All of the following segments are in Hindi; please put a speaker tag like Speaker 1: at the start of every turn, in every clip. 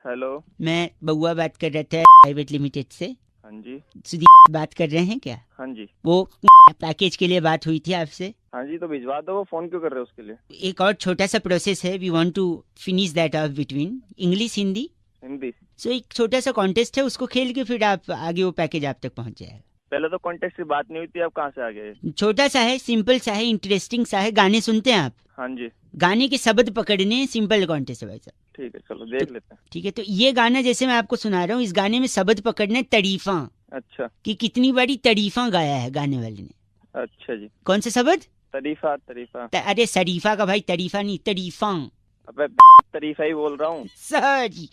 Speaker 1: हेलो।
Speaker 2: मैं बउआ बात कर रहा था प्राइवेट लिमिटेड से।
Speaker 1: हाँ जी।
Speaker 2: सुधीर बात कर रहे हैं क्या?
Speaker 1: हाँ जी।
Speaker 2: वो पैकेज के लिए बात हुई थी आपसे।
Speaker 1: हाँ जी, तो भिजवा दो। वो फोन क्यों कर रहे हो उसके लिए?
Speaker 2: एक और छोटा सा प्रोसेस है, we want to finish that of between English Hindi.
Speaker 1: Hindi.
Speaker 2: So एक छोटा सा कॉन्टेस्ट है, उसको खेल के फिर आप आगे वो पैकेज आप तक पहुंच जाएगा।
Speaker 1: पहले तो कॉन्टेक्ट की बात नहीं हुई थी, अब कहाँ से आ गए?
Speaker 2: छोटा सा है, सिंपल सा है, इंटरेस्टिंग सा है। गाने सुनते हैं आप?
Speaker 1: हाँ जी।
Speaker 2: गाने के शब्द पकड़ने, सिंपल कॉन्टेस्ट है भाई साहब।
Speaker 1: ठीक है, चलो देख लेते हैं।
Speaker 2: ठीक है, तो ये गाना जैसे मैं आपको सुना रहा हूँ, इस गाने में शब्द पकड़ने तारीफा,
Speaker 1: अच्छा।
Speaker 2: कि कितनी बड़ी तारीफा गाया है गाने वाले ने।
Speaker 1: अच्छा जी।
Speaker 2: कौन सा शब्द?
Speaker 1: तरीफा। तरीफा।
Speaker 2: अरे शरीफा का भाई, तारीफा नहीं, तारीफा।
Speaker 1: अबे तरीफा ही बोल रहा हूँ।
Speaker 2: सॉरी।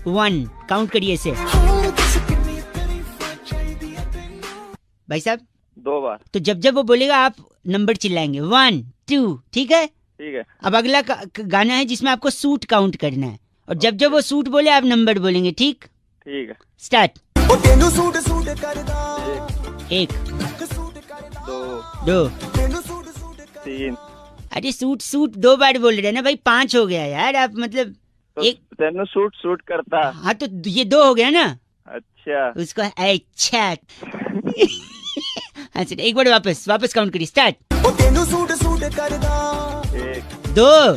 Speaker 2: 1 काउंट करिए इसे भाई साहब।
Speaker 1: 2 बार।
Speaker 2: तो जब जब वो बोलेगा आप नंबर चिल्लाएंगे 1 2, ठीक है?
Speaker 1: ठीक है।
Speaker 2: अब अगला गाना है जिसमें आपको सूट काउंट करना है, और जब जब वो सूट बोले आप नंबर बोलेंगे, ठीक?
Speaker 1: ठीक है।
Speaker 2: स्टार्ट। 1
Speaker 1: 2
Speaker 2: 2
Speaker 1: 3।
Speaker 2: अरे सूट सूट 2 बार बोल रहे हैं ना भाई, 5 हो गया यार। आप मतलब
Speaker 1: तो
Speaker 2: एक,
Speaker 1: तेनू सूट सूट करता।
Speaker 2: हाँ तो ये 2 हो गया ना।
Speaker 1: अच्छा।
Speaker 2: उसको अच्छा अच्छा, एक बार वापस वापस काउंट करिए। स्टार्ट।
Speaker 1: 1
Speaker 2: 2।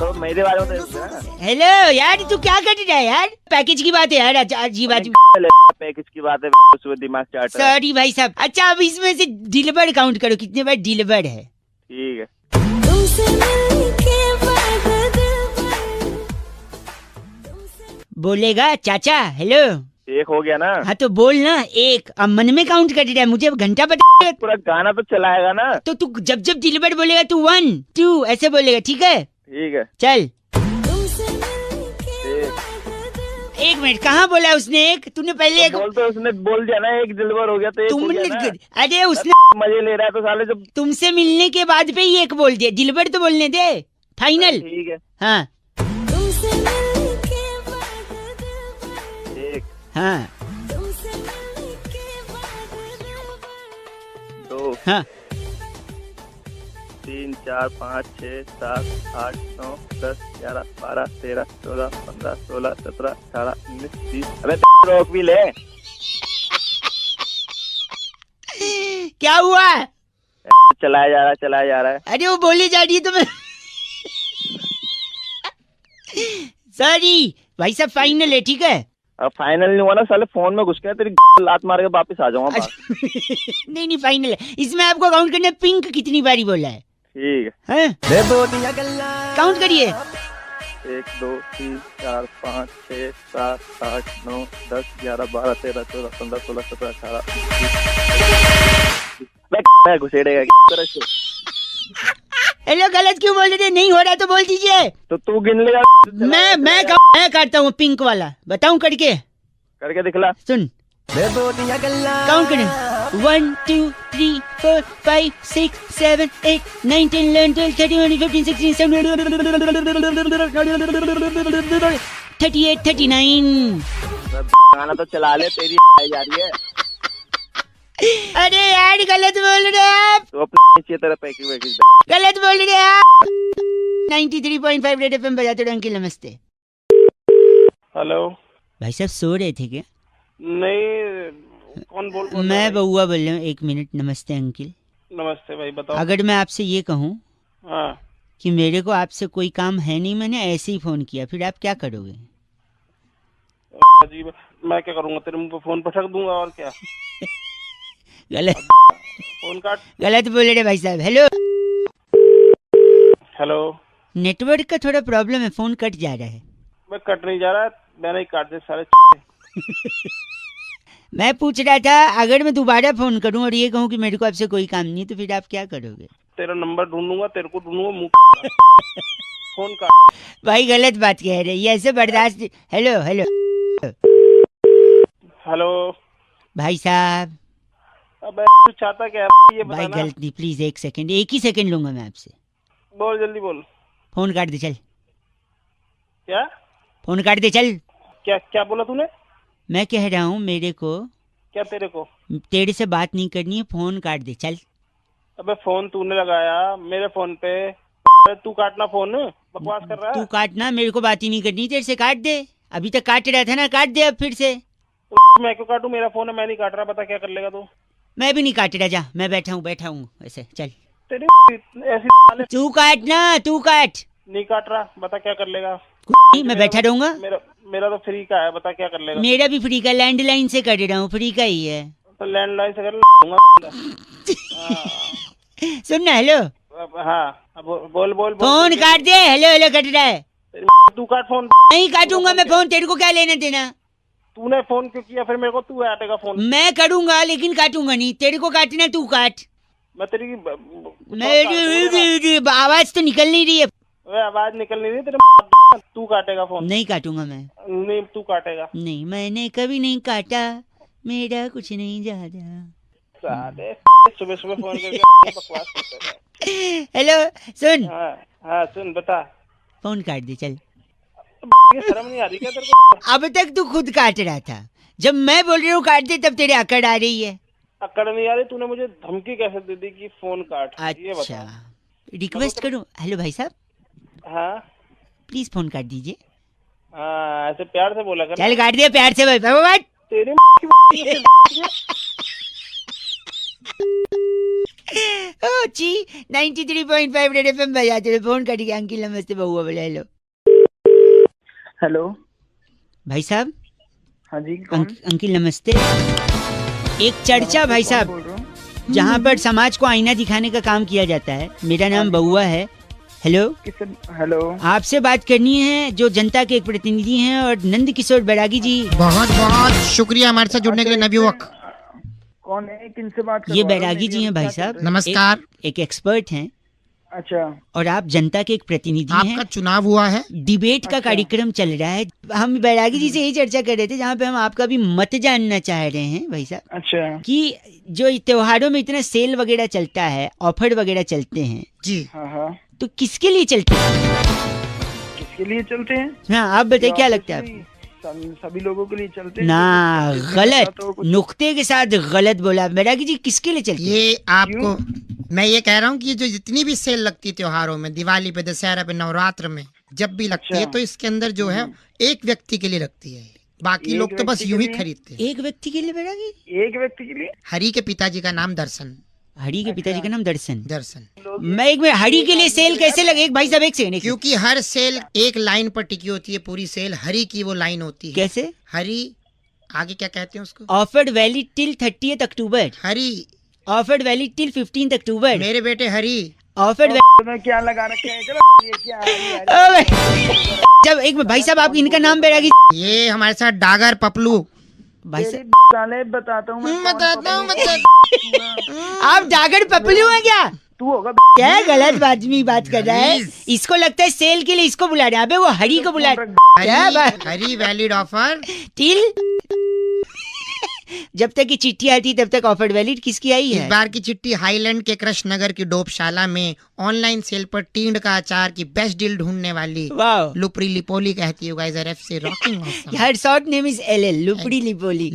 Speaker 1: तो मेरे बारे में तो ना।
Speaker 2: हेलो यार, तू क्या कर रहा है यार? पैकेज की बात है यार, अजीब अजीब।
Speaker 1: पैकेज की बात है, उसमें दिमाग चाट रहा है।
Speaker 2: सॉरी भाई साहब। अच्छा, अब इसमें से डिलीवर्ड काउंट करो, कितने बार डिलीवर्ड है।
Speaker 1: ठीक है।
Speaker 2: बोलेगा चाचा हेलो।
Speaker 1: 1 हो गया ना?
Speaker 2: हाँ तो बोल ना 1। अब मन में काउंट कर रहा है, मुझे अब घंटा पता है।
Speaker 1: पूरा गाना तो चलाएगा ना?
Speaker 2: तो तू जब जब डिलीवर्ड बोलेगा तू 1 2 ऐसे बोलेगा, ठीक है?
Speaker 1: ठीक है।
Speaker 2: चल।
Speaker 1: 1
Speaker 2: 1 मिनट, कहाँ बोला उसने 1? तूने पहले एक
Speaker 1: बोल, तो उसने बोल दिया ना, 1 डिलीवर हो गया तो 1 हो
Speaker 2: तुमने
Speaker 1: गया ना?
Speaker 2: अरे उसने
Speaker 1: मजे ले रहा है तो साले जब।
Speaker 2: तुमसे मिलने के बाद पे ही 1 बोल दिया, डिलीवर्ड तो बोलने दे। फाइनल।
Speaker 1: ठीक है।
Speaker 2: हाँ
Speaker 1: 1
Speaker 2: हाँ
Speaker 1: 2
Speaker 2: हाँ
Speaker 1: 3 4 5 6 7 8 9 10 11 12 13 14 15 16 17 18 19 20। अबे रोक भी ले।
Speaker 2: क्या हुआ?
Speaker 1: चलाया जा रहा है।
Speaker 2: अरे वो बोली जा रही है तो मैं सॉरी भाई साहब, फाइनल है, ठीक है?
Speaker 1: अब फाइनल नहीं हुआ ना साले, फोन में घुस के तेरी लात मार के वापस आ जाऊंगा बाहर।
Speaker 2: नहीं नहीं, फाइनल है। इसमें आपको काउंट करना है पिंक कितनी बारी बोला है।
Speaker 1: ठीक है।
Speaker 2: हैं? काउंट करिए।
Speaker 1: 1 2 3 4 5 6 7 8 9 10 11 12 13 14 15 16 17 18 घुसेड़ेगा।
Speaker 2: हेलो, गलत क्यों बोल रहे थे? नहीं हो रहा तो बोल दीजिए।
Speaker 1: तो तू गिन लेगा।
Speaker 2: मैं करता हूँ पिंक वाला, बताऊं करके
Speaker 1: दिखला।
Speaker 2: सुन। काउंट करें 1 2 3 4 5 6 7 8 9 10 11 12 13 14 15 16 17 38 39।
Speaker 1: गाना तो चला ले, तेरी जा रही है।
Speaker 2: अरे यार गलत बोल रहे हैं आप,
Speaker 1: तो अपने तेरा पैकेज
Speaker 2: गलत बोल रहे हैं आप। 93.5 रेड एफएम बजाते रहो। अंकिल नमस्ते।
Speaker 1: हेलो।
Speaker 2: भाई साहब सो रहे थे क्या?
Speaker 1: नहीं, कौन बोल रहा है?
Speaker 2: मैं बउआ बोल रहा हूँ। 1 मिनट। नमस्ते अंकिल।
Speaker 1: नमस्ते भाई, बताओ।
Speaker 2: अगर मैं आपसे ये कहूँ
Speaker 1: हाँ।
Speaker 2: कि मेरे को आपसे कोई काम है नहीं, मैंने ऐसे ही फोन किया, फिर आप क्या करोगे?
Speaker 1: अजीब, मैं क्या करूंगा? तेरे मुंह पे फोन पटक दूंगा और क्या।
Speaker 2: गलत
Speaker 1: फोन काट।
Speaker 2: गलत बोल रहे भाई साहब। Hello
Speaker 1: hello.
Speaker 2: नेटवर्क का थोड़ा प्रॉब्लम है, फोन कट जा रहा है।
Speaker 1: मैं कट नहीं जा रहा, मैंने ही काट दिया सारे।
Speaker 2: मैं पूछ रहा था, अगर मैं दोबारा फोन करूं और ये कहूं कि मेरे को आपसे कोई काम नहीं, तो फिर आप क्या करोगे?
Speaker 1: तेरा नंबर ढूंढूंगा, तेरे को ढूंढूंगा, मुंह फोन काट।
Speaker 2: भाई गलत बात कह रहे, ये ऐसे बर्दाश्त। Hello hello
Speaker 1: hello.
Speaker 2: भाई साहब।
Speaker 1: अबे तू चाहता क्या है ये
Speaker 2: भाई
Speaker 1: बताना।
Speaker 2: गलती, प्लीज 1 सेकंड, 1 ही सेकंड लूंगा मैं आपसे।
Speaker 1: बोल, जल्दी बोल।
Speaker 2: फोन काट दे चल।
Speaker 1: क्या
Speaker 2: फोन काट दे चल।
Speaker 1: क्या क्या बोला तूने?
Speaker 2: मैं कह रहा हूँ मेरे को
Speaker 1: क्या तेरे को?
Speaker 2: तेरे से बात नहीं करनी है, फोन काट दे चल।
Speaker 1: अबे फोन तूने लगाया मेरे फोन पे,
Speaker 3: तू काटना फोन, बकवास कर रहा
Speaker 2: तू
Speaker 3: है।
Speaker 2: काटना, मेरे को बात ही नहीं करनी तेरे से, काट दे। अभी तक काट रहा था ना, काट दे अब फिर से।
Speaker 3: मैं क्यों काटूं, मेरा फोन है, मैं नहीं काट रहा, बता क्या कर लेगा तू।
Speaker 2: मैं भी नहीं काट रहा, जा, मैं बैठा हूँ ऐसे, चल।
Speaker 3: तेरी ऐसी
Speaker 2: तू काटना, तू काट।
Speaker 3: नहीं काट रहा, बता क्या कर लेगा।
Speaker 2: नहीं, मैं बैठा रहूंगा।
Speaker 3: मेरा तो फ्री का है, बता क्या कर लेगा।
Speaker 2: मेरा भी फ्री का, लैंडलाइन से कर रहा हूँ, फ्री का ही है।
Speaker 3: तो लैंडलाइन से कर
Speaker 2: सुन ना, हेलो।
Speaker 3: हाँ बोल बोल
Speaker 2: फोन काट दे, हेलो हेलो कट रहा है।
Speaker 3: तू काट फोन।
Speaker 2: नहीं काटूंगा मैं फोन, तेरे को क्या लेना देना।
Speaker 3: तूने फोन क्यों किया फिर मेरे को, तू काटेगा फोन।
Speaker 2: मैं करूंगा लेकिन काटूंगा नहीं, तेरे को काटना तू काट।
Speaker 3: मैं तेरी
Speaker 2: मेरी आवाज तो निकल नहीं रही है।
Speaker 3: आवाज निकल नहीं रही तेरे, तू काटेगा फोन।
Speaker 2: नहीं काटूंगा मैं।
Speaker 3: नहीं तू काटेगा।
Speaker 2: नहीं, मैंने कभी नहीं काटा, मेरा कुछ नहीं ज्यादा।
Speaker 3: साले सुबह सुबह फोन करके बकवास करते हैं।
Speaker 2: हेलो सुन।
Speaker 3: हाँ सुन बता।
Speaker 2: फोन काट दे चल।
Speaker 3: शर्म नहीं आ रही क्या तेरे को?
Speaker 2: अब तक तू खुद काट रहा था, जब मैं बोल रही हूँ काट दे तब तेरे अकड़ आ रही है।
Speaker 3: अकड़ नहीं आ रही, तूने मुझे धमकी कैसे दे दी कि फोन काट। ये बता।
Speaker 2: अच्छा, रिक्वेस्ट करूँ? हेलो भाई साहब,
Speaker 3: हाँ
Speaker 2: प्लीज फोन काट दीजिए।
Speaker 3: हाँ ऐसे प्यार से बोला कर।
Speaker 2: चल काट दिया प्यार से भाई।
Speaker 3: तेरी
Speaker 2: ओ जी 93.5 रेड एफएम बजाते रहे, फोन कट गया। अंकिल नमस्ते, बहुआ बोले हेलो।
Speaker 1: हेलो
Speaker 2: भाई साहब।
Speaker 1: हाँ जी कौन?
Speaker 2: अंकिल नमस्ते। एक चर्चा भाई साहब,
Speaker 1: बोल रहा हूँ।
Speaker 2: जहाँ पर समाज को आईना दिखाने का काम किया जाता है। मेरा नाम बहुआ है। हेलो,
Speaker 1: हेलो,
Speaker 2: आपसे बात करनी है, जो जनता के एक प्रतिनिधि हैं और नंद किशोर बैरागी जी।
Speaker 4: बहुत बहुत शुक्रिया हमारे साथ जुड़ने के लिए नवयुवक।
Speaker 1: कौन है, किनसे बात कर
Speaker 2: ये
Speaker 1: रहे हो?
Speaker 2: बैरागी जी हैं भाई साहब,
Speaker 4: नमस्कार।
Speaker 2: एक एक्सपर्ट हैं
Speaker 1: अच्छा,
Speaker 2: और आप जनता के एक प्रतिनिधि
Speaker 4: आपका
Speaker 2: हैं।
Speaker 4: चुनाव हुआ है,
Speaker 2: डिबेट का कार्यक्रम चल रहा है। हम बैरागी जी से यही चर्चा कर रहे थे, जहाँ पे हम आपका भी मत जानना चाह रहे हैं भाई साहब,
Speaker 1: अच्छा
Speaker 2: कि जो त्योहारों में इतना सेल वगैरह चलता है, ऑफर वगैरह चलते हैं,
Speaker 4: जी।
Speaker 1: हाँ
Speaker 2: तो किसके लिए चलते हैं?
Speaker 1: किसके लिए चलते हैं?
Speaker 2: हाँ आप बताइए, क्या लगता है आपको?
Speaker 1: सभी लोगों के लिए चलते हैं।
Speaker 2: ना,
Speaker 1: तो
Speaker 2: गलत,
Speaker 1: तो कुछ-
Speaker 2: नुक्ते के साथ गलत बोला। बैरागी जी किसके लिए चलते हैं?
Speaker 4: ये आपको मैं ये कह रहा हूँ कि ये जो जितनी भी सेल लगती है त्योहारों में, दिवाली पे, दशहरा पे, नवरात्र में, जब भी लगती है
Speaker 1: अच्छा।
Speaker 4: तो इसके अंदर जो है एक व्यक्ति के लिए लगती है, बाकी
Speaker 1: एक
Speaker 4: लोग तो बस
Speaker 1: व्यक्ति के
Speaker 4: यूं ही
Speaker 1: लिए?
Speaker 4: खरीदते हैं।
Speaker 2: एक व्यक्ति के लिए बैरागी?
Speaker 1: एक व्यक्ति के लिए?
Speaker 4: हरि के पिताजी का नाम दर्शन।
Speaker 2: हरी के पिताजी का नाम दर्शन।
Speaker 4: दर्शन।
Speaker 2: मैं एक मिनट, हरी के लिए सेल कैसे लगे? एक भाई साहब एक सेकंड।
Speaker 4: क्योंकि हर सेल एक लाइन पर टिकी होती है, पूरी सेल हरि की वो लाइन होती है।
Speaker 2: कैसे?
Speaker 4: हरि आगे क्या कहते हैं उसको?
Speaker 2: Offered valid till 30th October.
Speaker 4: Hari.
Speaker 2: Offered valid till 15th October.
Speaker 4: मेरे बेटे हरि।
Speaker 2: ऑफर्ड
Speaker 1: तो क्या लगा रखे हैं? चलो ये क्या है?
Speaker 2: जब एक मिनट भाई साहब, आप इनका नाम बैरागी?
Speaker 4: ये हमारे साथ डागर पपलू।
Speaker 2: भाई साहब
Speaker 1: साले बताता हूँ मैं,
Speaker 4: बताता हूँ
Speaker 2: आप डागर पपलू हैं क्या?
Speaker 1: तू होगा
Speaker 2: क्या गलत आदमी बात कर रहा है। इसको लगता है सेल के लिए इसको बुला रहे हैं। अबे वो हरी को बुला रहे हैं। क्या बात?
Speaker 4: हरी वैलिड ऑफर
Speaker 2: टिल जब तक की चिट्ठी आती तब तक ऑफर वैलिड। किसकी आई
Speaker 4: इस
Speaker 2: है?
Speaker 4: बार की चिट्ठी हाईलैंड के कृष्ण नगर की डोपशाला में ऑनलाइन सेल पर टींड का अचार की बेस्ट डील ढूंढने वाली
Speaker 2: वाह,
Speaker 4: लुपरी लिपोली कहती है guys, RFC rocking awesome.
Speaker 2: Her short name is LL, लुपड़ी लिपोली।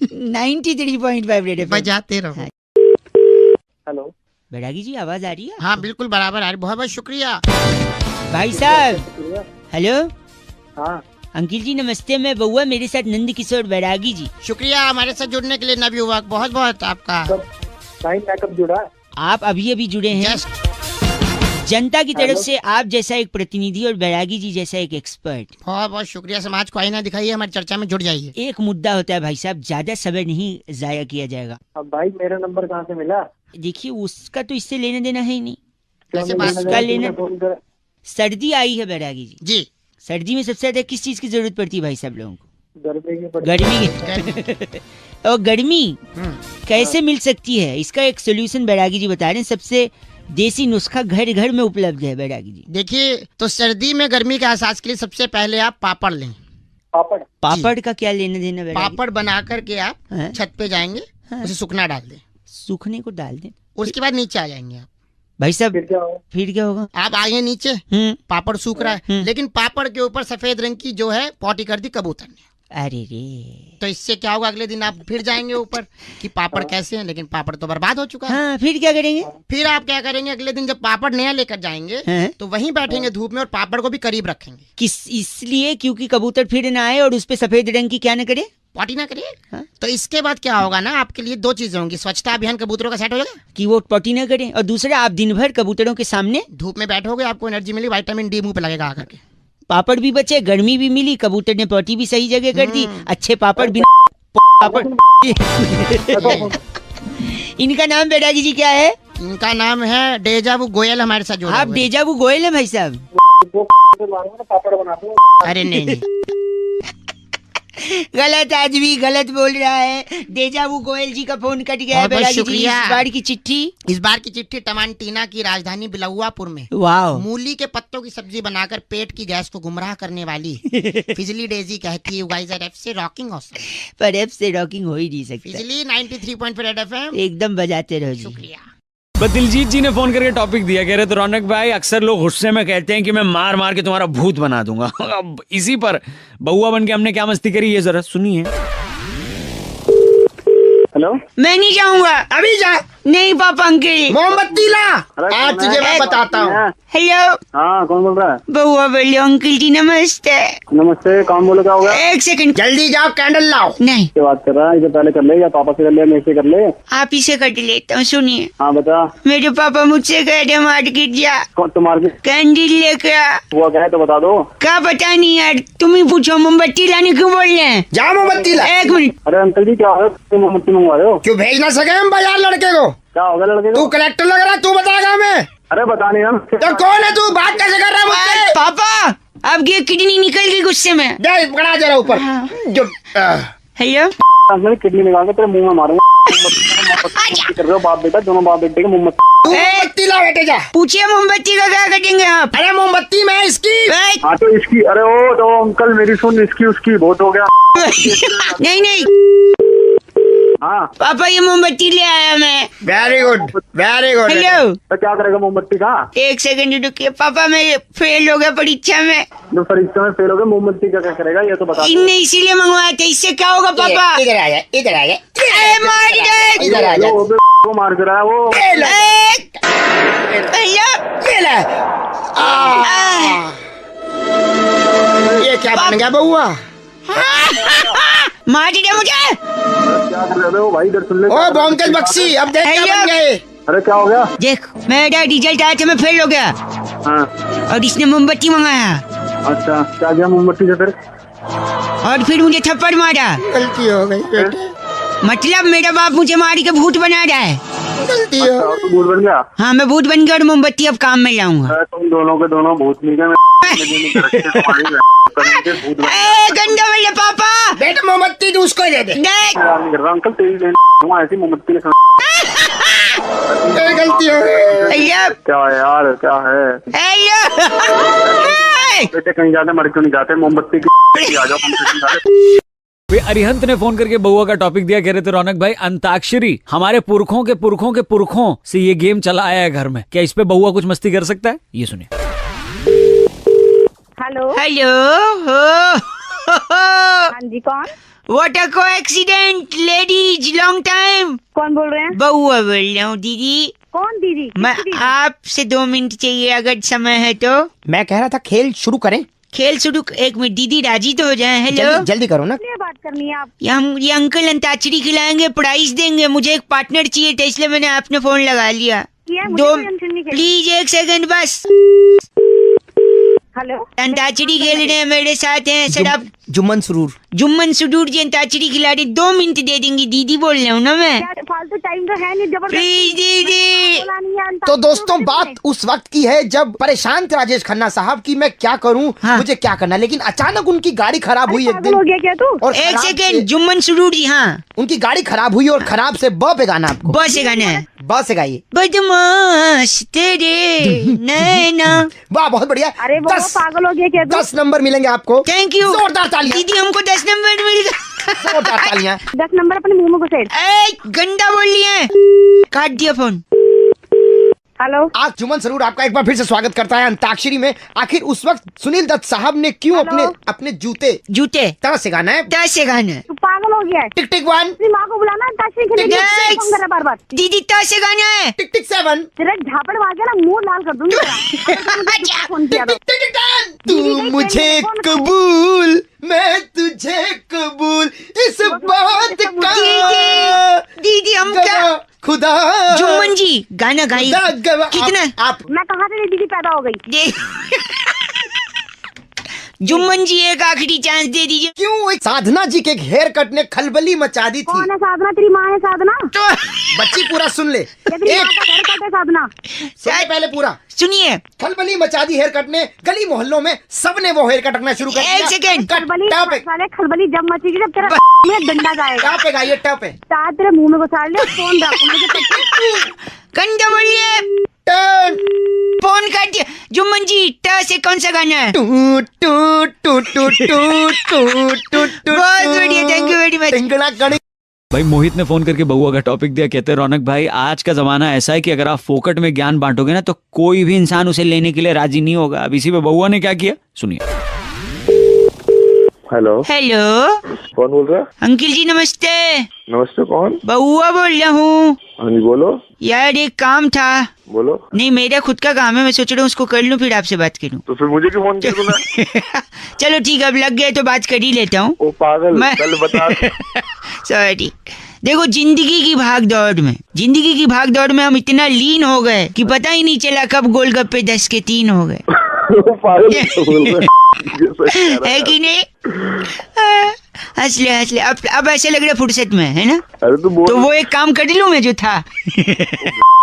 Speaker 2: 93.5 red FM
Speaker 4: बजाते रहो।
Speaker 1: हेलो
Speaker 2: बैरागी जी, आवाज आ रही है?
Speaker 4: हाँ बिल्कुल बराबर आ रही, बहुत बहुत शुक्रिया।
Speaker 2: भाई साहब हेलो।
Speaker 1: हाँ
Speaker 2: अंकिल जी नमस्ते, मैं बउआ, मेरे साथ नंद किशोर बैरागी जी।
Speaker 4: शुक्रिया हमारे साथ जुड़ने के लिए नवयुवक, बहुत बहुत आपका।
Speaker 1: भाई मैं कब जुड़ा?
Speaker 2: आप अभी अभी जुड़े हैं।
Speaker 4: जस्ट
Speaker 2: जनता की तरफ से आप जैसा एक प्रतिनिधि और बैरागी जी जैसा एक एक्सपर्ट।
Speaker 4: बहुत बहुत शुक्रिया। समाज को आईना दिखाइए, हमारी चर्चा में जुड़ जाइए।
Speaker 2: एक मुद्दा होता है भाई साहब, ज्यादा समय नहीं जाया किया जाएगा।
Speaker 1: अब भाई मेरा नंबर कहाँ से मिला?
Speaker 2: देखिए उसका तो इससे लेना देना है ही नहीं।
Speaker 4: कैसे बात
Speaker 2: इसका लेना,
Speaker 1: फोन कर।
Speaker 2: सर्दी आई है बैरागी जी।
Speaker 4: जी।
Speaker 2: सर्दी में सबसे ज्यादा किस चीज की जरूरत पड़ती है भाई साहब लोगों को?
Speaker 1: गर्मी की
Speaker 2: गर्मी की। और गर्मी कैसे मिल सकती है, इसका एक सोल्यूशन बैरागी जी बता रहे हैं। सबसे देसी नुस्खा घर घर में उपलब्ध है बैरागी जी।
Speaker 4: देखिए, तो सर्दी में गर्मी के एहसास के लिए सबसे पहले आप पापड़ लें।
Speaker 1: पापड़?
Speaker 2: पापड़ का क्या लेना देना बैरागी?
Speaker 4: पापड़ बना करके आप
Speaker 2: हाँ?
Speaker 4: छत पे जाएंगे,
Speaker 2: हाँ।
Speaker 4: उसे सूखना डाल दें,
Speaker 2: सूखने को डाल दें।
Speaker 4: उसके बाद नीचे आ जाएंगे आप।
Speaker 2: भाई साहब
Speaker 1: फिर क्या हो?
Speaker 2: फिर क्या होगा?
Speaker 4: आप आए नीचे, पापड़ सूख रहा है, लेकिन पापड़ के ऊपर सफेद रंग की जो है पॉटी कर दी कबूतर ने।
Speaker 2: अरे रे।
Speaker 4: तो इससे क्या होगा, अगले दिन आप फिर जाएंगे ऊपर कि पापड़ कैसे हैं, लेकिन पापड़ तो बर्बाद हो चुका है।
Speaker 2: हाँ, फिर क्या करेंगे?
Speaker 4: फिर आप क्या करेंगे, अगले दिन जब पापड़ नया लेकर जाएंगे
Speaker 2: हाँ?
Speaker 4: तो वहीं बैठेंगे धूप में और पापड़ को भी करीब रखेंगे।
Speaker 2: किस इसलिए क्योंकि कबूतर फिर ना आए और उस पे सफेद रंग की क्या न करे,
Speaker 4: पॉटी ना करिए।
Speaker 2: हाँ?
Speaker 4: तो इसके बाद क्या होगा ना, आपके लिए 2 चीजें होंगी, स्वच्छता अभियान कबूतरों का सेट हो जाएगा
Speaker 2: कि वो पॉटी न करे, और दूसरा आप दिन भर कबूतरों के सामने
Speaker 4: धूप में बैठोगे, आपको एनर्जी मिली, विटामिन डी मुंह पे लगेगा आकर के।
Speaker 2: पापड़ भी बचे, गर्मी भी मिली, कबूतर ने पॉटी भी सही जगह कर दी, अच्छे पापड़ भी पापड़। इनका नाम बेटागी जी क्या है?
Speaker 4: इनका नाम है डेजावू गोयल, हमारे साथ जुड़ा
Speaker 2: आप
Speaker 4: हुआ है।
Speaker 2: डेजावू गोयल है भाई साहब?
Speaker 4: अरे नहीं,
Speaker 2: गलत आदमी गलत बोल रहा है। डेजावू गोयल जी का फोन कट गया है
Speaker 4: बहुत बहुत
Speaker 2: बेटागी जी।
Speaker 4: शुक्रिया।
Speaker 2: इस बार की चिट्ठी,
Speaker 4: इस बार की चिट्ठी टमांटीना की राजधानी बिलौआपुर में
Speaker 2: वाह,
Speaker 4: मूली के पत्तों की सब्जी बनाकर पेट की गैस को गुमराह करने वाली फिजली डेजी कहती है, "You guys are FC rocking awesome."
Speaker 2: पर एफ से रॉकिंग हो ही नहीं सकता।
Speaker 4: फिजली 93.4 रेड FM।
Speaker 2: एकदम बजाते रहो जी।
Speaker 4: शुक्रिया।
Speaker 5: बस दिलजीत जी ने फोन करके टॉपिक दिया, कह रहे थे रौनक भाई अक्सर लोग गुस्से में कहते हैं कि मैं मार मार के तुम्हारा भूत बना दूंगा। अब इसी पर बउआ बन के हमने क्या मस्ती करी, ये जरा सुनिए।
Speaker 3: हेलो,
Speaker 2: मैं नहीं जाऊंगा।
Speaker 4: अभी जा,
Speaker 2: नहीं पापा अंकल।
Speaker 4: मोमबत्ती ला, आज तुझे मैं बताता हूँ।
Speaker 2: हेलो,
Speaker 3: हाँ कौन बोल रहा है?
Speaker 2: बउआ बोले अंकल जी नमस्ते।
Speaker 3: नमस्ते, कौन बोले, क्या होगा?
Speaker 2: एक सेकंड।
Speaker 4: जल्दी जाओ, कैंडल लाओ।
Speaker 2: नहीं,
Speaker 3: क्या बात कर रहा है? इसे पहले कर ले, या पापा से कर ले, मेरे से कर ले।
Speaker 2: आप इसे कट लेता हूँ। सुनिए,
Speaker 3: हाँ बता।
Speaker 2: मेरे पापा मुझसे कह रहे मार्केट जा,
Speaker 3: कौन तुम मार्केट
Speaker 2: कैंडल लेकर आ।
Speaker 3: हुआ क्या है तो बता दो।
Speaker 2: क्या पता नहीं यार, तुम ही पूछो। मोमबत्ती लाने क्यों बोल रहे हैं?
Speaker 4: जा मोमबत्ती ला।
Speaker 2: एक मिनट।
Speaker 3: अरे अंकल जी क्या है, तुम मोमबत्ती मंगवा रहे हो?
Speaker 4: क्यों भेज ना सके हम बाजार लड़के को?
Speaker 3: क्या होगा लड़के
Speaker 4: तू
Speaker 3: को?
Speaker 4: कलेक्टर लग रहा है, तू बताएगा हमें।
Speaker 3: अरे बता नहीं ना।
Speaker 4: तो कौन है तू, बात कैसे कर रहा है मुझसे?
Speaker 2: पापा आपकी किडनी निकल गई गुस्से में।
Speaker 4: दे पकड़ा जरा ऊपर। जो
Speaker 2: हेलो,
Speaker 3: अंकल किडनी निकाल के तेरे मुंह में मारूंगा। मोमबत्ती कर रहे हो बाप बेटा, दोनों बाप बेटे के मोमबत्ती।
Speaker 4: तू मोमबत्ती ला बेटे, जा।
Speaker 2: पूछिए मोमबत्ती का क्या करेंगे आप?
Speaker 4: अरे मोमबत्ती में इसकी।
Speaker 3: हाँ तो इसकी, अरे ओ तो अंकल मेरी सुन, इसकी उसकी बहुत हो गया।
Speaker 2: नहीं नहीं
Speaker 3: हाँ
Speaker 2: पापा, ये मोमबत्ती ले आया मैं।
Speaker 4: Very good, very good.
Speaker 2: Hello,
Speaker 3: तो क्या करेगा मोमबत्ती का?
Speaker 2: एक सेकंड रुकिए। पापा मैं फेल हो गया परीक्षा में।
Speaker 3: जो परीक्षा में फेल हो गए, मोमबत्ती का क्या करेगा ये तो बता दो।
Speaker 2: इनने इसीलिए मंगवाया था। इससे क्या होगा पापा?
Speaker 4: इधर आ जा, इधर आ जा,
Speaker 2: अरे मार दे।
Speaker 4: इधर आ जा।
Speaker 3: वो मार कर रहा है वो।
Speaker 4: ये ले,
Speaker 2: भैया,
Speaker 4: ये ले। ये क्या बन गया बउआ?
Speaker 2: मार दे मुझे।
Speaker 3: क्या कर रहे हो भाई, इधर सुन ले।
Speaker 4: ओ बॉम्बेज बक्सी, अब देख क्या बन गए।
Speaker 3: अरे क्या हो गया?
Speaker 2: देख, मेरा रिजल्ट आया था, मैं फेल हो गया
Speaker 3: हाँ
Speaker 2: और इसने मोमबत्ती मंगाया
Speaker 3: अच्छा, क्या गया मोमबत्ती से फिर?
Speaker 2: और फिर मुझे थप्पड़ मारा।
Speaker 4: गलती हो गई बेटे,
Speaker 2: मतलब मेरा बाप मुझे मार के भूत बना रहा है।
Speaker 4: गलती हो
Speaker 3: अच्छा, तो भूत बन गया?
Speaker 2: हाँ, मैं भूत बन गया और मोमबत्ती अब काम में लाऊंगा।
Speaker 3: अरे तुम दोनों के दोनों भूत नहीं गए।
Speaker 2: गंदा वाले पापा,
Speaker 4: बेटा मोमबत्ती तू उसको ही दे दे।
Speaker 2: देख।
Speaker 3: अंकल तेरी लेने ऐसी मोमबत्ती के
Speaker 4: गलती हो गई।
Speaker 2: हेलो,
Speaker 3: क्या है यार, क्या है
Speaker 2: हेलो।
Speaker 3: बेटे, कहीं जाते मर क्यों नहीं जाते? मोमबत्ती की आ जाओ,
Speaker 5: वे अरिहंत ने फोन करके बउआ का टॉपिक दिया, कह रहे थे रौनक भाई अंताक्षरी हमारे पुरखों के पुरखों के पुरखों से ये गेम चला आया है घर में, क्या इस पे बउआ कुछ मस्ती कर सकता है? ये सुनिए।
Speaker 6: Hello,
Speaker 2: hello.
Speaker 6: हाँ जी, कौन?
Speaker 2: What a coincidence ladies, long time.
Speaker 6: कौन बोल रहे हैं?
Speaker 2: बउआ बोल रहा हूँ दीदी।
Speaker 6: कौन दीदी?
Speaker 2: मैं
Speaker 6: किसकी दीदी?
Speaker 2: आपसे 2 मिनट चाहिए अगर समय है तो।
Speaker 4: मैं कह रहा था खेल शुरू करें।
Speaker 2: खेल शुरू, 1 मिनट दीदी राजी तो हो जाए। हेलो,
Speaker 4: जल्दी जल्दी करो ना।
Speaker 6: किसलिए बात करनी है आप?
Speaker 2: ये अंकल अंताक्षरी खिलाएंगे, प्राइस देंगे। मुझे एक पार्टनर चाहिए था, इसलिए मैंने आपने फोन लगा लिया।
Speaker 6: किया है, मुझे
Speaker 2: दो
Speaker 6: कोई टेंशन नहीं।
Speaker 2: प्लीज 1 सेकंड बस।
Speaker 6: हेलो,
Speaker 2: अंताक्षरी खेल रहे हैं, मेरे साथ हैं सर आप।
Speaker 4: जुम्मन सुरूर।
Speaker 2: जुम्मन सुडूर जी अंताक्षरी खिला रहे। 2 मिनट दे देंगी दीदी, बोल रहा हूँ ना मैं।
Speaker 6: क्या फालतू टाइम तो है नहीं,
Speaker 2: प्लीज दीदी।
Speaker 6: बोला नहीं है,
Speaker 4: तो दोस्तों बात उस वक्त की है जब परेशान थे राजेश खन्ना साहब की मैं क्या करूं,
Speaker 2: हाँ।
Speaker 4: मुझे क्या करना, लेकिन अचानक उनकी गाड़ी खराब हुई एक
Speaker 6: पागल हो
Speaker 4: दिन।
Speaker 6: गया क्या तू?
Speaker 4: और
Speaker 2: 1
Speaker 4: खराब
Speaker 2: सेकंड,
Speaker 4: से-
Speaker 2: जुम्मन सुडूर जी। हाँ,
Speaker 4: उनकी गाड़ी खराब हुई और खराब से ब पे गाना आपको।
Speaker 2: बस से गाना है।
Speaker 4: ब से गाइए।
Speaker 2: बदमाश तेरे नैना।
Speaker 4: वाह बहुत बढ़िया।
Speaker 6: अरे वो
Speaker 4: 10
Speaker 6: पागल हो गया क्या तू?
Speaker 4: 10 नंबर मिलेंगे आपको।
Speaker 2: थैंक यू
Speaker 4: जोरदार तालियां।
Speaker 2: दीदी, हमको 10 नंबर मिल गया।
Speaker 4: जोरदार तालियां।
Speaker 6: 10 नंबर अपने मुंह में घुसेड़।
Speaker 2: ए, गंदा बोल लिया है। काट दिया फोन।
Speaker 6: हेलो।
Speaker 7: आज जुम्मन सरूर आपका एक बार फिर से स्वागत करता है अंताक्षरी में। आखिर उस वक्त सुनील दत्त साहब ने क्यों अपने जूते
Speaker 4: जूते
Speaker 7: से गाना है
Speaker 4: त से गाना है।
Speaker 6: तू पागल हो गया है।
Speaker 7: टिक टिक 1
Speaker 6: अपनी माँ को बुलाना अंताक्षरी खेलने के लिए फोन कर रहा बार बार।
Speaker 4: दीदी त से गाना है।
Speaker 7: टिक टिक 7
Speaker 6: तेरा झापड़ मार के ना मुंह लाल कर दूंगी तेरा। फोन किया तो।
Speaker 7: टिक टिक 10 तू मुझे कबूल मैं तुझे कबूल इस बात का
Speaker 4: दीदी हम क्या
Speaker 7: खुदा
Speaker 4: जुम्मन जी गाना गाइए कितना
Speaker 7: आप
Speaker 6: मैं कहाँ से दीदी पैदा हो गई।
Speaker 4: जुम्मन जी एक आखिरी चांस दे दीजिए।
Speaker 7: क्यों साधना जी के हेयर कट ने खलबली मचा दी थी।
Speaker 6: कौन है साधना? तेरी माँ है साधना।
Speaker 4: तो
Speaker 7: बच्ची पूरा सुन ले।
Speaker 6: ये तेरी माँ का हेयर कट है साधना।
Speaker 7: सुनिए पहले पूरा
Speaker 4: सुनिए।
Speaker 7: खलबली मचा दी हेयर कट ने। गली मोहल्लों में सबने वो हेयर कट रखना शुरू कर दिया।
Speaker 4: एक सेकंड।
Speaker 6: खलबली जब मचेगी जब तेरा में डंडा जाएगा।
Speaker 7: टॉप पे गाइए टॉप पे।
Speaker 6: तार तेरे मुंह में घुसा ले। फोन रख मुझे।
Speaker 4: कंधा बोलिए। फोन काट दिया। जुम्मन जी ट से कौन सा गाना है?
Speaker 7: टू टू टू टू टू टू टू
Speaker 4: बहुत बढ़िया थैंक यू वेरी मच।
Speaker 5: भाई मोहित ने फोन करके बउआ का टॉपिक दिया। कहते हैं रौनक भाई आज का जमाना ऐसा है कि अगर आप फोकट में ज्ञान बांटोगे ना तो कोई भी इंसान उसे लेने के लिए राजी नहीं होगा। अब इसी पे बउआ ने क्या किया सुनिए।
Speaker 1: हेलो,
Speaker 4: हेलो
Speaker 1: कौन बोल रहा है?
Speaker 4: अंकिल जी नमस्ते।
Speaker 1: नमस्ते, कौन?
Speaker 4: बउआ बोल रहा हूँ।
Speaker 1: हाँ जी बोलो।
Speaker 4: यार एक काम था।
Speaker 1: बोलो।
Speaker 4: नहीं मेरा खुद का काम है, मैं सोच रहा हूँ उसको कर लूँ फिर आपसे बात करूँ।
Speaker 1: तो फिर मुझे क्यों फोन किया तूने?
Speaker 4: चलो ठीक है अब लग गए तो बात कर ही लेता हूँ।
Speaker 1: ओ पागल, कल बता।
Speaker 4: सॉरी। देखो जिंदगी की भाग दौड़ में हम इतना लीन हो गए कि पता ही नहीं चला कब गोलगप्पे 10 के 3 हो गए।
Speaker 1: पागल बोल रहा है।
Speaker 4: है कि नहीं? हंस ले अब ऐसे लग रहा फुर्सत में है ना।
Speaker 1: अरे तू बोल।
Speaker 4: तो वो एक काम कर लूं मैं जो था।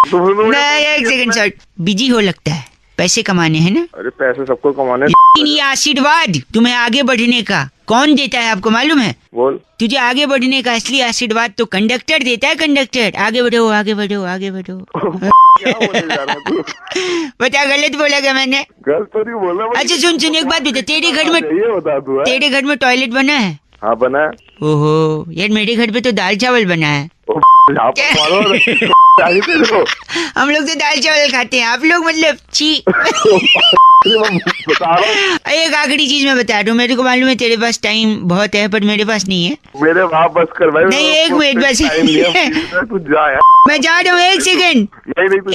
Speaker 4: नहीं एक सेकंड सर बिजी हो लगता है, पैसे कमाने हैं ना।
Speaker 1: अरे पैसे सबको कमाने।
Speaker 4: ये आशीर्वाद तुम्हें आगे बढ़ने का कौन देता है आपको मालूम है?
Speaker 1: बोल।
Speaker 4: तुझे आगे बढ़ने का असली आशीर्वाद तो कंडक्टर देता है। कंडक्टर आगे बढ़ो आगे बढ़ो आगे बढ़ो।
Speaker 1: क्या बोले जा रहा है तू?
Speaker 4: बता गलत बोला क्या मैंने?
Speaker 1: गलत तो नहीं बोला।
Speaker 4: अच्छा सुन एक बात बता, तेरे घर में
Speaker 1: ये बता तू।
Speaker 4: तेरे घर में टॉयलेट बना है?
Speaker 1: हाँ बना है।
Speaker 4: ओहो यार मेरे घर पे तो दाल चावल बना है। हम लोग तो दाल चावल खाते हैं, आप लोग मतलब छी। एक आखिरी चीज मैं बता दूं, मेरे को मालूम है तेरे पास टाइम बहुत है पर मेरे पास नहीं है।
Speaker 1: मेरे वहाँ बस कर भाई।
Speaker 4: नहीं एक मिनट बस।
Speaker 1: तू जा यार।
Speaker 4: मैं जा रहा हूँ एक सेकंड।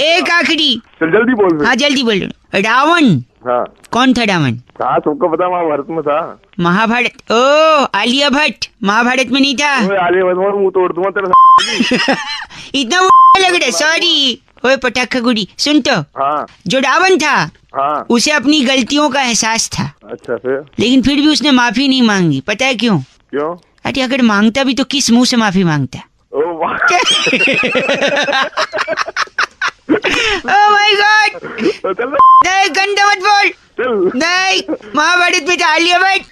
Speaker 4: एक आखिरी।
Speaker 1: चल जल्दी बोल।
Speaker 4: हाँ जल्दी बोल। रावण
Speaker 1: हाँ
Speaker 4: कौन था? रावण
Speaker 1: हाँ तुमको पता महाभारत में था।
Speaker 4: महाभारत? ओ आलिया भट्ट महाभारत में नहीं था।
Speaker 1: आलिया भट्ट मुंह तोड़ दूंगा तेरा।
Speaker 4: इतना लग रहा है सॉरी। ओए पटाखा गुड़ी सुन तो।
Speaker 1: हाँ
Speaker 4: जो रावण था
Speaker 1: हाँ
Speaker 4: उसे अपनी गलतियों का एहसास था।
Speaker 1: अच्छा फिर?
Speaker 4: लेकिन फिर भी उसने माफी नहीं मांगी। पता है क्यों?
Speaker 1: क्यों?
Speaker 4: अरे अगर मांगता भी तो किस मुंह से माफी मांगता?
Speaker 1: ओ वाह।
Speaker 4: Oh my God. नहीं गंदा मत बोल। नहीं महाभारत में आलिया भट्ट।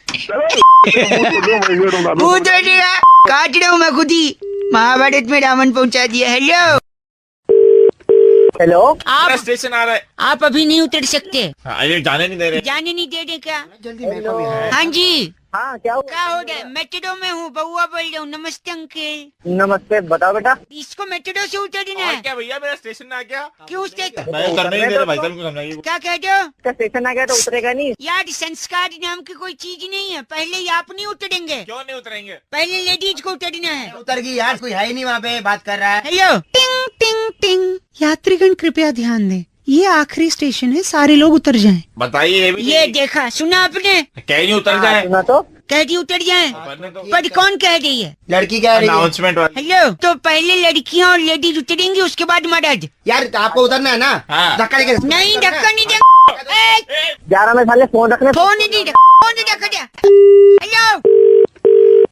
Speaker 4: काट रहा हूँ मैं खुद ही। महाभारत में रावण पहुंचा दिया। हेलो
Speaker 3: हेलो
Speaker 4: आप
Speaker 8: स्टेशन आ रहा है।
Speaker 4: आप अभी नहीं उतर सकते।
Speaker 8: ये जाने नहीं दे रहे।
Speaker 4: जाने नहीं दे रहे क्या?
Speaker 7: जल्दी मेरे को भी है।
Speaker 4: हाँ जी
Speaker 3: हाँ क्या हुआ?
Speaker 4: क्या हो रहा है? मेट्रो में हूँ, बउआ बोल रहा हूँ। नमस्ते अंकल।
Speaker 3: नमस्ते बताओ बेटा।
Speaker 4: इसको मेट्रो से उतरना है।
Speaker 8: क्या भैया मेरा स्टेशन आ गया?
Speaker 4: क्यों स्टेशन?
Speaker 8: मैं उतरने नहीं दे रहा भाई साहब को समझाइए।
Speaker 4: क्या कहते हो?
Speaker 3: इसका स्टेशन आ गया तो उतरेगा नहीं।
Speaker 4: यार संस्कार नाम की कोई चीज नहीं है। पहले ही आप नहीं उतरेंगे।
Speaker 8: क्यों नहीं उतरेंगे?
Speaker 4: पहले लेडीज को उतरना है।
Speaker 7: उतर गई यार, कोई है ही नहीं वहाँ पे बात कर रहा है।
Speaker 4: हेलो
Speaker 9: टिंग टिंग टिंग। यात्रीगण कृपया ध्यान दें, ये आखिरी स्टेशन है, सारे लोग उतर जाएं।
Speaker 8: बताइए
Speaker 4: ये देखा सुना आपने?
Speaker 8: कह नहीं उतर जाए।
Speaker 3: सुना तो
Speaker 4: कह दी उतर जाए पर कौन कह रही है?
Speaker 7: लड़की कह रही है।
Speaker 8: अनाउंसमेंट वाली।
Speaker 4: हेलो तो पहले लड़कियां और लेडीज उतरेंगी उसके बाद मर्द।
Speaker 7: यार आपको उतरना है ना।
Speaker 8: हाँ।
Speaker 7: धक्का लेके
Speaker 4: नहीं धक्का नहीं दे।
Speaker 3: 11 में साले फोन रखने।
Speaker 4: फोन नहीं धक्का दिया। हेलो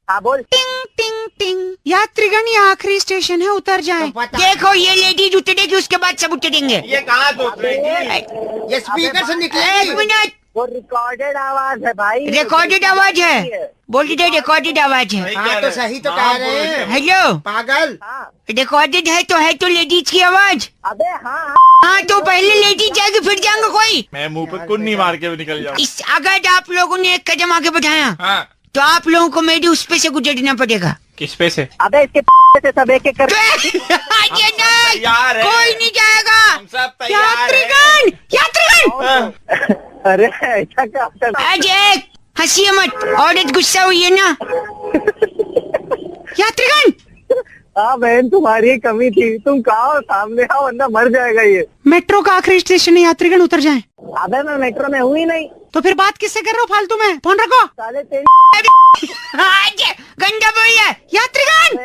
Speaker 3: हाँ बोल।
Speaker 9: टिंग टिंग टिंग। यात्रीगण ये आखिरी स्टेशन है, उतर जाएं।
Speaker 4: देखो ये लेडीज उतरेगी उसके बाद सब उतरेंगे।
Speaker 8: ये कहाँ तो
Speaker 7: ये स्पीकर से
Speaker 4: एक
Speaker 7: निकलेगी।
Speaker 4: मिनट।
Speaker 3: वो रिकॉर्डेड आवाज है भाई।
Speaker 4: रिकॉर्डेड आवाज है। बोल दे रिकॉर्डेड आवाज है।
Speaker 7: हाँ तो सही तो कह रहे हैं।
Speaker 4: हेलो
Speaker 7: पागल।
Speaker 3: हाँ
Speaker 4: रिकॉर्डेड है तो लेडीज की आवाज।
Speaker 3: अबे हाँ
Speaker 4: हाँ तो पहले लेडीज जाएगी फिर जाएंगे कोई।
Speaker 8: मैं मुंह पे कुन्नी मार के भी निकल जाऊँ।
Speaker 4: इस अगर आप लोगों ने एक कदम आगे बढ़ाया
Speaker 8: हाँ
Speaker 4: तो आप लोगों को मेरी उस पे से गुजरना पड़ेगा।
Speaker 8: किस पे से?
Speaker 6: अबे इसके से सब एक एक कर
Speaker 8: तैयार है,
Speaker 4: कोई नहीं जाएगा।
Speaker 8: हम सब तैयार है।
Speaker 4: यात्रीगण
Speaker 6: अरे ऐसा क्या
Speaker 4: अजय हंसिए मत, औरत गुस्सा हुई है ना। यात्रीगण
Speaker 6: हाँ बहन तुम्हारी कमी थी, तुम कहा सामने आओ वरना मर जाएगा ये।
Speaker 9: मेट्रो का आखिरी स्टेशन है, यात्रीगण उतर जाएं।
Speaker 6: अबे मैं मेट्रो में हूँ ही नहीं।
Speaker 9: तो फिर बात किससे कर रहे हो फालतू में? फोन रखो।
Speaker 6: साले तेरी
Speaker 4: अजय गंदा बोल रहा है। यात्रीगण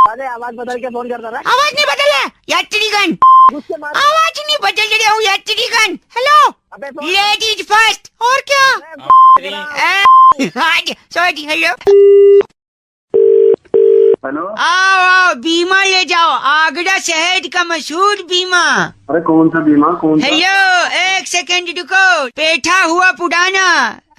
Speaker 6: साले आवाज बदल के फोन करता रहा।
Speaker 4: आवाज नहीं बदला। यात्रीगण
Speaker 6: गुस्से मार।
Speaker 4: आवाज नहीं बदल रहा हूँ। यात्रीगण हेलो,
Speaker 6: अबे फोन
Speaker 4: लेडीज फर्स्ट। और क्या? Sorry hello.
Speaker 3: हेलो।
Speaker 4: आओ बीमा ले जाओ, आगरा शहर का मशहूर बीमा।
Speaker 3: अरे कौन सा बीमा? कौन सा?
Speaker 4: हेलो एक सेकंड रुको, बैठा हुआ पुराना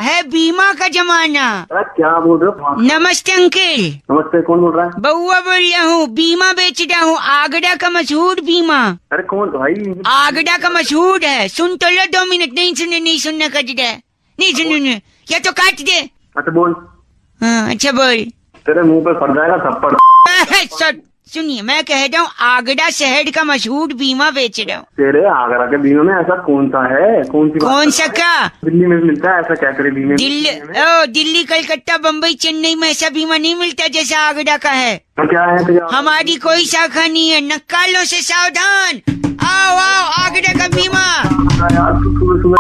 Speaker 4: है बीमा का जमाना।
Speaker 3: अरे क्या बोल रहे हो?
Speaker 4: नमस्ते अंकल।
Speaker 3: नमस्ते, कौन बोल रहा है?
Speaker 4: बउआ बोल रहा हूँ, बीमा बेच रहा हूँ, आगरा का मशहूर बीमा।
Speaker 3: अरे कौन भाई?
Speaker 4: आगरा का मशहूर है, सुन तो लो 2 मिनट। नहीं सुनना कर रहा है, नहीं सुनने या तो काट दे।
Speaker 3: अच्छा बोल।
Speaker 4: हाँ अच्छा बोल।
Speaker 3: तेरे मुंह पे फट जाएगा थप्पड़।
Speaker 4: सुनिए मैं कह रहा हूँ, आगरा शहर का मशहूर बीमा बेच रहा हूँ।
Speaker 3: तेरे आगरा के बीमे में ऐसा कौन सा है? कौन सी बात
Speaker 4: कौन
Speaker 3: कर
Speaker 4: सा
Speaker 3: रहा है?
Speaker 4: का?
Speaker 3: दिल्ली में भी मिलता है ऐसा? क्या करे बीमे?
Speaker 4: दिल्ली कलकत्ता बम्बई चेन्नई में ऐसा बीमा नहीं मिलता जैसा आगरा का है।
Speaker 3: तो क्या है? तो
Speaker 4: हमारी कोई शाखा नहीं है, नक्कालों से सावधान। आओ आगरा का बीमा।
Speaker 3: यार तू सुबह सुबह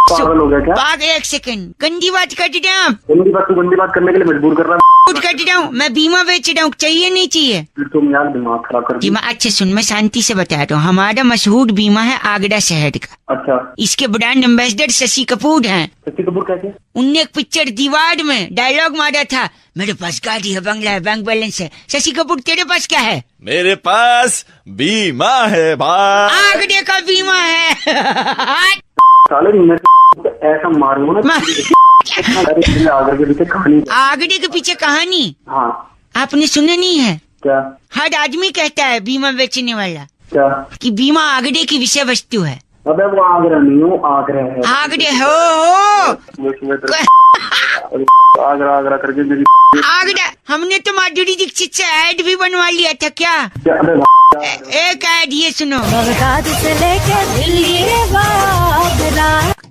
Speaker 3: पागल हो गया क्या?
Speaker 4: एक सेकंड, गंदी बात कर रहे हैं आप।
Speaker 3: गंदी बात? तू गंदी बात करने के लिए मजबूर कर रहा
Speaker 4: कुछ कर रहा हूँ मैं, बीमा बेच रहा हूँ, चाहिए नहीं चाहिए?
Speaker 3: है। तुम यार दिमाग खराब कर दिया।
Speaker 4: बीमा अच्छा सुन, मैं शांति से बता रहा हूँ, हमारा मशहूर बीमा है आगरा शहर का।
Speaker 3: अच्छा
Speaker 4: इसके ब्रांड एम्बेसडर शशि कपूर हैं।
Speaker 3: शशि कपूर कैसे?
Speaker 4: उनने एक पिक्चर दीवार में डायलॉग मारा था, मेरे पास गाड़ी है, बंगला है, बैंक बैलेंस है। शशि कपूर तेरे पास क्या है?
Speaker 8: मेरे पास बीमा है भाई।
Speaker 4: आगरे का बीमा है।
Speaker 3: साले मैं ऐसा मारूंगा ना। आगरे के पीछे कहानी।
Speaker 4: आगरे के पीछे कहानी?
Speaker 3: हाँ।
Speaker 4: आपने सुना नहीं है?
Speaker 3: क्या?
Speaker 4: हर आदमी कहता है बीमा बेचने वाला
Speaker 3: क्या?
Speaker 4: कि बीमा आगरे की विषय वस्तु है।
Speaker 3: अबे वो आगरा नहीं हो, आगरा है।
Speaker 4: आगरे हो
Speaker 3: आगरा आगरा करके मेरी
Speaker 4: आगरा। हमने तो माधुरी दीक्षित से ऐड भी बनवा लिया था क्या?
Speaker 3: अबे
Speaker 4: एक ऐड ये सुनो,
Speaker 10: बगदाद से लेके दिल्ली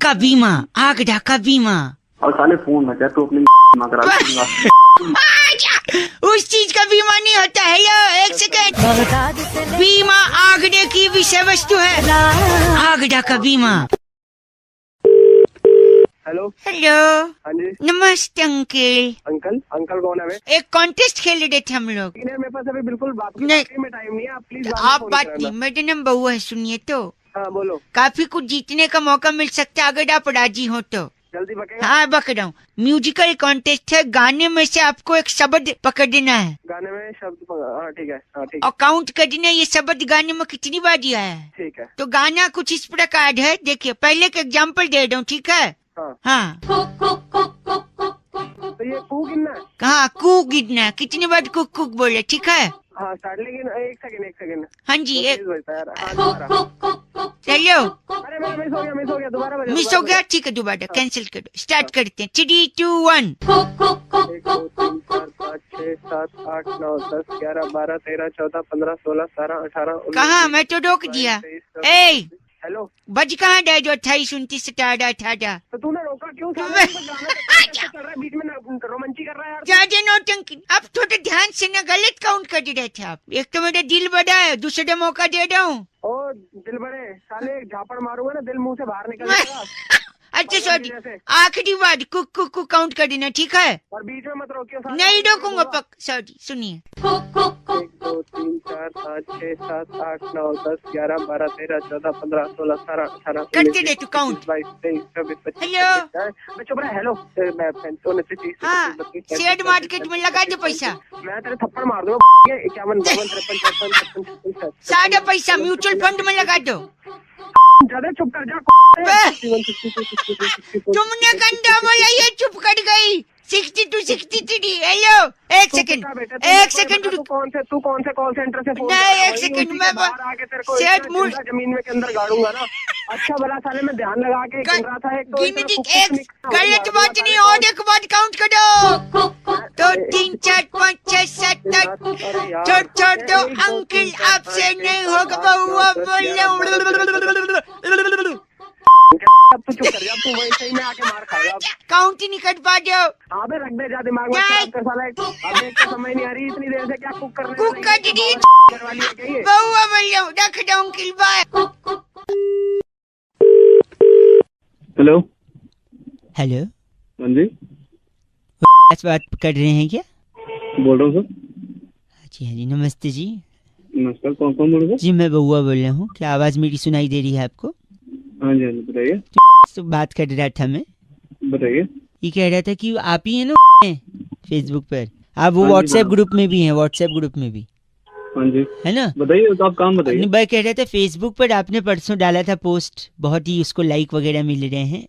Speaker 4: का बीमा, आगरा का बीमा।
Speaker 3: और साले फोन में क्या तू अपनी ना करा।
Speaker 4: उस चीज का बीमा नहीं होता। हेलो एक सेकंड, बीमा आगरे की विषय वस्तु है, आगरा का बीमा।
Speaker 3: हेलो।
Speaker 6: हेलो।
Speaker 3: हाँ जी।
Speaker 4: नमस्ते अंकल।
Speaker 3: अंकल? अंकल कौन है?
Speaker 4: एक कॉन्टेस्ट खेल रहे थे हम लोग।
Speaker 3: मेरे पास अभी बिल्कुल बात
Speaker 4: नहीं
Speaker 3: में टाइम नहीं है, आप प्लीज
Speaker 4: आप बात नहीं, मेरे नाम बउआ है, सुनिए तो।
Speaker 3: हाँ बोलो।
Speaker 4: काफी कुछ जीतने का मौका मिल सकता है अगर आप राजी हो तो।
Speaker 3: जल्दी बकेगा।
Speaker 4: हाँ बक रहा हूँ। म्यूजिकल कॉन्टेस्ट है, गाने में से आपको एक शब्द पकड़ना है।
Speaker 3: गाने में शब्द? हाँ ठीक है। हाँ ठीक
Speaker 4: और काउंट करना ये शब्द गाने में कितनी बार दिया है।
Speaker 3: ठीक है।
Speaker 4: तो गाना कुछ इस प्रकार है, देखिए पहले का एग्जाम्पल दे रहा हूँ, ठीक है? हाँ।
Speaker 3: तो ये कू गिनना है?
Speaker 4: कहाँ कू गिनना, कितनी बार कुक कुक बोले, ठीक है?
Speaker 3: हाँ स्टार्ट। लेकिन एक सेकंड।
Speaker 4: हाँ जी एक चलो।
Speaker 3: अरे मैं मिस हो गया दोबारा बजा।
Speaker 4: मिस हो गया, ठीक है दोबारा कैंसिल कर दो, स्टार्ट करते हैं। 3 2 1।
Speaker 3: 1 2 3 4 5 6 7 8 9 10 11 12 13 14 15 16 17 18 19।
Speaker 4: कहाँ? मैं तो रोक दिया। ए
Speaker 3: हेलो।
Speaker 4: बज कहाँ रहे जो 28 29 17 18?
Speaker 3: तो तूने रोका क्यों? बीच में रोमांची कर रहा है यार।
Speaker 4: ज्यादा नौटंकी। अब थोड़ा ध्यान से ना, गलत काउंट कर रहे थे आप। एक तो मेरा दिल बड़ा है, दूसरा मौका दे रहा हूँ।
Speaker 3: ओ दिल बड़े साले, झापड़ मारूंगा ना दिल मुंह से बाहर निकल जाएगा।
Speaker 4: अच्छा सॉरी, आखिरी बार कुक कुक कुक काउंट कर देना, ठीक है?
Speaker 3: और बीच में मत रोकियो।
Speaker 4: नहीं रोकूंगा पक। सॉरी सुनिए।
Speaker 3: 1 2 3 4 5 6 7 8 9 10 11 12 13 14 15 16 17 18
Speaker 4: करते रहे तू काउंट।
Speaker 3: 22 23 24 25।
Speaker 4: हेलो।
Speaker 3: मैं चुप रहा। हेलो। मैं 29 30।
Speaker 4: हाँ शेयर मार्केट में लगा दे पैसा।
Speaker 3: मैं तेरे थप्पड़ मार दूंगा। 51 52 53 54 55
Speaker 4: सारा पैसा म्यूचुअल फंड में लगा दो।
Speaker 3: ज्यादा चुप कर जा।
Speaker 4: तुमने गंदा बोला, ये चुप कर गई। 62 63। हेलो, एक सेकंड
Speaker 3: तू कौन से कॉल सेंटर से फोन
Speaker 4: नहीं, एक सेकंड मैं
Speaker 3: आके तेरे को
Speaker 4: सेट मूड
Speaker 3: जमीन में के अंदर गाड़ूंगा ना। अच्छा भला साले मैं ध्यान लगा के गिन रहा था। एक तो
Speaker 4: एक गलत बात नहीं, और एक बात काउंट करो। 2 3 4 5 6 7 8 छोड़ दो अंकल, आपसे नहीं होगा बउआ बोलो।
Speaker 3: अब तू चुप कर जा, तू वैसे ही में आके मार खाएगा।
Speaker 4: काउंट ही नहीं कर पा रहे हो।
Speaker 3: हाँ बे, रख दे जा, दिमाग में खराब कर साला। अब एक तो समझ नहीं आ रही इतनी देर से क्या कुक कर रहे
Speaker 4: कुक कर दी
Speaker 3: वाली है क्या ये?
Speaker 4: बउआ बोलो, रख दो अंकल, बाय।
Speaker 3: हेलो
Speaker 6: हेलो,
Speaker 3: हाँ जी,
Speaker 6: बात कर रहे हैं क्या?
Speaker 3: बोल रहा हूँ सर।
Speaker 6: जी हाँ जी, नमस्ते जी।
Speaker 3: नमस्कार, कौन बोल रहे हो?
Speaker 6: जी मैं बउआ बोल रहा हूँ। क्या आवाज़ मेरी सुनाई दे रही है आपको?
Speaker 3: हाँ जी, बताइए।
Speaker 6: तो बात कर रहा था मैं,
Speaker 3: बताइए।
Speaker 6: ये कह रहा था कि आप ही हैं ना फेसबुक पर, आप वो व्हाट्सएप ग्रुप में भी हैं, व्हाट्सएप ग्रुप में भी,
Speaker 3: हाँ जी,
Speaker 6: है ना?
Speaker 3: बताइए, तो आप काम बताइए।
Speaker 6: मैं कह रहा था फेसबुक पर आपने परसों डाला था पोस्ट, बहुत ही उसको लाइक वगैरह मिल रहे हैं।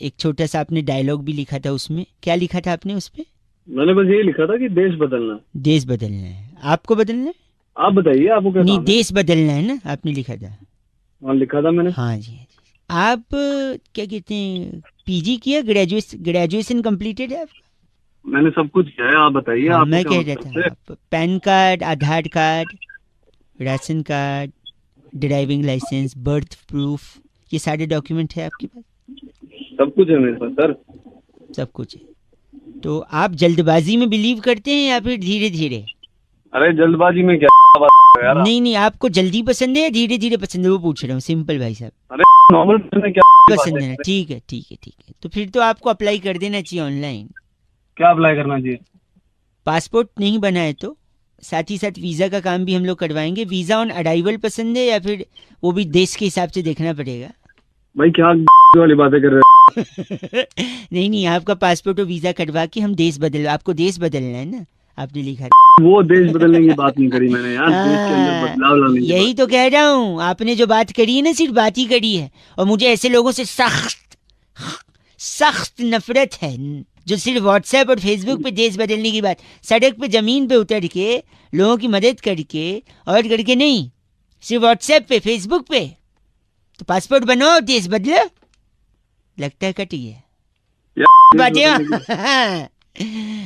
Speaker 6: एक छोटा सा आपने डायलॉग भी लिखा था उसमें। क्या लिखा था आपने उस पे?
Speaker 3: मैंने बस यही लिखा था कि देश बदलना।
Speaker 6: देश बदलना है, आपको बदलना है?
Speaker 3: आप बताइए, आपको क्या
Speaker 6: नहीं,
Speaker 3: काम है?
Speaker 6: देश बदलना है ना, आपने लिखा था।
Speaker 3: हाँ, लिखा था मैंने।
Speaker 6: हाँ जी। आप क्या कहते हैं, पीजी किया, ग्रेजुएशन कंप्लीटेड है आपका?
Speaker 3: मैंने सब कुछ किया है, आप बताइए।
Speaker 6: हाँ,
Speaker 3: आप
Speaker 6: मैं कह रहा था, आप PAN card, Aadhaar card, ration card, driving licence, birth proof, ये सारे डॉक्यूमेंट है आपके पास?
Speaker 3: सब कुछ है मेरे पास सर।
Speaker 6: सब कुछ है। तो आप जल्दबाजी में बिलीव करते हैं या फिर धीरे धीरे?
Speaker 3: अरे जल्दबाजी में क्या बात कर रहे हो यार?
Speaker 6: नहीं, आपको जल्दी पसंद है या धीरे धीरे पसंद है, वो पूछ रहा हूँ, सिंपल भाई साहब।
Speaker 3: अरे नॉर्मल क्या
Speaker 6: पसंद है? ठीक है ठीक है ठीक है, तो फिर तो आपको अप्लाई कर देना चाहिए ऑनलाइन।
Speaker 3: क्या अप्लाई करना चाहिए?
Speaker 6: पासपोर्ट नहीं बना है तो साथ ही साथ वीज़ा का काम भी हम लोग करवाएंगे। वीज़ा ऑन अराइवल पसंद है या फिर वो भी देश के हिसाब से देखना पड़ेगा?
Speaker 3: भाई क्या वाली बातें कर रहे हो?
Speaker 6: नहीं, आपका पासपोर्ट और वीज़ा कटवा के हम देश बदल, आपको देश बदलना है ना, आपने लिखा।
Speaker 3: वो देश बदलने की बात नहीं करी मैंने यार। देश के अंदर बदलाव लाने की
Speaker 6: यही तो कह रहा हूँ, आपने जो बात करी है ना, सिर्फ बात ही करी है। और मुझे ऐसे लोगों से सख्त नफरत है जो सिर्फ व्हाट्सएप और फेसबुक पे देश बदलने की बात, सड़क पे जमीन पे उतर के लोगों की मदद करके और करके नहीं, सिर्फ व्हाट्सएप पे फेसबुक पे। तो पासपोर्ट बनाओ, देश बदलो। लगता है कटी है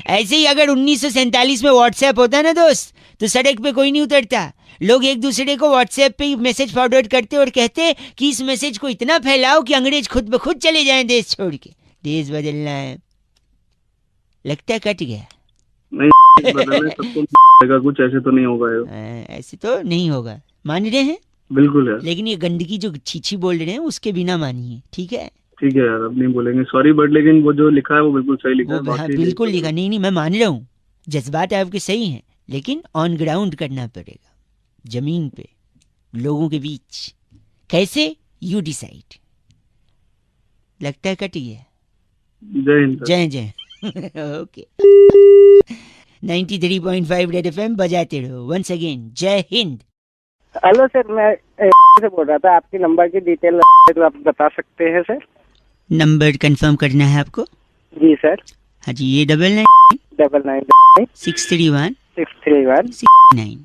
Speaker 6: ऐसे ही अगर 1947 में व्हाट्सएप होता ना दोस्त, तो सड़क पे कोई नहीं उतरता। लोग एक दूसरे को व्हाट्सएप पे ही मैसेज फॉरवर्ड करते और कहते कि इस मैसेज को इतना फैलाओ कि अंग्रेज खुद ब खुद चले जाएं देश छोड़ के। देश बदलना है, लगता है कट गया।
Speaker 3: नहीं बदलना कुछ ऐसे तो नहीं होगा।
Speaker 6: ऐसे तो नहीं होगा, मान रहे हैं?
Speaker 3: बिल्कुल यार।
Speaker 6: लेकिन ये गंदगी जो छीछी बोल रहे हैं उसके बिना मानिए, ठीक है?
Speaker 3: ठीक है यार, अब नहीं बोलेंगे, सॉरी, बट लेकिन वो जो लिखा है वो बिल्कुल सही लिखा है।
Speaker 6: हाँ, बिल्कुल लिखा। नहीं, मैं मान रहा हूँ, जज्बात आपके सही हैं, लेकिन ऑन ग्राउंड करना पड़ेगा, जमीन पे, लोगों के बीच। कैसे? You decide. लगता है कटी है।
Speaker 3: जय हिंद।
Speaker 6: जय जय। ओके। 93.5 रेड एफएम बजाते रहो। वंस अगेन जय हिंद। हेलो सर, मैं से बोल रहा था, आपके नंबर की डिटेल तो आप बता सकते हैं सर?
Speaker 4: नंबर कंफर्म करना है आपको?
Speaker 6: जी सर।
Speaker 4: हाँ जी, ये 99 631 639।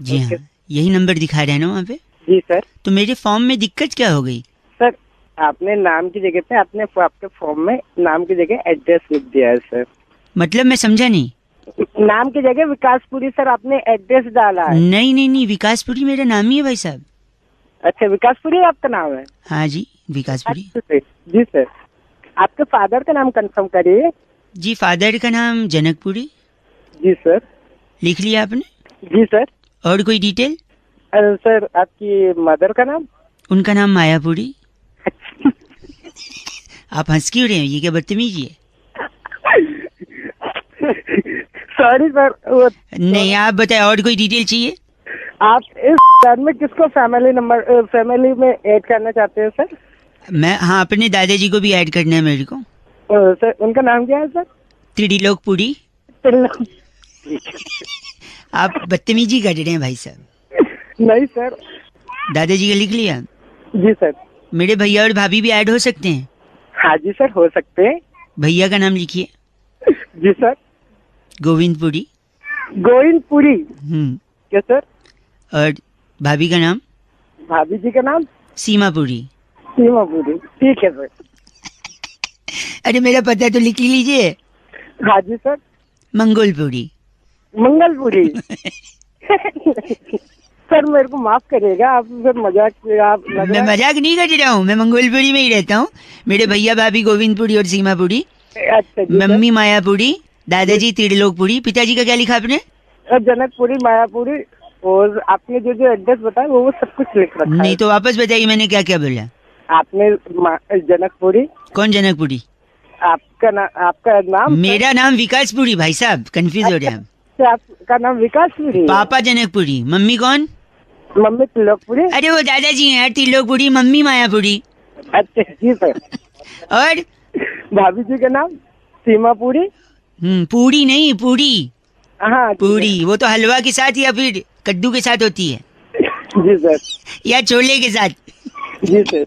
Speaker 4: जी हाँ, यही नंबर दिखा रहे हैं ना वहाँ पे?
Speaker 6: जी सर।
Speaker 4: तो मेरे फॉर्म में दिक्कत क्या हो गई?
Speaker 6: सर आपने नाम की जगह पे आपके फॉर्म में नाम की जगह एड्रेस लिख दिया है सर।
Speaker 4: मतलब मैं समझा नहीं।
Speaker 6: नाम की जगह विकासपुरी सर आपने एड्रेस डाला है।
Speaker 4: नहीं, विकासपुरी मेरा नाम ही है भाई साहब।
Speaker 6: अच्छा, विकासपुरी आपका नाम है?
Speaker 4: हाँ जी, विकासपुरी।
Speaker 6: जी सर। आपके फादर का नाम कंफर्म करिए।
Speaker 4: जी, फादर का नाम जनकपुरी।
Speaker 6: जी सर।
Speaker 4: लिख लिया आपने?
Speaker 6: जी सर।
Speaker 4: और कोई डिटेल?
Speaker 6: सर आपकी मदर का नाम?
Speaker 4: उनका नाम मायापुरी। आप हंस क्यों रहे हैं? ये क्या बदतमीजी है?
Speaker 6: Sorry sir.
Speaker 4: नहीं, आप बताए, और कोई डिटेल चाहिए?
Speaker 6: आप इस में किसको फैमिली में ऐड करना चाहते हैं सर?
Speaker 4: मैं, हाँ, अपने दादाजी को भी ऐड करना है मेरे को।
Speaker 6: सर उनका नाम क्या है सर?
Speaker 4: त्रिलोकपुरी। आप बदतमीजी कर रहे हैं भाई साहब।
Speaker 6: नहीं सर।
Speaker 4: दादाजी का लिख लिया?
Speaker 6: जी सर।
Speaker 4: मेरे भैया और भाभी भी ऐड हो सकते हैं?
Speaker 6: हाँ जी सर, हो सकते हैं। भैया का नाम लिखिए।
Speaker 3: जी sir.
Speaker 6: Govindpuri.
Speaker 3: Govindpuri. Yes sir.
Speaker 6: और भाभी का नाम?
Speaker 3: भाभी जी का नाम?
Speaker 6: सीमापुरी।
Speaker 3: सीमापुरी, ठीक है सर।
Speaker 6: अरे मेरा पता तो लिख लीजिए।
Speaker 3: हाँ जी सर।
Speaker 6: मंगोलपुरी।
Speaker 3: मंगलपुरी। सर मेरे को माफ करिएगा, आप सर मजाक
Speaker 6: मैं मजाक नहीं कर रहा हूँ, मैं मंगोलपुरी में ही रहता हूँ। मेरे भैया भाभी गोविंदपुरी और सीमापुरी।
Speaker 3: अच्छा जी।
Speaker 6: मम्मी मायापुरी, दादाजी त्रिलोकपुरी। पिताजी का क्या लिखा आपने?
Speaker 3: जनकपुरी, मायापुरी, और आपने जो एड्रेस बताया वो सब कुछ लिख रखा है।
Speaker 6: नहीं तो वापस बताइए, मैंने क्या क्या बोला?
Speaker 3: आपने जनकपुरी।
Speaker 6: कौन जनकपुरी?
Speaker 3: आपका नाम?
Speaker 6: मेरा नाम विकासपुरी भाई साहब, कंफ्यूज हो रहे हैं।
Speaker 3: आपका नाम विकासपुरी?
Speaker 6: पापा जनकपुरी। मम्मी कौन?
Speaker 3: मम्मी त्रिलोकपुरी।
Speaker 6: अरे वो दादाजी हैं त्रिलोकपुरी, मम्मी मायापुरी।
Speaker 3: अच्छा जी सर।
Speaker 6: और
Speaker 3: भाभी जी का नाम? सीमापुरी।
Speaker 6: पूरी नहीं, पूरी।
Speaker 3: हाँ
Speaker 6: पूरी, वो तो हलवा के साथ या फिर कद्दू के साथ होती है।
Speaker 3: जी सर।
Speaker 6: या छोले के साथ।
Speaker 3: जी सर।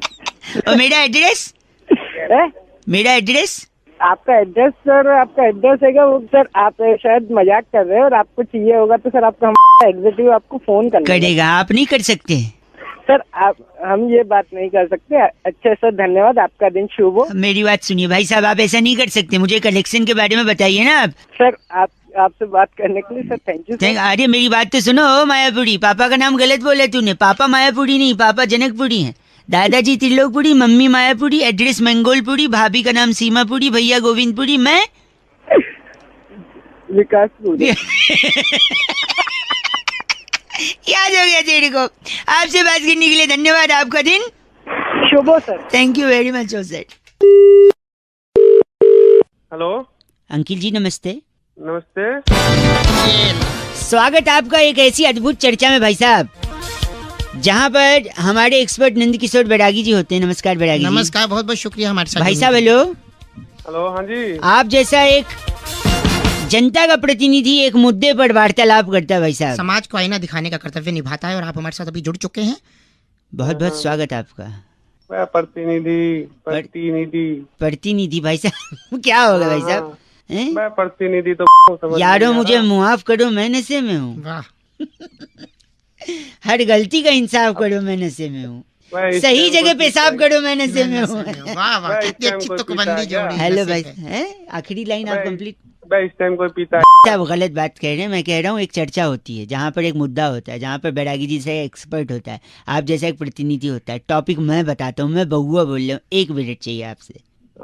Speaker 6: और मेरा एड्रेस? मेरा एड्रेस?
Speaker 3: आपका एड्रेस सर, आपका एड्रेस है वो सर, आप शायद मजाक कर रहे हैं और आपको चाहिए होगा तो सर आपका एग्जीक्यूटिव आपको फोन
Speaker 6: करेगा। आप नहीं कर सकते
Speaker 3: सर, हम ये बात नहीं कर सकते। अच्छा सर, धन्यवाद, आपका दिन शुभ हो।
Speaker 6: मेरी बात सुनिए भाई साहब, आप ऐसा नहीं कर सकते। मुझे कलेक्शन के बारे में बताइए ना आप।
Speaker 3: सर आपसे बात करने के लिए सर थैंक यू।
Speaker 6: अरे मेरी बात तो सुनो मायापुरी, पापा का नाम गलत बोला तूने। पापा मायापुरी नहीं, पापा जनकपुरी हैं। दादाजी त्रिलोकपुरी, मम्मी मायापुरी, एड्रेस मंगोलपुरी, भाभी का नाम सीमापुरी, भैया गोविंदपुरी, मैं
Speaker 3: विकासपुरी।
Speaker 6: याद हो गया तेरे को। आपसे बात करने के लिए धन्यवाद, आपका दिन
Speaker 3: शुभ हो sir.
Speaker 6: Thank you very much sir.
Speaker 3: Hello
Speaker 6: uncle ji, नमस्ते।
Speaker 3: नमस्ते।
Speaker 6: स्वागत आपका एक ऐसी अद्भुत चर्चा में भाई साहब, जहाँ पर हमारे एक्सपर्ट नंद किशोर बैरागी जी होते हैं। नमस्कार बैरागी जी।
Speaker 11: नमस्कार, बहुत बहुत शुक्रिया हमारे साथ
Speaker 6: भाई साहब। हेलो।
Speaker 3: हेलो, हाँ जी।
Speaker 6: आप जैसा एक जनता का प्रतिनिधि एक मुद्दे पर वार्तालाप करता है भाई साहब,
Speaker 11: समाज को आईना दिखाने का कर्तव्य निभाता है, और आप हमारे साथ अभी जुड़ चुके हैं।
Speaker 6: बहुत बहुत स्वागत आपका। प्रतिनिधि भाई साहब क्या होगा भाई साहब?
Speaker 3: प्रतिनिधि तो
Speaker 6: यारो मुझे मुआफ करो, मैं नशे में हूँ।
Speaker 11: वाह।
Speaker 6: हर गलती का इंसाफ करो, मैं नशे में हूँ। सही जगह पेशाब करो, मैं नशे में हूँ।
Speaker 11: वाह वाह, कितनी अच्छी तुकबंदी जोड़ी।
Speaker 6: हेलो भाई, आखिरी लाइन आप कंप्लीट।
Speaker 3: इस टाइम कोई पीता
Speaker 6: है। आप गलत बात कह रहे हैं। मैं कह रहा हूँ एक चर्चा होती है जहाँ पर एक मुद्दा होता है, जहाँ पर बैरागी जी से एक्सपर्ट होता है, आप जैसा एक प्रतिनिधि होता है। टॉपिक मैं बताता हूँ, मैं बहुआ बोल रहा हूँ, 1 मिनट चाहिए आपसे।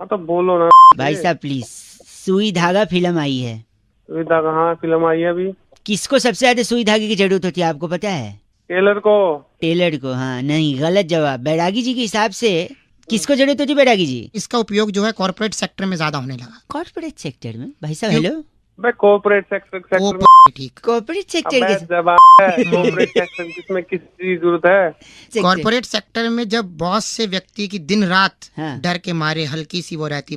Speaker 3: तो बोलो ना
Speaker 6: भाई साहब प्लीज। सुई धागा फिल्म आई है।
Speaker 3: सुई धागा? हाँ, फिल्म आई है अभी।
Speaker 6: किसको सबसे ज्यादा सुई धागे की जरूरत होती है आपको पता है?
Speaker 3: टेलर को।
Speaker 6: टेलर को? हाँ नहीं, गलत जवाब। बैरागी जी के हिसाब से किसको जरूरत होती है बैरागी जी?
Speaker 11: इसका उपयोग जो है कॉर्पोरेट सेक्टर में ज्यादा होने लगा।
Speaker 6: कॉर्पोरेट सेक्टर में भाई साहब? हेलो,
Speaker 3: कॉर्पोरेट सेक्टर
Speaker 11: ठीक।
Speaker 6: कॉर्पोरेट सेक्टर
Speaker 3: कॉर्पोरेट सेक्टर किसमें किस चीज जरूरत है?
Speaker 11: कॉर्पोरेट सेक्टर में जब बॉस से व्यक्ति की दिन रात डर के मारे हल्की सी वो रहती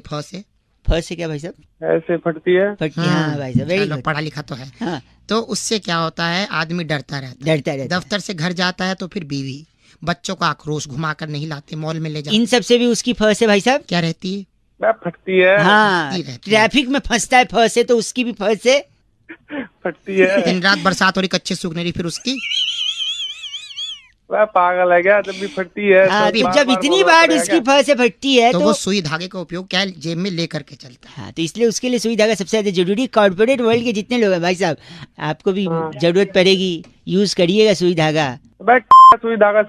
Speaker 11: फंसे
Speaker 6: क्या भाई साहब?
Speaker 3: ऐसे फटती है।
Speaker 6: हाँ भाई साहब, वेरी गुड।
Speaker 11: पढ़ा लिखा तो है।
Speaker 6: हाँ।
Speaker 11: तो उससे क्या होता है, आदमी डरता रहता है। दफ्तर से घर जाता है तो फिर बीवी बच्चों का आक्रोश घुमा कर नहीं लाते, मॉल में ले जाते।
Speaker 6: इन सब से भी उसकी फंस है भाई साहब?
Speaker 11: क्या रहती है?
Speaker 3: फटती है।
Speaker 6: हाँ, ट्रैफिक में फंसता है, फंसे तो उसकी भी फंस है,
Speaker 3: फटती है।
Speaker 11: दिन रात बरसात हो रही, कच्चे सूखने रही, फिर उसकी
Speaker 3: वह पागल है क्या? जब भी फटती है
Speaker 6: तो जब इतनी बार उसकी फंस फटती है
Speaker 11: तो वो सुई धागे का उपयोग क्या जेब में लेकर के चलता है।
Speaker 6: हाँ, तो इसलिए उसके लिए सुई धागा सबसे ज्यादा जरूरी। कॉर्पोरेट वर्ल्ड के जितने लोग हैं भाई साहब, आपको भी जरूरत पड़ेगी, यूज करिएगा सुई धागा।
Speaker 3: सुई धागा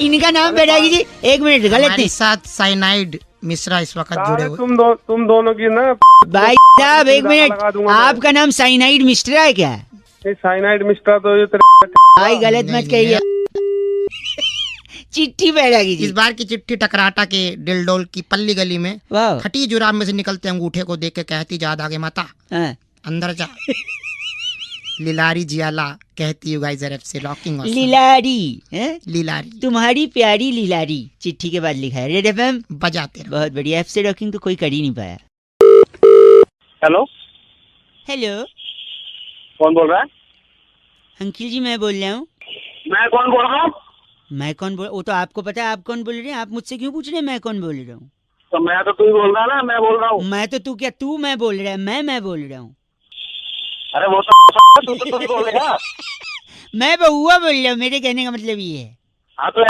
Speaker 6: इनका नाम बैरागी जी। 1 मिनट, गलत नहीं।
Speaker 11: साथ साइनाइड मिश्रा इस वक्त जुड़े हुए।
Speaker 3: तुम दोनों की ना
Speaker 6: भाई साहब 1 मिनट, आपका नाम साइनाइड मिश्रा है क्या?
Speaker 3: साइनाइड मिश्रा तो ये
Speaker 6: भाई गलत मत कहिए। चिट्ठी बैरागी जी।
Speaker 11: इस बार की चिट्ठी टकराटा के डिलडोल की पल्ली गली में फटी जुराब में से निकलते अंगूठे को देख के कहती, जा आगे माता अंदर जा। लिलारी जियाला कहती यू गाइस एफ से रॉकिंग।
Speaker 6: लिलारी तुम्हारी प्यारी लिलारी। चिट्ठी के बाद लिखा है रेड एफएम
Speaker 11: बजाते रहो।
Speaker 6: बहुत बढ़िया। एफ से रॉकिंग तो कोई कर ही नहीं पाया।
Speaker 3: हेलो
Speaker 6: हेलो,
Speaker 3: कौन बोल रहा है?
Speaker 6: अंकिल जी मैं बोल रहा हूँ।
Speaker 3: मैं कौन बोल रहा हूँ?
Speaker 6: मैं कौन बोल, वो तो आपको पता है आप कौन बोल रहे हैं। आप मुझसे क्यों पूछ रहे हैं मैं कौन बोल रहा हूँ?
Speaker 1: तो मैं तो तू ही बोल रहा ना, मैं बोल रहा हूँ।
Speaker 6: मैं तो तू क्या, तू मैं बोल रहा है, मैं बोल रहा हूँ।
Speaker 1: अरे वो तो तू तो बोलेगा।
Speaker 6: मैं बहुआ बोल रहा हूँ, मेरे कहने का मतलब ये है।
Speaker 1: हाँ तो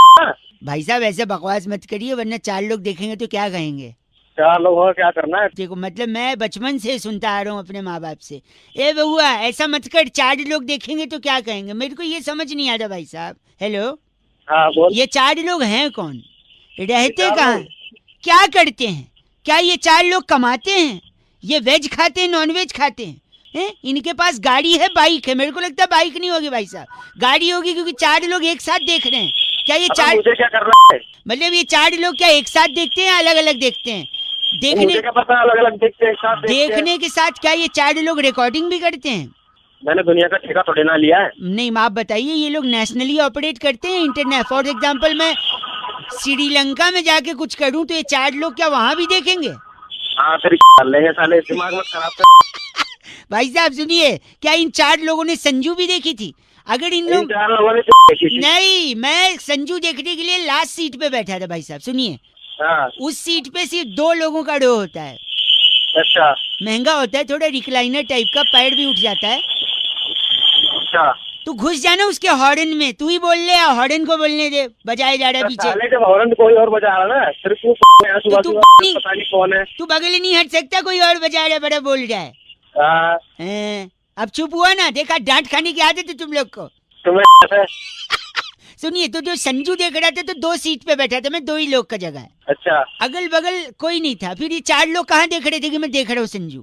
Speaker 6: भाई साहब ऐसे बकवास मत करिए, वरना 4 लोग देखेंगे तो क्या कहेंगे।
Speaker 1: 4 लोगों का क्या करना है?
Speaker 6: देखो मतलब मैं बचपन से सुनता आ रहा हूँ अपने माँ बाप से, ए बहुआ ऐसा मत कर, 4 लोग देखेंगे तो क्या कहेंगे। मेरे को ये समझ नहीं आता भाई साहब। हेलो,
Speaker 1: हाँ बोल।
Speaker 6: ये 4 लोग हैं कौन, रहते कहाँ, क्या करते हैं, क्या ये 4 लोग कमाते हैं, ये वेज खाते हैं नॉन वेज खाते हैं? इनके पास गाड़ी है, बाइक है? मेरे को लगता है बाइक नहीं होगी भाई साहब, गाड़ी होगी, क्योंकि 4 लोग एक साथ देख रहे हैं। क्या ये 4
Speaker 1: मुझे क्या करना है?
Speaker 6: मतलब ये 4 लोग क्या एक साथ देखते हैं, अलग अलग देखते हैं?
Speaker 1: मुझे क्या पता, अलग अलग देखते हैं, एक साथ देखते हैं।
Speaker 6: देखने के साथ क्या ये 4 लोग रिकॉर्डिंग भी करते हैं?
Speaker 1: मैंने दुनिया का ठेका थोड़ी ना लिया है।
Speaker 6: नहीं, आप बताइए, ये लोग नेशनली ऑपरेट करते हैं इंटरनेट? फॉर एग्जाम्पल मैं श्रीलंका में जाके कुछ करूं तो ये 4 लोग क्या वहां भी देखेंगे?
Speaker 1: हाँ तेरी लेंगे साले, दिमाग मत खराब कर।
Speaker 6: भाई साहब सुनिए, क्या इन 4 लोगों ने संजू भी देखी थी? अगर इन
Speaker 1: 4 लोगों ने देखी थी?
Speaker 6: नहीं, मैं संजू देखने के लिए लास्ट सीट पे बैठा था भाई साहब। सुनिए,
Speaker 1: हाँ।
Speaker 6: उस सीट पे सिर्फ 2 लोगों का रो होता है।
Speaker 1: अच्छा।
Speaker 6: महंगा होता है, थोड़ा रिक्लाइनर टाइप का, पैर भी उठ जाता है।
Speaker 1: अच्छा।
Speaker 6: तू घुस जाना उसके हॉर्न में, तू ही बोल ले, हॉर्न को बोलने दे, बजाए जा रहा है पीछे।
Speaker 1: साले जब हॉर्न कोई और बजा रहा ना, सिर्फ तू सुबह सुबह पता नहीं कौन है।
Speaker 6: तू बगल नहीं हट सकता, कोई और बजा रहा है, बड़ा बोल रहा है। अब चुप हुआ ना, देखा डांट खाने की आदत है तुम लोग को।
Speaker 1: तुम्हें
Speaker 6: सुनिए, तो जो संजू देख रहा था तो 2 सीट पे बैठा था मैं, 2 ही लोग का जगह है।
Speaker 1: अच्छा।
Speaker 6: अगल बगल कोई नहीं था, फिर ये 4 लोग कहाँ देख रहे थे कि मैं देख रहा हूँ संजू?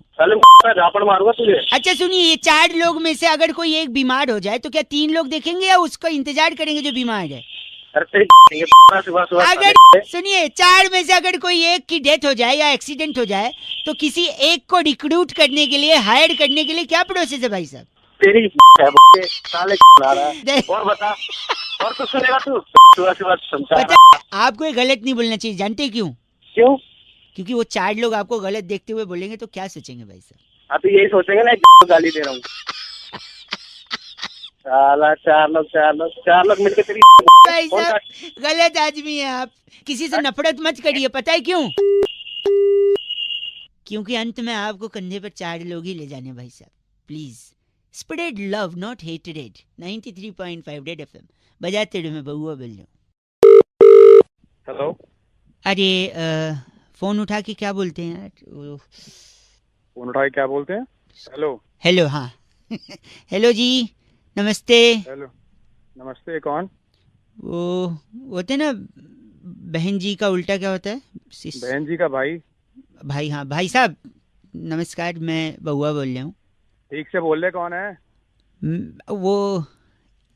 Speaker 1: झापड़ मारूंगा तुझे। अच्छा
Speaker 6: सुनिए, ये 4 लोग में से अगर कोई एक बीमार हो जाए तो क्या 3 लोग देखेंगे या उसका इंतजार करेंगे जो बीमार है? अगर सुनिए, 4 में से अगर कोई एक की डेथ हो जाए या एक्सीडेंट हो जाए तो किसी एक को रिक्रूट करने के लिए, हायर करने के लिए क्या प्रोसेस है भाई साहब?
Speaker 1: तेरी साले और बता, और कुछ सुनेगा तू?
Speaker 6: पता, आपको ये गलत नहीं बोलना चाहिए, जानते क्यों?
Speaker 1: क्यों?
Speaker 6: क्योंकि वो 4 लोग आपको गलत देखते हुए बोलेंगे तो क्या सोचेंगे भाई साहब?
Speaker 1: आप यही सोचेंगे ना, गाली दे रहा हूँ। साला 4 लोग मिलकर तेरी
Speaker 6: भाई साहब गलत आदमी है आप, किसी से नफरत मत करिए। पता है क्यों? क्योंकि अंत में आपको कंधे पर 4 लोग ही ले जाने भाई साहब। Please spread love not hated. 93.5 red FM बजाते रहो, मैं बहुआ बोल रहा हूँ।
Speaker 1: हेलो।
Speaker 6: अरे फोन उठा के क्या बोलते हैं यार?
Speaker 1: फोन उठा के क्या बोलते हैं? हेलो।
Speaker 6: हेलो, हाँ। हेलो जी, नमस्ते।
Speaker 1: हेलो, नमस्ते। कौन?
Speaker 6: वो होते ना बहन जी का उल्टा क्या होता है?
Speaker 1: बहन जी का भाई।
Speaker 6: भाई, हाँ भाई साहब नमस्कार, मैं बहुआ बोल रहा हूँ।
Speaker 1: ठीक से बोल रहे, कौन है?
Speaker 6: वो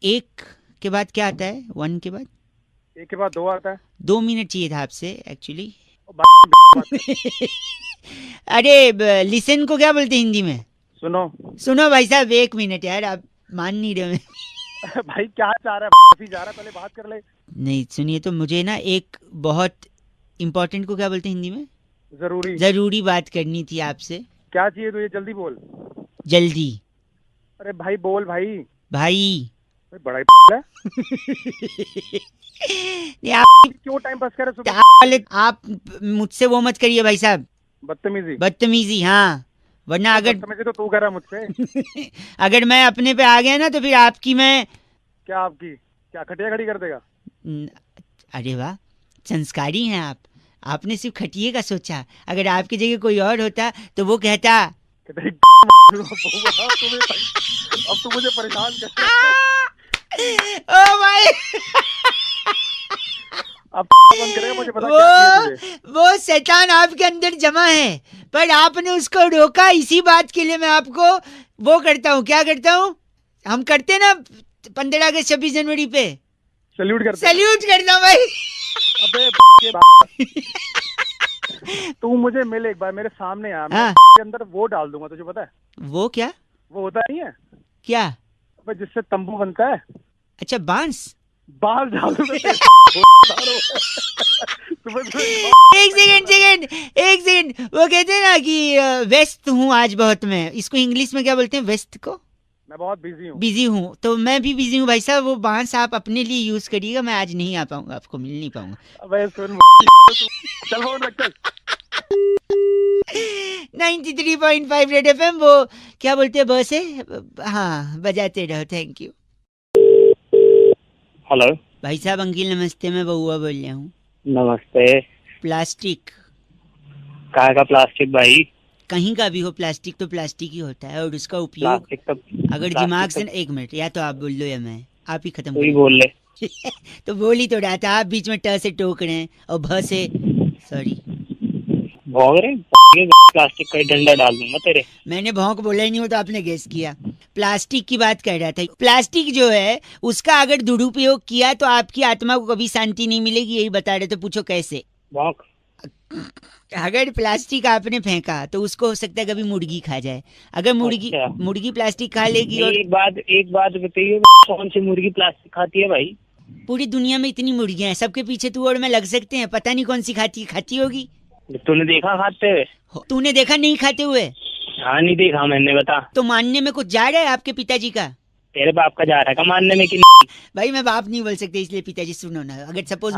Speaker 6: 1 के बाद क्या आता है? 1 के बाद?
Speaker 1: 1 के बाद 2 आता है।
Speaker 6: 2 मिनट चाहिए था आपसे एक्चुअली। अरे लिसन को क्या बोलते हैं हिंदी में? सुनो भाई साहब, 1 मिनट यार, आप मान नहीं रहे।
Speaker 1: भाई क्या चाह रहा है? जा रहा है, पहले बात कर ले।
Speaker 6: नहीं सुनिए, तो मुझे ना एक बहुत इम्पोर्टेंट को क्या बोलते हैं हिंदी में? जरूरी बात करनी थी आपसे।
Speaker 1: क्या चाहिए तुझे? जल्दी बोल।
Speaker 6: जल्दी।
Speaker 1: अरे भाई बोल भाई। बड़ा ही है। आप क्यों टाइम पास कर रहे हो?
Speaker 6: आप मुझसे वो मत करिए भाई साहब, बदतमीजी। हाँ, वरना अगर
Speaker 1: बदतमीजी तो तू कर रहा मुझसे।
Speaker 6: अगर मैं अपने पे आ गया ना तो फिर आपकी मैं
Speaker 1: क्या खटिया खड़ी कर देगा?
Speaker 6: अरे वाह, संस्कारी हैं आप। आपने सिर्फ खटिए का सोचा, अगर आपकी जगह कोई और होता तो वो कहता
Speaker 1: अब तू मुझे परेशान कर।
Speaker 6: ओ भाई
Speaker 1: अब बंद करेगा, मुझे पता
Speaker 6: वो शैतान आपके अंदर जमा है, पर आपने उसको रोका। इसी बात के लिए मैं आपको वो करता हूँ, क्या करता हूँ, हम करते ना 15 अगस्त 26 जनवरी पे सल्यूट करता हूँ भाई।
Speaker 1: अबे तू मुझे मिल एक बार, मेरे सामने आ, मैं के अंदर वो डाल दूंगा, तुझे पता है?
Speaker 6: वो क्या? वो
Speaker 1: होता नहीं है
Speaker 6: क्या?
Speaker 1: जिससे तंबू बनता है।
Speaker 6: अच्छा, बांस
Speaker 1: डाल दूंगा।
Speaker 6: एक सेकंड, वो कहते हैं ना कि व्यस्त हूँ आज बहुत। मैं इसको इंग्लिश में क्या बोलते हैं? व्यस्त को?
Speaker 1: मैं बहुत बिजी
Speaker 6: हूँ। तो मैं भी बिजी हूँ भाई साहब। वो बांस आप अपने लिए यूज करिएगा, मैं आज नहीं आ पाऊंगा, आपको मिल नहीं पाऊंगा।
Speaker 1: अबे सुन, चल फोन रख।
Speaker 6: 93.5 रेड एफएम, वो क्या बोलते हैं बस है, हाँ बजाते रहो, थैंक यू।
Speaker 3: हेलो
Speaker 6: भाई साहब अंकिल नमस्ते, मैं बउआ बोल रहा हूँ।
Speaker 3: नमस्ते।
Speaker 6: प्लास्टिक
Speaker 3: कहाँ का प्लास्टिक भाई?
Speaker 6: कहीं का भी हो, प्लास्टिक तो प्लास्टिक ही होता है और उसका उपयोग अगर दिमाग से, एक मिनट, या तो आप बोल लो या मैं, आप ही खत्म
Speaker 3: कोई बोल ले।
Speaker 6: तो बोल ही तो रहा था, आप बीच में ट से टोक रहे हैं और भ से, सॉरी
Speaker 3: भौंक रहे, प्लास्टिक का डंडा डाल दूंगा तेरे।
Speaker 6: मैंने भौंक बोला ही नहीं हो तो आपने गेस किया। प्लास्टिक की बात कर रहा था। प्लास्टिक जो है उसका अगर दुरुपयोग किया तो आपकी आत्मा को कभी शांति नहीं मिलेगी, यही बता रहे थे। पूछो कैसे?
Speaker 3: भौंक।
Speaker 6: अगर प्लास्टिक आपने फेंका तो उसको हो सकता है कभी मुर्गी खा जाए। अगर मुर्गी प्लास्टिक खा लेगी। और एक बात बताइए, कौन सी मुर्गी प्लास्टिक खाती है भाई? पूरी दुनिया में इतनी मुर्गियां हैं, सबके पीछे तू और मैं लग सकते हैं, पता नहीं कौन सी खाती होगी।
Speaker 3: तूने देखा खाते हुए?
Speaker 6: तूने देखा नहीं खाते हुए?
Speaker 3: हाँ नहीं देखा मैंने, बता।
Speaker 6: तो मानने में कुछ जा रहा है आपके पिताजी का?
Speaker 3: तेरे बाप का जा रहा है का मानने में कि
Speaker 6: भाई मैं बाप नहीं बोल सकते, इसलिए पिताजी सुनो ना। अगर सपोज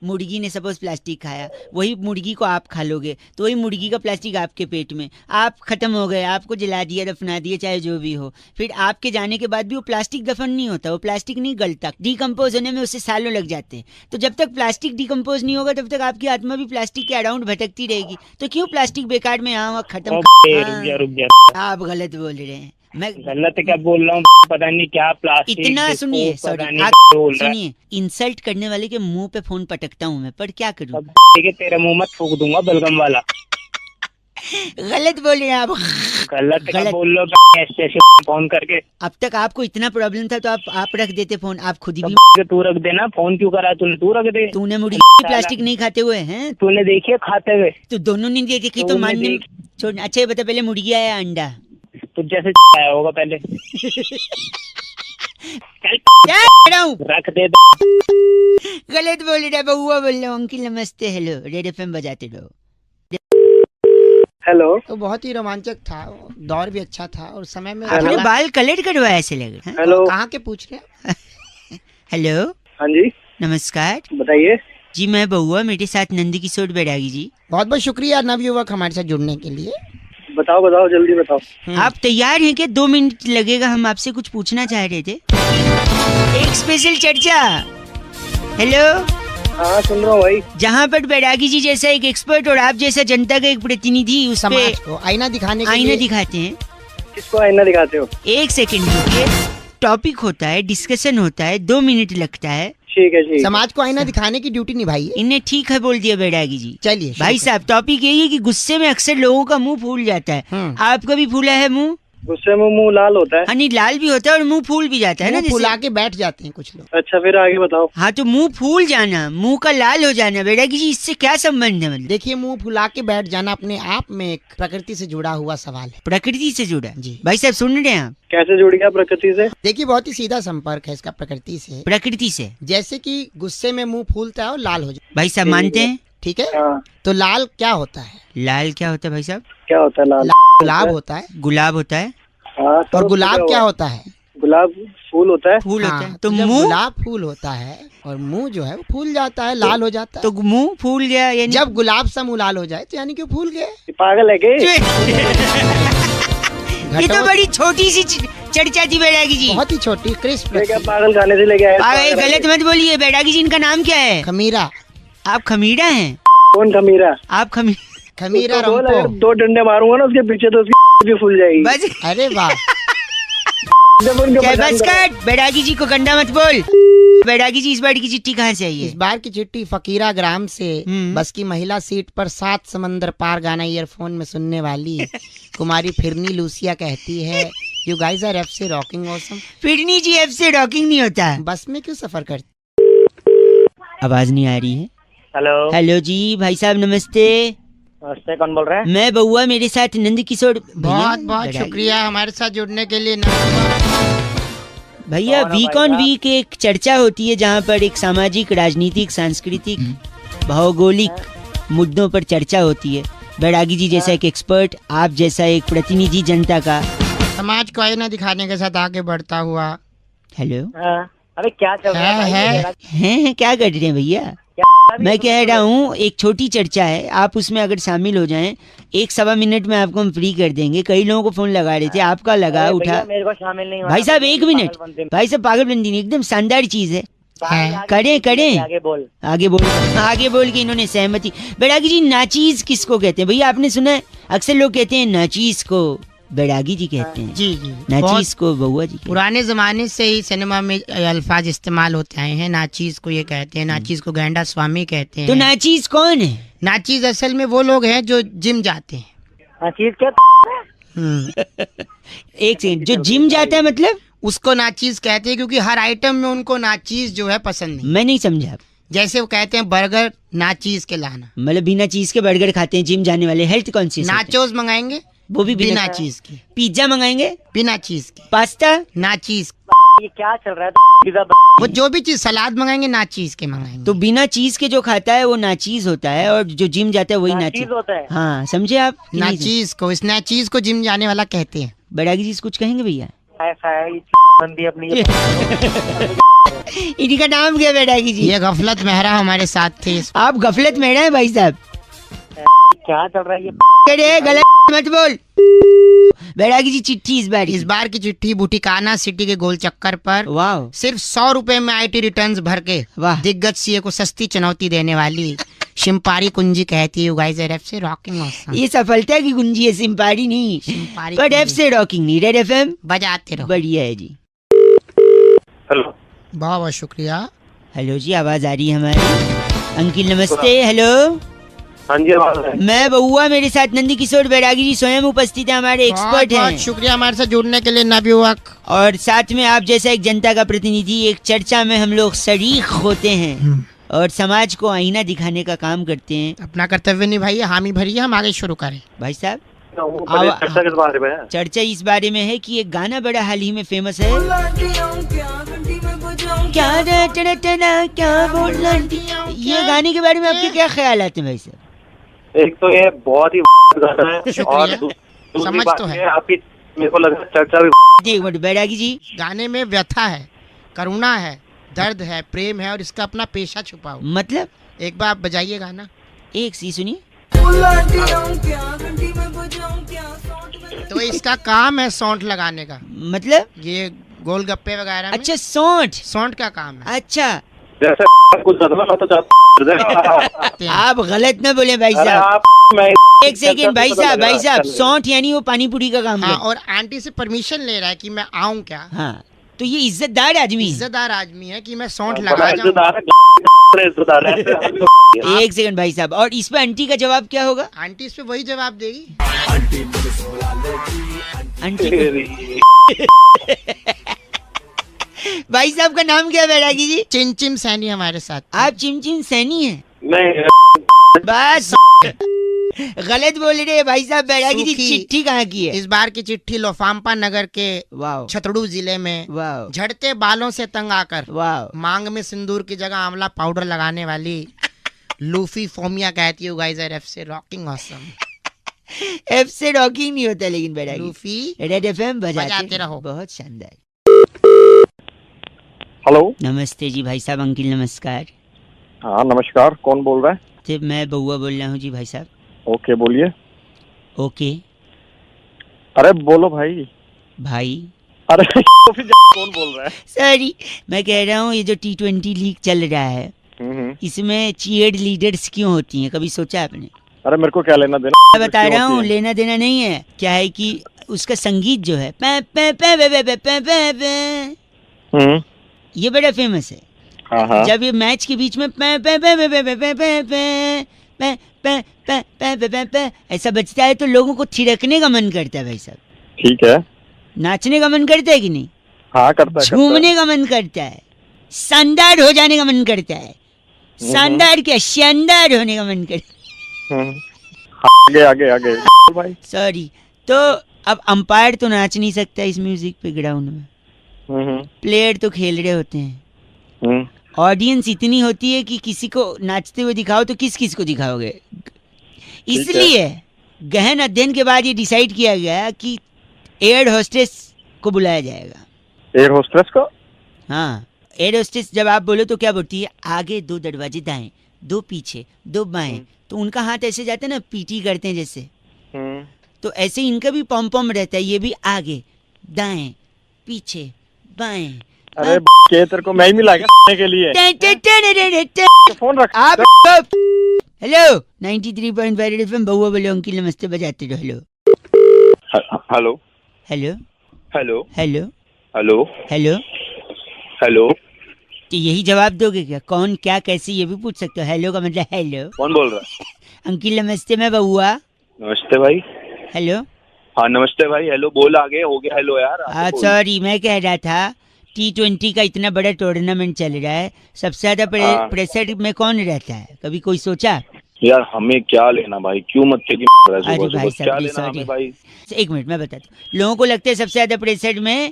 Speaker 6: मुर्गी ने सपोज प्लास्टिक खाया, वही मुर्गी को आप खा लोगे तो वही मुर्गी का प्लास्टिक आपके पेट में, आप खत्म हो गए, आपको जला दिया, दफना दिया, चाहे जो भी हो। फिर आपके जाने के बाद भी वो प्लास्टिक दफन नहीं होता, वो प्लास्टिक नहीं गलता, डिकम्पोज होने में उससे सालों लग जाते हैं। तो जब तक प्लास्टिक डिकम्पोज नहीं होगा तब तक आपकी आत्मा भी प्लास्टिक के अराउंड भटकती रहेगी। तो क्यों प्लास्टिक बेकार में यहाँ खत्म? आप गलत बोल रहे हैं। मैं
Speaker 3: गलत क्या बोल रहा हूँ? पता नहीं क्या प्लास्टिक।
Speaker 6: इतना सुनिए, सुनिए, इंसल्ट करने वाले के मुंह पे फोन पटकता हूँ मैं, पर क्या करूँ?
Speaker 3: ठीक है, तेरे मुंह में थूक दूंगा बलगम वाला।
Speaker 6: गलत बोल रहे हैं आप।
Speaker 3: गलत बोल लो फोन करके।
Speaker 6: अब तक आपको इतना प्रॉब्लम था तो आप रख देते फोन, आप खुद ही।
Speaker 3: तू रख देना, फोन क्यों करा तूने? तू रख दे।
Speaker 6: तूने मुर्गी प्लास्टिक नहीं खाते हुए हैं?
Speaker 3: तूने देखी खाते हुए?
Speaker 6: तो दोनों ने देखी तो मानने छोड़। अच्छा ये बता, पहले मुर्गी आया अंडा?
Speaker 3: तो जैसे आया होगा पहले। रख दे।
Speaker 6: गलत बोल रहा है, बउआ बोल रहा हूँ। अंकिल नमस्ते, हेलो, रेड एफएम बजाते रहो।
Speaker 3: हेलो।
Speaker 11: तो बहुत ही रोमांचक था, दौर भी अच्छा था और समय में
Speaker 6: आपने बाल कलर करवाया ऐसे लग रहा है।
Speaker 11: हेलो, कहाँ के पूछ रहे हैं?
Speaker 6: हेलो।
Speaker 3: हाँ जी
Speaker 6: नमस्कार,
Speaker 3: बताइए
Speaker 6: जी। मैं बउआ, मेरे साथ नंद किशोर बैरागी जी।
Speaker 11: बहुत बहुत शुक्रिया नवयुवक हमारे साथ जुड़ने के लिए।
Speaker 3: बताओ जल्दी बताओ।
Speaker 6: आप तैयार हैं क्या? 2 मिनट लगेगा, हम आपसे कुछ पूछना चाह रहे थे। एक स्पेशल चर्चा। हेलो।
Speaker 3: हाँ सुन रहा हूँ भाई।
Speaker 6: जहाँ पर बैरागी जी जैसा एक एक्सपर्ट और आप जैसा जनता का एक प्रतिनिधि, उस
Speaker 11: समाज को आईना दिखाने के
Speaker 6: आईना दिखाते हैं।
Speaker 3: किसको आईना दिखाते हो?
Speaker 6: 1 सेकंड रुकिए। टॉपिक होता है, डिस्कशन होता है, 2 मिनट लगता है।
Speaker 3: ठीक है।
Speaker 11: समाज को आईना दिखाने की ड्यूटी निभाई है।
Speaker 6: इन्हें ठीक है बोल दिया बैरागी जी।
Speaker 11: चलिए
Speaker 6: भाई साहब, टॉपिक यही है कि गुस्से में अक्सर लोगों का मुंह फूल जाता है। आपका भी फूला है मुंह?
Speaker 3: गुस्से में मुंह लाल होता है।
Speaker 6: हाँ नहीं, लाल भी होता है और मुंह फूल भी जाता है ना,
Speaker 11: फुला के बैठ जाते हैं कुछ लोग।
Speaker 3: अच्छा फिर आगे बताओ।
Speaker 6: हाँ तो मुंह फूल जाना, मुंह का लाल हो जाना, बैरागी जी इससे क्या संबंध है? मतलब
Speaker 11: देखिए, मुंह फुला के बैठ जाना अपने आप में एक प्रकृति से जुड़ा हुआ सवाल है।
Speaker 6: प्रकृति से जुड़ा
Speaker 11: जी।
Speaker 6: भाई साहब सुन रहे हैं आप?
Speaker 3: कैसे जुड़ गया प्रकृति से?
Speaker 11: देखिए, बहुत ही सीधा संपर्क है इसका प्रकृति से।
Speaker 6: प्रकृति से
Speaker 11: जैसे कि गुस्से में मुंह फूलता है और लाल हो जाता है।
Speaker 6: भाई साहब मानते हैं?
Speaker 11: ठीक है। तो लाल क्या होता है?
Speaker 6: लाल क्या होता है भाई साहब?
Speaker 3: क्या होता है? लाल
Speaker 11: गुलाब होता है।
Speaker 6: गुलाब होता है।
Speaker 11: और गुलाब क्या होता है?
Speaker 3: गुलाब फूल होता है।
Speaker 6: फूल होता है।
Speaker 11: तो मुंह गुलाब फूल होता है और मुंह जो है वो फूल जाता है, लाल हो जाता है।
Speaker 6: तो मुंह फूल गया यानी?
Speaker 11: जब गुलाब सा मुंह लाल हो जाए तो यानी कि फूल गए।
Speaker 3: पागल है क्या?
Speaker 6: ये तो बड़ी छोटी सी चर्चा थी बैरागी जी।
Speaker 11: बहुत ही छोटी, क्रिस्प।
Speaker 3: पागल खाने से लेके आए।
Speaker 6: गलत मत बोलिए। बैरागी जी इनका नाम क्या है?
Speaker 11: खमीरा।
Speaker 6: आप खमीरा हैं?
Speaker 3: कौन खमीरा?
Speaker 6: आप
Speaker 11: खमीरा
Speaker 3: अगर 2 डंडे मारूंगा ना उसके पीछे तो उसकी भी फूल जाएगी।
Speaker 6: बस।
Speaker 11: अरे वाह।
Speaker 6: बस कर, बैरागी जी को गंदा मत बोल। बैरागी जी, इस बार की चिट्ठी कहाँ से आई है?
Speaker 11: इस बार की चिट्ठी फकीरा ग्राम से। बस की महिला सीट पर 7 समंदर पार गाना ईयरफोन में सुनने वाली कुमारी फिरनी लूसिया कहती है, यू गाइज आर एफ से रॉकिंग ऑसम।
Speaker 6: फिरनी जी एफ से रॉकिंग नहीं होता।
Speaker 11: बस में क्यों सफर करती?
Speaker 6: आवाज नहीं आ रही है।
Speaker 3: हेलो।
Speaker 6: हेलो जी, भाई साहब नमस्ते।
Speaker 3: नमस्ते, कौन बोल रहा है?
Speaker 6: मैं बउआ, मेरे साथ नंद किशोर।
Speaker 11: बहुत बहुत शुक्रिया हमारे साथ जुड़ने के लिए।
Speaker 6: भैया, वीक ऑन वीक एक चर्चा होती है जहाँ पर एक सामाजिक, राजनीतिक, सांस्कृतिक, भौगोलिक मुद्दों पर चर्चा होती है। बैरागी जी जैसा एक एक्सपर्ट, आप जैसा एक प्रतिनिधि जनता का,
Speaker 11: समाज को आईना दिखाने के साथ आगे बढ़ता हुआ।
Speaker 6: हेलो।
Speaker 3: अरे क्या चल रहा है?
Speaker 6: क्या कर रहे हैं भैया? मैं कह रहा हूँ एक छोटी चर्चा है, आप उसमें अगर शामिल हो जाएं 1-1.25 मिनट में आपको हम फ्री कर देंगे। कई लोगों को फोन लगा रहे थे, आपका लगा उठा।
Speaker 3: मेरे को शामिल नहीं
Speaker 6: भाई साहब 1 मिनट, भाई साहब पागलबंदी नहीं, एकदम शानदार चीज है। करें
Speaker 3: आगे बोल
Speaker 6: आगे बोल के इन्होंने सहमति। बैरागी जी नाचीज किसको कहते हैं भैया? आपने सुना है अक्सर लोग कहते हैं नाचीज को बैरागी जी कहते हैं।
Speaker 11: जी
Speaker 6: नाचीज को बउआ जी।
Speaker 11: पुराने जमाने से ही सिनेमा में अल्फाज इस्तेमाल होते आए हैं। नाचीज को ये कहते हैं, नाचीज को गैंडा स्वामी कहते हैं।
Speaker 6: तो नाचीज कौन है?
Speaker 11: नाचीज असल में वो लोग हैं जो जिम जाते हैं।
Speaker 3: नाचीज क्या?
Speaker 6: एक सेकंड, जो जिम जाता है मतलब
Speaker 11: उसको नाचीज कहते हैं, क्योंकि हर आइटम में उनको नाचीज जो है पसंद नहीं।
Speaker 6: मैं नहीं समझा।
Speaker 11: जैसे वो कहते हैं बर्गर नाचीज के लाना,
Speaker 6: मतलब बिना चीज के बर्गर खाते हैं जिम जाने वाले। हेल्थ कॉन्शियस
Speaker 11: नाचोस मंगाएंगे
Speaker 6: वो भी
Speaker 11: बिना चीज की।
Speaker 6: पिज्जा मंगाएंगे
Speaker 11: बिना चीज की।
Speaker 6: पास्ता
Speaker 11: नाचीज।
Speaker 3: ये क्या चल रहा है?
Speaker 11: वो जो भी चीज सलाद मंगाएंगे नाचीज के मंगाएंगे।
Speaker 6: तो बिना चीज के जो खाता है वो नाचीज होता है, और जो जिम जाता है वही नाचीज
Speaker 3: होता है।
Speaker 6: हाँ समझे आप?
Speaker 11: नाचीज को, इस नाचीज को जिम जाने वाला कहते हैं।
Speaker 6: बैरागी जी कुछ कहेंगे भैया?
Speaker 3: अपनी
Speaker 6: इन्हीं का नाम क्या बैरागी जी?
Speaker 11: ये गफलत मेहरा हमारे साथ थे।
Speaker 6: आप गफलत मेहरा है भाई साहब?
Speaker 3: क्या चल रहा है?
Speaker 6: ये गलत मत बोल। बैरागी जी चिट्ठी इस
Speaker 11: बार की चिट्ठी बुटिकाना सिटी के गोल चक्कर पर
Speaker 6: वाह
Speaker 11: सिर्फ 100 रुपए में IT रिटर्न्स भर के दिग्गज सीए को सस्ती चुनौती देने वाली शिम्पारी कुंजी कहती है। यू गाइस आर एफ से रॉकिंग ऑसम।
Speaker 6: ये सफलता की कुंजी है, सिम्पारी नहीं। बट एफ से रॉकिंग नहीं, रेड FM
Speaker 11: बजाते रहो।
Speaker 6: बढ़िया है जी।
Speaker 3: हेलो,
Speaker 11: बहुत बहुत शुक्रिया।
Speaker 6: हेलो जी, आवाज आ रही है हमारी? अंकिल नमस्ते। हेलो,
Speaker 3: हाँ जी आवाज है।
Speaker 6: मैं बउआ, मेरे साथ नंदी किशोर बैरागी जी स्वयं उपस्थित है, हमारे एक्सपर्ट हैं।
Speaker 11: बहुत शुक्रिया हमारे साथ जुड़ने के लिए नवयुवक।
Speaker 6: और साथ में आप जैसा एक जनता का प्रतिनिधि, एक चर्चा में हम लोग शरीक होते हैं और समाज को आईना दिखाने का काम करते हैं।
Speaker 11: अपना कर्तव्य निभाइए, हामी भरिए, हम आगे शुरू करें।
Speaker 6: भाई साहब
Speaker 3: चर्चा किस बारे में है?
Speaker 6: चर्चा इस बारे में है कि एक गाना बड़ा हाल ही में फेमस है। क्या बोल, ये गाने के बारे में आपके क्या ख्याल आते हैं भाई साहब?
Speaker 3: एक तो ये बहुत ही गाना है, और दूसरी बात है आपकी, मेरे को लग रहा है चर्चा भी।
Speaker 6: एक मिनट बैरागी जी,
Speaker 11: गाने में व्यथा है, करुणा है, दर्द है, प्रेम है, और इसका अपना पेशा छुपा हुआ।
Speaker 6: मतलब
Speaker 11: एक बार आप बजाइए गाना।
Speaker 6: एक सी सुनिए।
Speaker 11: तो इसका काम है सौंठ लगाने का।
Speaker 6: मतलब
Speaker 11: ये गोलगप्पे वगैरह में।
Speaker 6: अच्छा, सौंठ
Speaker 11: का काम है।
Speaker 6: अच्छा,
Speaker 3: जैसे कुछ
Speaker 6: आप गलत न बोले भाई साहब। एक सेकेंड भाई साहब, सौंठ यानी वो पानी पूरी का काम है।
Speaker 11: और आंटी से परमिशन ले रहा है कि मैं आऊँ क्या?
Speaker 6: हाँ, तो ये इज्जतदार
Speaker 11: आदमी है कि मैं सौंठ लगा जाऊं।
Speaker 6: एक सेकंड भाई साहब, और इस पे आंटी का जवाब क्या होगा?
Speaker 11: आंटी इस पे वही जवाब देगी।
Speaker 6: आंटी भाई साहब का नाम क्या है बैरागी जी?
Speaker 11: चिमचिम सैनी हमारे साथ।
Speaker 6: आप चिमचिम सैनी हैं?
Speaker 3: नहीं,
Speaker 6: बस गलत बोल रहे हैं भाई साहब। बैरागी जी चिट्ठी कहाँ की है?
Speaker 11: इस बार की चिट्ठी लोफाम्पा नगर के छतड़ू जिले में झड़ते बालों से तंग आकर मांग में सिंदूर की जगह आंवला पाउडर लगाने वाली लूफी फोमिया कहती है। गाइस आर एफ से रॉकिंग ऑसम।
Speaker 6: एफ से रॉकिंग नहीं होता लेकिन बैरागी।
Speaker 11: लूफी
Speaker 6: रेड FM बजाते
Speaker 11: रहो।
Speaker 6: बहुत शानदार।
Speaker 3: हेलो,
Speaker 6: नमस्ते जी भाई साहब। अंकिल नमस्कार।
Speaker 3: हाँ नमस्कार, कौन बोल रहा है?
Speaker 6: मैं बउआ बोल रहा हूँ जी भाई साहब।
Speaker 3: ओके बोलिए।
Speaker 6: ओके,
Speaker 3: अरे बोलो भाई।
Speaker 6: अरे
Speaker 3: कौन बोल रहा है?
Speaker 6: सॉरी, मैं कह रहा हूँ ये जो T20 लीग चल रहा है इसमें चीयर्ड लीडर्स क्यों होती हैं, कभी सोचा आपने?
Speaker 3: अरे मेरे को क्या लेना देना?
Speaker 6: मैं बता रहा हूँ, लेना देना नहीं है। क्या है कि उसका संगीत जो है ये बड़ा फेमस है।
Speaker 3: हाँ।
Speaker 6: जब ये मैच के बीच में ऐसा बजता है तो लोगों को थिरकने का मन करता है भाई साहब।
Speaker 3: ठीक है।
Speaker 6: नाचने का मन करता है कि नहीं?
Speaker 3: हाँ करता है।
Speaker 6: झूमने का मन करता है, शानदार हो जाने का मन करता है। शानदार क्या, शानदार होने का मन करता है।
Speaker 3: आगे भाई।
Speaker 6: सॉरी, तो अब अंपायर तो नाच नहीं सकता इस म्यूजिक पे ग्राउंड में। प्लेयर तो खेल रहे होते हैं। ऑडियंस इतनी होती है कि किसी को नाचते हुए दिखाओ तो किस को दिखाओगे। इसलिए गहन अध्ययन के बाद ये डिसाइड किया गया कि एयर होस्टेस को बुलाया जाएगा।
Speaker 3: एयर होस्टेस को?
Speaker 6: हाँ, एयर होस्टेस जब आप बोलो तो क्या बोलती है? आगे 2 दरवाजे दाएं, दो पीछे, दो बाएं, तो उनका हाथ ऐसे जाता है ना, पीटी करते हैं जैसे, तो ऐसे इनका भी पॉम पॉम रहता है, ये भी आगे दाएं पीछे बाएं।
Speaker 1: अरे तेरे को मैं ही मिला क्या के लिए? फोन रख
Speaker 6: आप। हेलो 93.5 FM बउआ बोलो अंकिल नमस्ते बजाते रहो। Hello
Speaker 1: hello
Speaker 6: hello
Speaker 1: hello
Speaker 6: hello
Speaker 1: hello
Speaker 6: hello
Speaker 1: hello.
Speaker 6: तो यही जवाब दोगे क्या? कौन क्या कैसे ये भी पूछ सकते हो। हेलो का मतलब हेलो।
Speaker 1: कौन बोल रहा है?
Speaker 6: अंकिल नमस्ते, मैं बउआ।
Speaker 1: नमस्ते भाई।
Speaker 6: हेलो
Speaker 1: हाँ नमस्ते भाई। हेलो बोल, आगे हो गया हेलो यार।
Speaker 6: सॉरी, मैं कह रहा था T20 का इतना बड़ा टूर्नामेंट चल रहा है, सबसे ज्यादा प्रेशर में कौन रहता है? कभी कोई सोचा?
Speaker 1: यार हमें क्या लेना भाई, क्यों मत की
Speaker 6: अरे भाई
Speaker 1: क्या लेना हमें भाई?
Speaker 6: एक मिनट मैं बताता हूँ। लोगों को लगता है सबसे ज्यादा प्रेशर में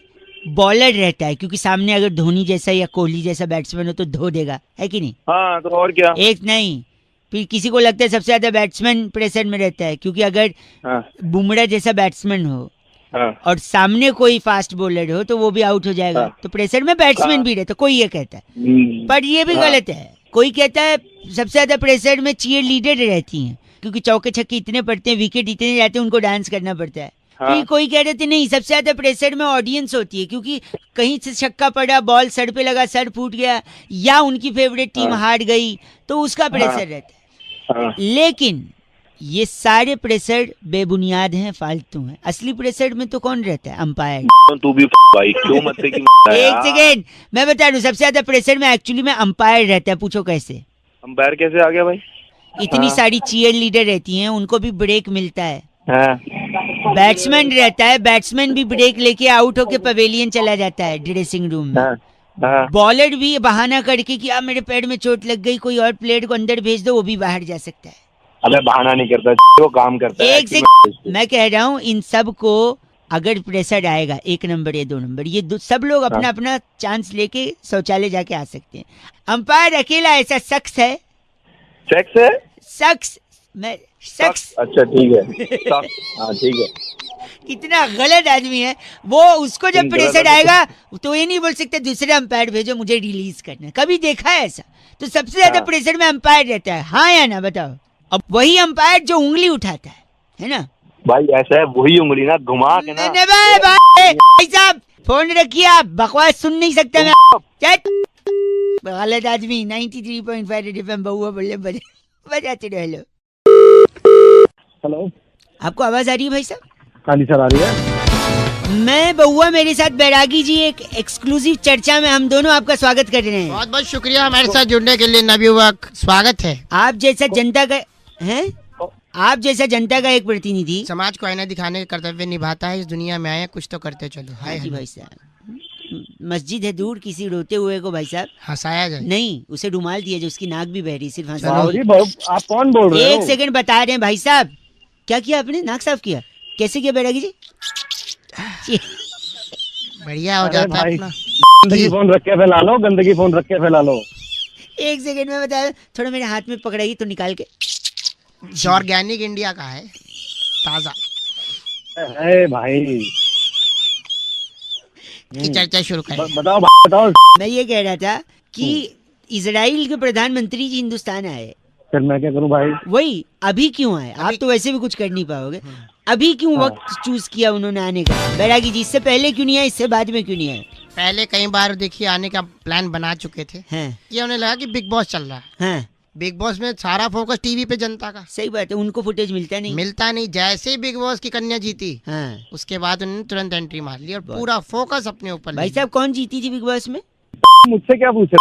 Speaker 6: बॉलर रहता है, क्योंकि सामने अगर धोनी जैसा या कोहली जैसा बैट्समैन हो तो धो देगा, है कि नहीं?
Speaker 1: हाँ तो और क्या।
Speaker 6: एक नहीं, फिर किसी को लगता है सबसे ज्यादा बैट्समैन प्रेशर में रहता है, क्योंकि अगर बुमराह जैसा बैट्समैन हो और सामने कोई फास्ट बॉलर हो तो वो भी आउट हो जाएगा, तो प्रेशर में बैट्समैन भी रहता है, कोई ये कहता है। पर ये भी गलत है। कोई कहता है सबसे ज्यादा प्रेशर में चीयर लीडर रहती हैं, क्योंकि चौके छक्के इतने पड़ते हैं, विकेट इतने जाते हैं, उनको डांस करना पड़ता है। फिर कोई कह रहे थे नहीं, सबसे ज्यादा प्रेशर में ऑडियंस होती है, क्योंकि कहीं से छक्का पड़ा, बॉल सर पे लगा, सर फूट गया, या उनकी फेवरेट टीम हार गई, तो उसका प्रेशर रहता है। लेकिन ये सारे प्रेशर बेबुनियाद हैं, फालतू हैं। असली प्रेशर में तो कौन रहता है? अंपायर।
Speaker 1: तू भी भाई क्यों मत की
Speaker 6: एक सेकेंड मैं बता दूं, सबसे ज्यादा प्रेशर में एक्चुअली में अंपायर रहता है। पूछो कैसे?
Speaker 1: अंपायर कैसे आ गया भाई?
Speaker 6: इतनी सारी चीयर लीडर रहती हैं, उनको भी ब्रेक मिलता है। बैट्समैन रहता है, बैट्समैन भी ब्रेक लेके आउट होके पवेलियन चला जाता है ड्रेसिंग रूम में। बॉलर भी बहाना करके कि आप मेरे पैर में चोट लग गई, कोई और प्लेयर को अंदर भेज दो, वो भी बाहर जा सकता है।
Speaker 1: अबे बहाना नहीं करता, वो काम करता है।
Speaker 6: एक सेकंड मैं कह रहा हूँ, इन सब को अगर प्रेशर आएगा 1 नंबर या 2 नंबर, ये सब लोग अपना अपना चांस लेके शौचालय जाके आ सकते हैं। अंपायर अकेला ऐसा शख्स है।
Speaker 1: सेक्स है?
Speaker 6: शख्स मैं शख्स।
Speaker 1: अच्छा ठीक है। हाँ ठीक है।
Speaker 6: कितना गलत आदमी है वो। उसको जब प्रेशर आएगा तो ये नहीं बोल सकते दूसरे अंपायर भेजो मुझे रिलीज करना। कभी देखा है ऐसा? तो सबसे ज्यादा प्रेशर में अंपायर रहता है, हाँ या ना बताओ? अब वही अंपायर जो उंगली उठाता है ना
Speaker 1: भाई, ऐसा है वही उंगली ना घुमा के ना।
Speaker 6: भाई साहब फोन रखिए, आप बकवास सुन नहीं सकते मैं। गलत आदमी। 93.5 FM बउआ बोले बजाते रहो। हेलो
Speaker 3: हेलो,
Speaker 6: आपको आवाज आ रही है भाई साहब?
Speaker 3: हाँ जी सर आ रही है।
Speaker 6: मैं बउआ, मेरे साथ बैरागी जी, एक एक्सक्लूसिव चर्चा में हम दोनों आपका स्वागत कर रहे हैं।
Speaker 11: बहुत बहुत शुक्रिया हमारे साथ जुड़ने के लिए नवयुवक, स्वागत है।
Speaker 6: आप जैसा जनता का है, आप जैसा जनता का एक प्रतिनिधि
Speaker 11: समाज को आईना दिखाने का कर्तव्य निभाता है। इस दुनिया में आए कुछ तो करते चलो।
Speaker 6: हाय जी भाई साहब, मस्जिद है दूर, किसी रोते हुए को भाई साहब
Speaker 11: हंसाया जाए नहीं,
Speaker 6: उसे रुमाल दिया जो उसकी नाक भी बह रही, सिर्फ
Speaker 3: आप कौन बोल रहे हो?
Speaker 6: एक सेकंड बता रहे हैं भाई साहब। क्या किया आपने? नाक साफ किया? कैसे किया बैरागी जी?
Speaker 11: बढ़िया हो जाता है अपना।
Speaker 3: गंदगी फोन रख के फैला लो, गंदगी फोन रख के फैला लो।
Speaker 6: एक सेकंड में बताया, थोड़ा मेरे हाथ में पकड़ाइए तो निकाल के।
Speaker 11: ऑर्गेनिक इंडिया का है, ताजा
Speaker 3: है भाई।
Speaker 11: की चर्चा शुरू करें।
Speaker 3: बताओ बताओ।
Speaker 6: मैं ये कह रहा था कि इजराइल के प्रधानमंत्री जी हिंदुस्तान आए,
Speaker 3: फिर मैं क्या करूं भाई?
Speaker 6: वही अभी क्यों आए? आप तो वैसे भी कुछ कर नहीं पाओगे। अभी क्यों वक्त चूज किया उन्होंने आने का? बैरागी जी, इससे पहले क्यों नहीं आए, इससे बाद में क्यों नहीं आए?
Speaker 11: पहले कई बार देखिए आने का प्लान बना चुके थे। ये उन्हें लगा कि बिग बॉस चल रहा है, बिग बॉस में सारा फोकस टीवी पे जनता का।
Speaker 6: सही बात है, उनको फुटेज मिलता नहीं।
Speaker 11: जैसे ही बिग बॉस की कन्या जीती, उसके बाद उन्होंने तुरंत एंट्री मार ली और पूरा फोकस अपने ऊपर।
Speaker 6: भाई साहब कौन जीती थी बिग बॉस में?
Speaker 3: मुझसे क्या पूछे?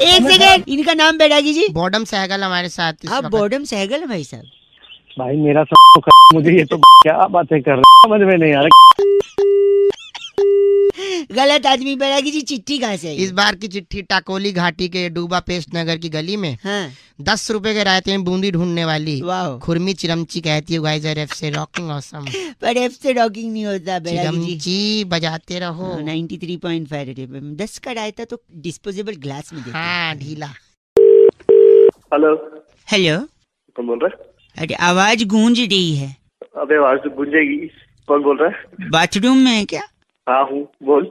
Speaker 6: एक सेकंड, इनका नाम बैरागी जी?
Speaker 11: बॉडम सहगल हमारे साथ।
Speaker 6: आप बॉडम सहगल है भाई साहब?
Speaker 3: भाई मेरा मुझे ये तो क्या बातें कर रहे, समझ में नहीं आ रहा।
Speaker 6: गलत आदमी। बैरागी जी चिट्ठी कहाँ से आई?
Speaker 11: इस बार की चिट्ठी टाकोली घाटी के डूबा पेस्ट नगर की गली में 10 रुपए के रायते में बूंदी ढूंढने वाली खुरमी चिरमची कहती है गाइस एफ से रॉकिंग ऑसम।
Speaker 6: पर एफ से रॉकिंग नहीं होता बैरागी जी।
Speaker 11: चिरमची बजाते रहो।
Speaker 6: 93.5 10 का रायता तो डिस्पोजेबल ग्लास में देते हैं।
Speaker 11: हाँ ढीला।
Speaker 1: हेलो
Speaker 6: हेलो,
Speaker 1: कौन बोल रहा है?
Speaker 6: अरे आवाज गूंज रही है।
Speaker 1: अबे आवाज तो गूंजेगी। कौन बोल रहा है?
Speaker 6: बाथरूम में है क्या?
Speaker 1: हाँ हूँ, बोल।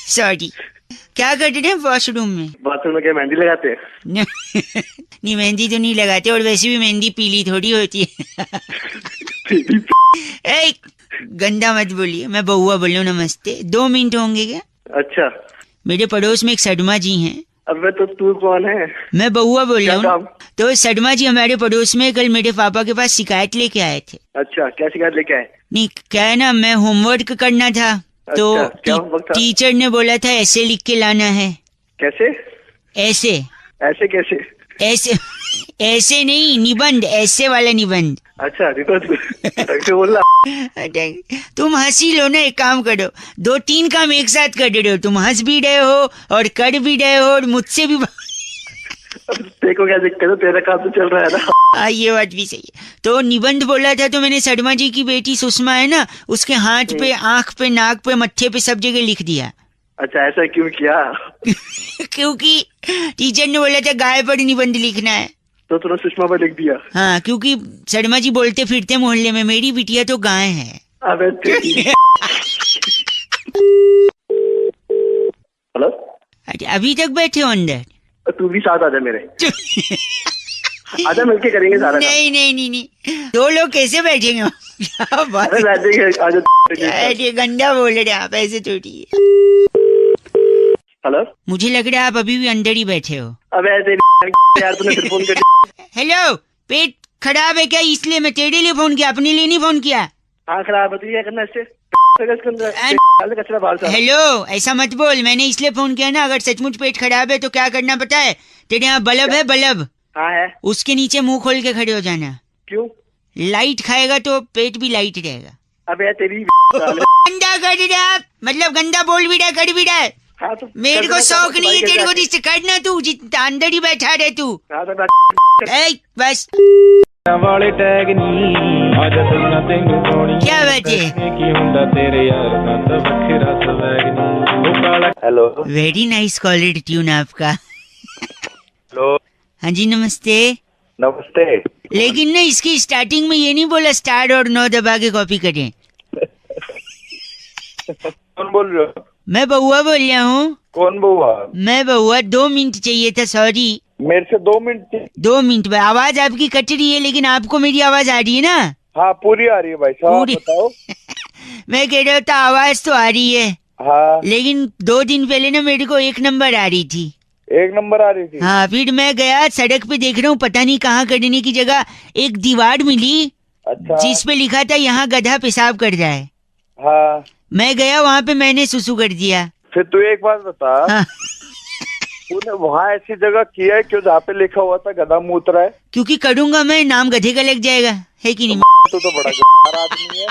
Speaker 6: सॉरी क्या करते थे वॉशरूम में?
Speaker 1: बाथरूम में क्या मेहंदी लगाते हैं?
Speaker 6: नहीं मेहंदी तो नहीं लगाते, और वैसे भी मेहंदी पीली थोड़ी होती है। ए, गंदा मत बोलिए, मैं बउआ बोल रहा हूँ। नमस्ते, 2 मिनट होंगे क्या?
Speaker 1: अच्छा।
Speaker 6: मेरे पड़ोस में एक सदमा जी हैं।
Speaker 1: अबे तो तू कौन है?
Speaker 6: मैं बउआ बोल रहा
Speaker 1: क्या
Speaker 6: हूँ। तो सदमा जी हमारे पड़ोस में कल मेरे पापा के पास शिकायत लेके आए थे।
Speaker 1: अच्छा, क्या शिकायत लेके आए?
Speaker 6: नहीं क्या है ना, मैं होमवर्क करना था तो
Speaker 1: अच्छा, क्या होमवर्क था?
Speaker 6: टीचर ने बोला था ऐसे लिख के लाना है।
Speaker 1: कैसे?
Speaker 6: ऐसे।
Speaker 1: ऐसे कैसे?
Speaker 6: ऐसे ऐसे नहीं, निबंध, ऐसे वाला निबंध।
Speaker 1: अच्छा कैसे बोल रहा?
Speaker 6: तुम हंसी लो ना, एक काम करो, 2-3 काम एक साथ कर रहे हो। तुम हंस भी रहे हो और कर भी रहे हो और मुझसे भी।
Speaker 1: देखो क्या दिक्कत है, तेरा काम तो चल रहा है ना।
Speaker 6: ये बात भी सही है। तो निबंध बोला था, तो मैंने शर्मा जी की बेटी सुषमा है ना, उसके हाथ पे, आंख पे, नाक पे, मत्थे पे सब जगह लिख दिया।
Speaker 1: अच्छा, ऐसा क्यों किया?
Speaker 6: क्योंकि टीचर ने बोला था गाय पर निबंध लिखना है,
Speaker 1: तो तूने सुषमा पर लिख दिया?
Speaker 6: हाँ, क्योंकि शर्मा जी बोलते फिरते मोहल्ले में मेरी बिटिया तो गाय है।
Speaker 1: अबे हेलो,
Speaker 6: अभी तक बैठे हो अंदर?
Speaker 1: तू भी साथ आजा मेरे। आजा, मिलके करेंगे सारा।
Speaker 6: नहीं नहीं नहीं नहीं, 2 लोग कैसे बैठेंगे? अरे गंदा बोल रहे आप, ऐसे थोड़ी।
Speaker 1: हेलो,
Speaker 6: मुझे लग रहा है आप अभी भी अंदर ही बैठे हो।
Speaker 1: अबे यार तूने फिर फोन कर।
Speaker 6: हेलो, पेट खराब है क्या? इसलिए मैं तेरे लिए फोन किया, अपने लिए नहीं फोन किया।
Speaker 1: हाँ खराब है तो क्या करना इससे?
Speaker 6: हेलो, ऐसा मत बोल, मैंने इसलिए फोन किया ना, अगर सचमुच पेट खराब है तो क्या करना पता है? तेरे यहाँ बल्ब है, बल्ब।
Speaker 1: हाँ है।
Speaker 6: उसके नीचे मुंह खोल के खड़े हो जाना।
Speaker 1: क्यों?
Speaker 6: लाइट खाएगा तो पेट भी लाइट रहेगा।
Speaker 1: अबे तेरी
Speaker 6: गंदा कर रहा है, मतलब गंदा बोल भी रहा है, कर भी रहा है।
Speaker 1: हाँ, तो
Speaker 6: मेरे को शौक नहीं है तेरे को जिससे करना, तू अंदर ही बैठा रहे तू। बस
Speaker 12: वाले टैग नहीं आजा दसना तेनू सोनी
Speaker 6: क्या बात है?
Speaker 12: की हुंदा तेरे यार ना तो बखरा स्वैग नहीं। काला
Speaker 1: hello,
Speaker 6: very nice caller tune आपका।
Speaker 1: हेलो,
Speaker 6: हाँ जी नमस्ते।
Speaker 1: नमस्ते।
Speaker 6: लेकिन ना इसकी स्टार्टिंग में ये नहीं बोला स्टार और 9 दबा के कॉपी करें।
Speaker 1: कौन बोल रहे हो?
Speaker 6: मैं बउआ बोल रहा हूँ।
Speaker 1: कौन बउआ?
Speaker 6: मैं बउआ, 2 मिनट चाहिए था, सॉरी।
Speaker 1: मेरे से 2 मिनट?
Speaker 6: 2 मिनट में आवाज आपकी कट रही है, लेकिन आपको मेरी आवाज आ रही है ना?
Speaker 1: हाँ पूरी आ रही है भाई साहब, बताओ।
Speaker 6: मैं कह रहा था आवाज तो आ रही है।
Speaker 1: हाँ,
Speaker 6: लेकिन 2 दिन पहले ना मेरे को 1 नंबर आ रही थी।
Speaker 1: 1 नंबर आ रही थी?
Speaker 6: हाँ, फिर मैं गया सड़क पे, देख रहा हूँ पता नहीं कहाँ करने की जगह एक दीवार मिली।
Speaker 1: अच्छा।
Speaker 6: जिस पे लिखा था यहाँ गधा पेशाब कर रहा है।
Speaker 1: हाँ,
Speaker 6: मैं गया वहाँ पे, मैंने सुसु कर दिया।
Speaker 1: फिर तू एक बात बता।
Speaker 6: हाँ।
Speaker 1: तूने वहाँ ऐसी जगह किया है क्यों जहाँ पे लिखा हुआ था गधा मूत रहा है?
Speaker 6: क्योंकि करूंगा मैं, नाम गधे का लग जाएगा, है कि नहीं?
Speaker 1: तू तो बड़ा गधार आदमी है।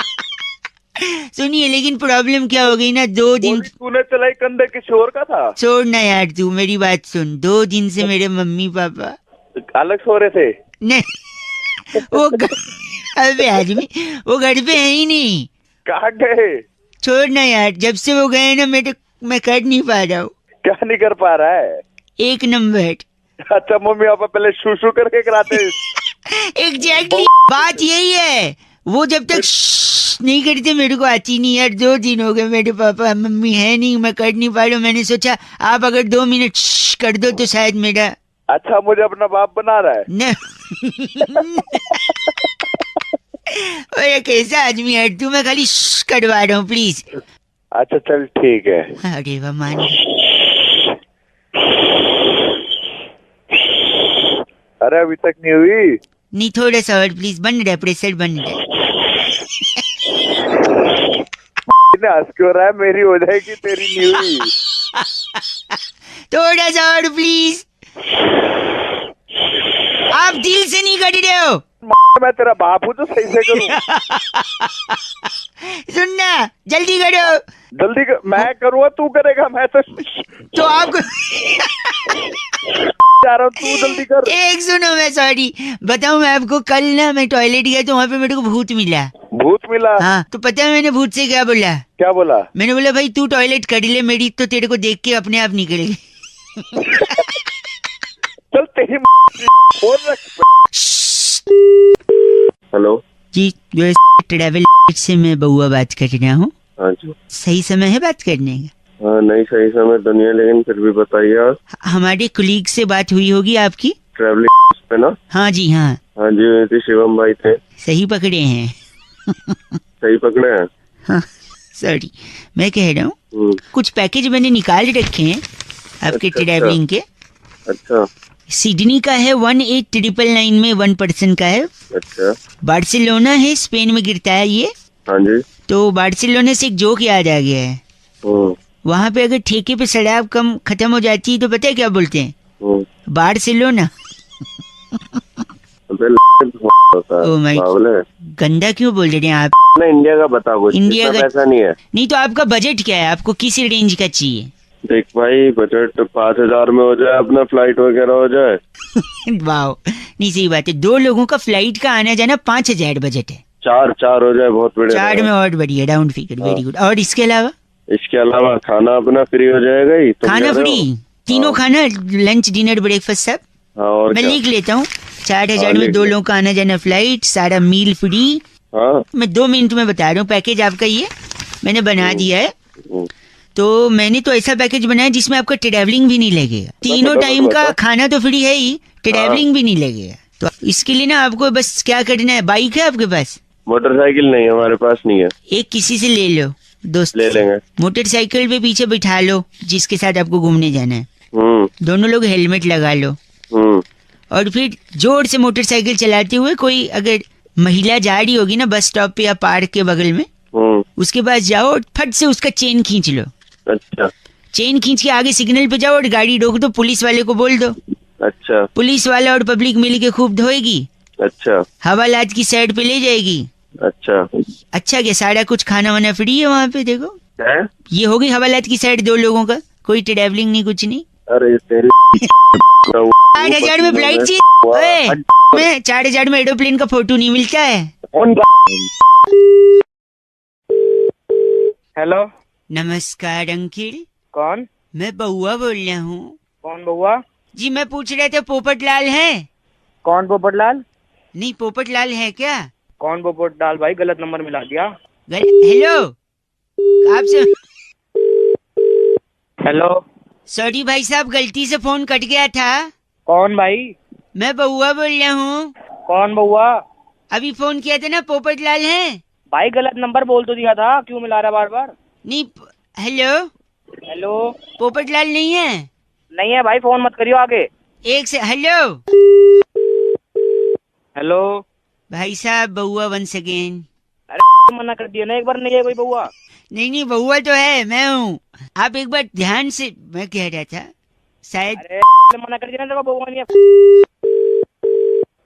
Speaker 6: सुनिए, लेकिन प्रॉब्लम क्या हो गई ना, 2 दिन
Speaker 1: तूने चलाई कंधे किसी और का था?
Speaker 6: छोड़ना यार तू, मेरी बात सुन। 2 दिन से मेरे मम्मी पापा
Speaker 1: अलग सो रहे थे?
Speaker 6: नहीं, वो अबे आदमी, वो घर पे है ही नहीं।
Speaker 1: कहाँ गए?
Speaker 6: छोड़ना यार, जब से वो गए ना मैं कर नहीं पा रहा हूँ।
Speaker 1: क्या नहीं कर पा रहा है?
Speaker 6: 1 नंबर।
Speaker 1: अच्छा, मम्मी पापा पहले शू करके कराते।
Speaker 6: एग्जैक्टली, बात यही है। वो जब तक नहीं करते मेरे को आती नहीं यार। 2 दिन हो गए, मेरे पापा मम्मी है नहीं, मैं कर नहीं पा रहा हूँ। मैंने सोचा आप अगर 2 मिनट कर दो तो शायद मेरा।
Speaker 1: अच्छा, मुझे अपना बाप बना रहा है?
Speaker 6: न ओए कैसा आदमी है तू, मैं खाली करवा रहा हूँ प्लीज।
Speaker 1: अच्छा चल ठीक है।
Speaker 6: अरे वाह, मान।
Speaker 1: अरे अभी तक नहीं हुई?
Speaker 6: नहीं, थोड़ा सा और प्लीज, बन रहा है, प्रेशर बन रहा है।
Speaker 1: हंस क्यों रहा है? मेरी हो जाएगी, तेरी नहीं हुई।
Speaker 6: थोड़ा सा और प्लीज। आप दिल से नहीं कर रहे हो।
Speaker 1: मैं तेरा बाप हूँ तो सही से करूँ।
Speaker 6: सुनना, जल्दी करो।
Speaker 1: जल्दी कर, मैं करूँगा तू करेगा? मैं तो
Speaker 6: आपको
Speaker 1: जा रहा हूँ, तू जल्दी कर।
Speaker 6: एक सुनो, मैं सॉरी बताऊँ मैं आपको, कल ना मैं टॉयलेट गया तो वहाँ पे मेरे को भूत मिला।
Speaker 1: भूत मिला?
Speaker 6: हाँ, तो पता है मैंने भूत से क्या बोला?
Speaker 1: क्या बोला? मैंने
Speaker 6: बोला भाई तू टॉयलेट कर ले, मेरी तो तेरे को देख के अपने आप निकल गई।
Speaker 1: चल तेरी फोन रख। हेलो
Speaker 6: जी, ट्रैवल से मैं बउआ बात कर रहा हूँ।
Speaker 1: हाँ जी।
Speaker 6: सही समय है बात करने का?
Speaker 13: हाँ नहीं सही समय तो नहीं है, लेकिन फिर भी बताइए आप।
Speaker 6: हमारे कुलीग से बात हुई होगी आपकी
Speaker 13: ट्रैवलिंग पे ना?
Speaker 6: हाँ जी हाँ।
Speaker 13: हाँ जी हुई थी, शिवम भाई थे।
Speaker 6: सही पकड़े हैं।
Speaker 13: सही पकड़े हैं।
Speaker 6: हाँ सॉरी, मैं कह रहा हूँ कुछ पैकेज मैंने निकाल रखे हैं आपके ट्रैवलिंग के।
Speaker 13: अच्छा।
Speaker 6: सिडनी का है 18,999 में 1 पर्सन का है।
Speaker 13: अच्छा।
Speaker 6: बार्सिलोना है, स्पेन में गिरता है ये।
Speaker 13: हाँ जी।
Speaker 6: तो बार्सिलोना से एक जोक याद आ गया है। वहाँ पे अगर ठेके पे शराब कम खत्म हो जाती है तो पता है क्या बोलते हैं? बार्सिलोना। ओ माय, गंदा क्यों बोल रहे हैं आप?
Speaker 13: ना इंडिया का बता कुछ।
Speaker 6: इंडिया का
Speaker 13: पैसा नहीं है।
Speaker 6: नहीं तो आपका बजट क्या है? आपको किस रेंज का चाहिए?
Speaker 13: देख भाई बजट 5,000 में हो जाए, अपना फ्लाइट वगैरह हो जाए।
Speaker 6: वाह, नहीं सही बात है। 2 लोगों का फ्लाइट का आना जाना 5,000 बजट है।
Speaker 13: 4 हो जाए बहुत बढ़िया।
Speaker 6: 4 में और बढ़िया, राउंड फिगर, वेरी गुड। और इसके अलावा?
Speaker 13: इसके अलावा खाना अपना फ्री हो जाएगा ही।
Speaker 6: खाना फ्री, तीनों खाना, लंच डिनर ब्रेकफास्ट सब।
Speaker 13: और
Speaker 6: मैं लिख लेता हूँ। 4,000 में 2 लोगों का आना जाना, फ्लाइट, सारा मील फ्री। मैं 2 मिनट में बता रहा हूँ पैकेज आपका ये मैंने बना दिया है। तो मैंने तो ऐसा पैकेज बनाया जिसमें आपका ट्रैवलिंग भी नहीं लगेगा। तीनों टाइम का खाना तो फ्री है ही, ट्रैवलिंग भी नहीं लगेगा। तो इसके लिए ना आपको बस क्या करना है, बाइक है आपके पास?
Speaker 13: मोटरसाइकिल नहीं हमारे पास नहीं है।
Speaker 6: एक किसी से ले लो, दोस्त
Speaker 13: ले लेंगे।
Speaker 6: मोटरसाइकिल पे पीछे बिठा लो जिसके साथ आपको घूमने जाना है। दोनों लोग हेलमेट लगा लो। और फिर जोर से मोटरसाइकिल चलाते हुए कोई अगर महिला जा रही होगी ना बस स्टॉप पे या पार्क के बगल में, उसके पास जाओ और फट से उसका चेन खींच लो।
Speaker 13: अच्छा।
Speaker 6: चेन खींच के आगे सिग्नल पे जाओ और गाड़ी रोक दो, पुलिस वाले को बोल दो।
Speaker 13: अच्छा।
Speaker 6: पुलिस वाला और पब्लिक मिल के खूब धोएगी।
Speaker 13: अच्छा।
Speaker 6: हवालात की साइड पे ले जाएगी।
Speaker 13: अच्छा।
Speaker 6: अच्छा क्या सारा कुछ खाना वाना फ्री है वहाँ पे? देखो
Speaker 13: है? ये
Speaker 6: होगी हवालात की साइड 2 लोगों का, कोई ट्रैवलिंग नहीं, कुछ नहीं।
Speaker 13: अरे तेरी
Speaker 6: 8,000 में फ्लाइट चाहिए? में 4,000 में एरोप्लेन का फोटो नहीं मिलता है।
Speaker 3: हेलो
Speaker 6: नमस्कार अंकिल।
Speaker 3: कौन?
Speaker 6: मैं बउआ बोल रहा हूँ।
Speaker 3: कौन बउआ?
Speaker 6: जी मैं पूछ रहा था पोपटलाल है?
Speaker 3: कौन पोपटलाल?
Speaker 6: नहीं पोपटलाल है क्या?
Speaker 3: कौन पोपटलाल भाई? गलत नंबर मिला दिया।
Speaker 6: हेलो आपसे।
Speaker 3: हेलो
Speaker 6: सॉरी भाई साहब, गलती से फोन कट गया था।
Speaker 3: कौन भाई?
Speaker 6: मैं बउआ बोल रहा हूँ।
Speaker 3: कौन बउआ?
Speaker 6: अभी फोन किया था ना, पोपटलाल है?
Speaker 3: भाई गलत नंबर बोल तो दिया था, क्यों मिला रहा बार बार?
Speaker 6: नहीं हेलो
Speaker 3: हेलो
Speaker 6: पोपटलाल नहीं है?
Speaker 3: नहीं है भाई, फोन मत करियो आगे।
Speaker 6: एक से हेलो
Speaker 3: हेलो
Speaker 6: भाई साहब, बउआ वंस अगेन।
Speaker 3: अरे मना कर दिया ना एक बार, नहीं है कोई बउआ।
Speaker 6: नहीं बउआ तो है, मैं हूँ। आप एक बार ध्यान से, मैं कह रहा था शायद।
Speaker 3: अरे मना कर दिया ना, बउआ नहीं है।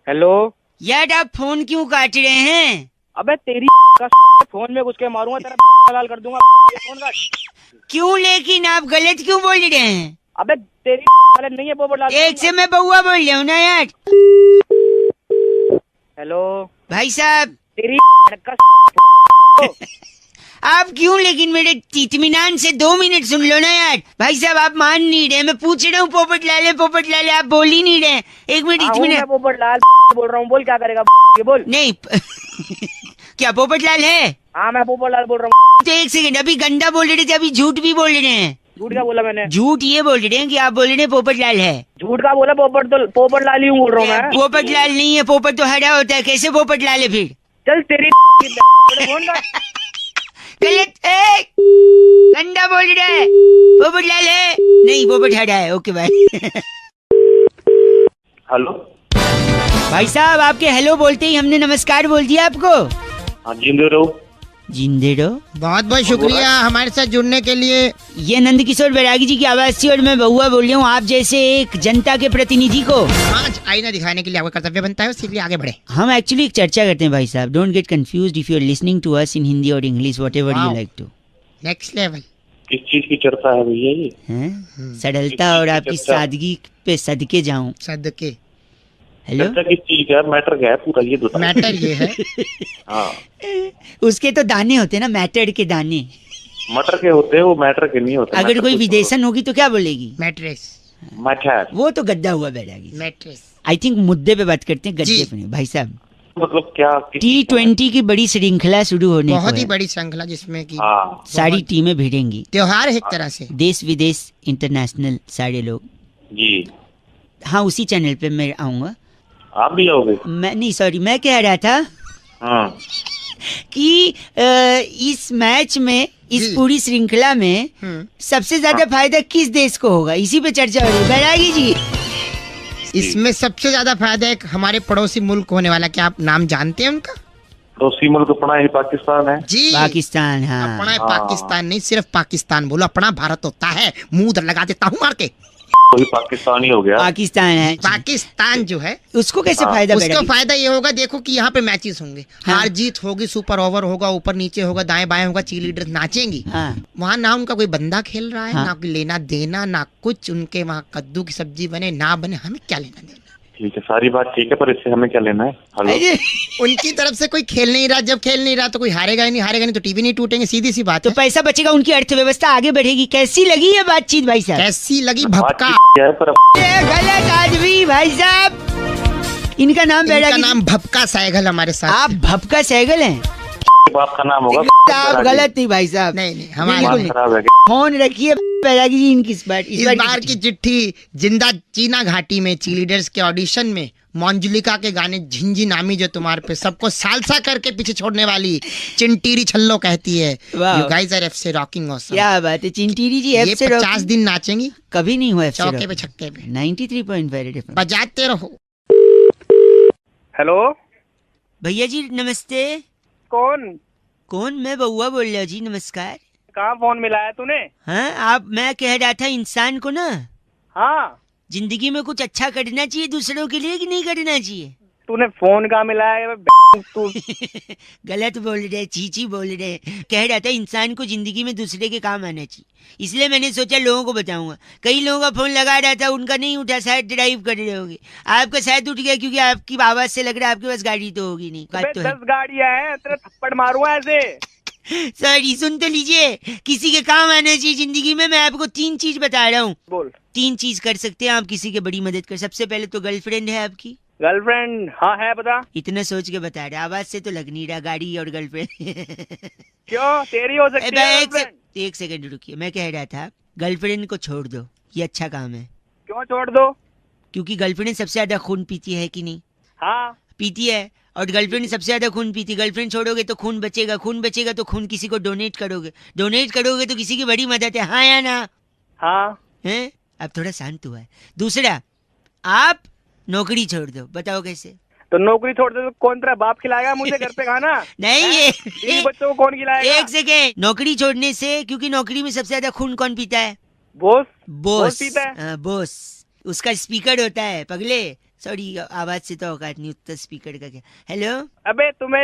Speaker 3: हेलो
Speaker 6: यार आप फोन क्यों काट रहे हैं?
Speaker 3: अबे तेरी का फोन में घुस के मारूंगा, तेरा लाल कर दूंगा। फोन काट।
Speaker 6: क्यों लेकिन आप गलत क्यों बोल रहे हैं?
Speaker 3: अबे तेरी नहीं है पोपटलाल।
Speaker 6: एक से मैं बउआ बोल रहा हूँ ना यार।
Speaker 3: हेलो
Speaker 6: भाई साहब
Speaker 3: तेरी
Speaker 6: आप क्यों लेकिन मेरे इत्मीनान से 2 मिनट सुन लो ना यार। भाई साहब आप मान नहीं रहे, मैं पूछ रहा हूँ पोपटलाल आप बोल ही नहीं रहे। 1 मिनट इत्मीनान।
Speaker 3: पोपटलाल बोल रहा हूँ, बोल क्या करेगा ये बोल।
Speaker 6: नहीं क्या पोपटलाल है?
Speaker 3: हाँ मैं पोपटलाल बोल रहा हूँ।
Speaker 6: तो 1 सेकंड, अभी गंदा बोल रहे थे, अभी झूठ भी बोल रहे हैं।
Speaker 3: झूठ क्या बोला मैंने?
Speaker 6: झूठ ये बोल रहे हैं कि आप बोल रहे हैं पोपटलाल है।
Speaker 3: झूठ का बोला? पोपटलाल ही बोल रहा हूँ मैं।
Speaker 6: पोपटलाल नहीं है, पोपट तो हरा होता है, कैसे पोपटलाल है फिर?
Speaker 3: चल तेरी
Speaker 6: गलत है, गंदा बोल रहा है। पोपटलाल है नहीं, पोपट हरा है। ओके भाई।
Speaker 13: हेलो
Speaker 6: भाई साहब आपके हेलो बोलते ही हमने नमस्कार बोल दिया आपको।
Speaker 13: हाँ जिंदे रहो।
Speaker 6: जिंदे रहो।
Speaker 11: बहुत बहुत शुक्रिया हमारे साथ जुड़ने के लिए।
Speaker 6: ये नंद किशोर बैरागी जी की आवाज थी और मैं बउआ बोल रहा हूँ आप जैसे एक जनता के प्रतिनिधि को
Speaker 11: आज आईना दिखाने के लिए आपका कर्तव्य बनता है, इसलिए आगे बढ़े।
Speaker 6: हम एक्चुअली एक चर्चा करते हैं भाई साहब। Don't get confused if you are listening to us in Hindi और English, whatever you like to.
Speaker 11: Next level.
Speaker 13: किस चीज की चर्चा है भैया ये?
Speaker 6: सरलता और आपकी सादगी पे सदके जाऊं।
Speaker 11: सदके।
Speaker 13: हेलो किस चीज का मैटर क्या है पूरा ये बताओ।
Speaker 11: मैटर ये है
Speaker 13: हाँ
Speaker 6: उसके तो दाने होते हैं ना, मैटर के दाने।
Speaker 13: मटर के होते हैं वो, मैटर के नहीं होते।
Speaker 6: अगर कोई विदेशन होगी तो क्या बोलेगी?
Speaker 11: मैट्रेस।
Speaker 6: मैटर वो तो गद्दा हुआ बैरागी।
Speaker 11: मैट्रेस।
Speaker 6: आई थिंक मुद्दे पे बात करते हैं, गद्दे पे नहीं। भाई साहब
Speaker 14: मतलब क्या?
Speaker 6: T20 की बड़ी श्रृंखला शुरू होने को
Speaker 11: बहुत ही
Speaker 6: है।
Speaker 11: बड़ी श्रृंखला जिसमें कि
Speaker 6: सारी टीमें भिड़ेंगी।
Speaker 11: त्योहार है एक तरह से,
Speaker 6: देश विदेश इंटरनेशनल सारे लोग।
Speaker 14: जी
Speaker 6: हाँ, उसी चैनल पे मैं आऊंगा।
Speaker 14: आप भी आओगे?
Speaker 6: मैं नहीं, सॉरी, मैं कह रहा था
Speaker 14: हाँ
Speaker 6: कि इस मैच में, इस पूरी श्रृंखला में सबसे ज्यादा फायदा किस देश को होगा, इसी पे चर्चा हो रही है। बैरागी जी,
Speaker 11: इसमें सबसे ज्यादा फायदा एक हमारे पड़ोसी मुल्क होने वाला, क्या आप नाम जानते हैं उनका?
Speaker 14: पड़ोसी मुल्क अपना ही पाकिस्तान है
Speaker 11: जी।
Speaker 6: पाकिस्तान, हाँ।
Speaker 11: अपना पाकिस्तान नहीं, सिर्फ पाकिस्तान बोलो, अपना भारत होता है। मुंह लगा देता हूँ मार के।
Speaker 14: तो भी पाकिस्तान ही हो गया।
Speaker 6: पाकिस्तान है।
Speaker 11: पाकिस्तान जो है
Speaker 6: उसको कैसे फायदा?
Speaker 11: उसको फायदा ये होगा, देखो कि यहाँ पे मैचेस होंगे, हार जीत होगी, सुपर ओवर होगा, ऊपर नीचे होगा, दाएं बाएं होगा, चीयर लीडर्स नाचेंगी। वहाँ ना उनका कोई बंदा खेल रहा है, ना कोई लेना देना, ना कुछ। उनके वहाँ कद्दू की सब्जी बने ना बने, हमें क्या लेना देना।
Speaker 14: ठीक है, सारी बात ठीक है, पर इससे हमें क्या लेना है?
Speaker 11: उनकी तरफ से कोई खेल नहीं रहा, जब खेल नहीं रहा तो कोई हारेगा ही नहीं, हारेगा नहीं तो टीवी नहीं टूटेंगे, सीधी सी बात।
Speaker 6: तो पैसा बचेगा, उनकी अर्थव्यवस्था आगे बढ़ेगी। कैसी लगी ये बातचीत भाई साहब?
Speaker 11: कैसी लगी? भपका।
Speaker 6: गलत आदमी भाई साहब। इनका नाम
Speaker 11: इनका नाम भपका सहगल हमारे साथ।
Speaker 6: आप भपका सहगल हैं?
Speaker 14: बाप का नाम होगा।
Speaker 6: आप गलत नहीं भाई साहब।
Speaker 11: नहीं, हमारे
Speaker 14: खराब है।
Speaker 6: फोन रखिए बैरागी जी इनकी। इस
Speaker 11: बार की चिट्ठी जिंदा चीना घाटी में चीलीडर्स के ऑडिशन में मंजुलिका के गाने झिंझी नामी जो तुम्हारे पे सबको सालसा करके पीछे छोड़ने वाली चिंटीरी छल्लो कहती है, यू गाइस आर एफसे रॉकिंग ऑसम।
Speaker 6: क्या बात है चिंटीरी जी,
Speaker 11: ये 50 दिन नाचेंगी।
Speaker 6: कभी नहीं हुआ
Speaker 11: चौके पे छक्के पे।
Speaker 6: 93.5
Speaker 11: बजाते रहो।
Speaker 1: हेलो
Speaker 6: भैया जी नमस्ते।
Speaker 1: कौन?
Speaker 6: मैं बउआ बोल रहा हूँ जी, नमस्कार।
Speaker 1: कहाँ फोन मिलाया तूने?
Speaker 6: हाँ, आप, मैं कह रहा था इंसान को ना,
Speaker 1: हाँ,
Speaker 6: जिंदगी में कुछ अच्छा करना चाहिए दूसरों के लिए कि नहीं करना चाहिए?
Speaker 1: तूने फोन कहाँ मिलाया? तू
Speaker 6: गलत बोल रहे, चीची बोल रहे। कह रहा था इंसान को जिंदगी में दूसरे के काम आना चाहिए, इसलिए मैंने सोचा लोगों को बताऊंगा। कई लोगों का फोन लगा रहा था, उनका नहीं उठा, शायद ड्राइव कर रहे होंगे। आपका शायद उठ गया, क्योंकि आपकी आवाज से लग रहा है आपके पास गाड़ी तो होगी नहीं।
Speaker 1: 10 गाड़ियां हैं, तेरा थप्पड़ मारूंगा ऐसे।
Speaker 6: सॉरी, सुन तो लीजिए, किसी के काम आना चाहिए जिंदगी में। मैं आपको 3 चीज बता रहा हूँ।
Speaker 1: बोल।
Speaker 6: 3 चीज कर सकते हैं आप किसी के बड़ी मदद कर। सबसे पहले तो गर्लफ्रेंड है आपकी?
Speaker 1: गर्लफ्रेंड हाँ है, बता।
Speaker 6: इतना सोच के बता रहा, आवाज से तो लग नहीं रहा। गाड़ी और गर्लफ्रेंड
Speaker 1: क्यों तेरी हो सकती है?
Speaker 6: एक सेकंड रुकिए, मैं कह रहा था गर्लफ्रेंड को छोड़ दो, ये अच्छा काम है।
Speaker 1: क्यों छोड़ दो?
Speaker 6: क्योंकि गर्लफ्रेंड सबसे ज्यादा खून पीती है कि नहीं?
Speaker 1: हाँ
Speaker 6: पीती है, और गर्लफ्रेंड सबसे ज्यादा खून पीती। गर्लफ्रेंड छोड़ोगे तो खून बचेगा, खून बचेगा तो खून किसी को डोनेट करोगे, डोनेट करोगे तो किसी की बड़ी मदद है। हाँ या ना?
Speaker 1: हाँ
Speaker 6: है। अब थोड़ा शांत हुआ है। दूसरा, आप नौकरी छोड़ दो। बताओ कैसे?
Speaker 1: तो नौकरी छोड़ दे तो कौन तेरा बाप खिलाएगा मुझे घर पे खाना?
Speaker 6: नहीं, ये
Speaker 1: बच्चों को कौन खिलाएगा?
Speaker 6: एक सेकेंड, नौकरी छोड़ने से, क्योंकि नौकरी में सबसे ज्यादा खून कौन पीता है?
Speaker 1: बॉस पीता है।
Speaker 6: बॉस, उसका स्पीकर होता है पगले। सॉरी, आवाज से तो औकात नहीं उतना, स्पीकर का क्या। हेलो,
Speaker 1: अबे तुम्हें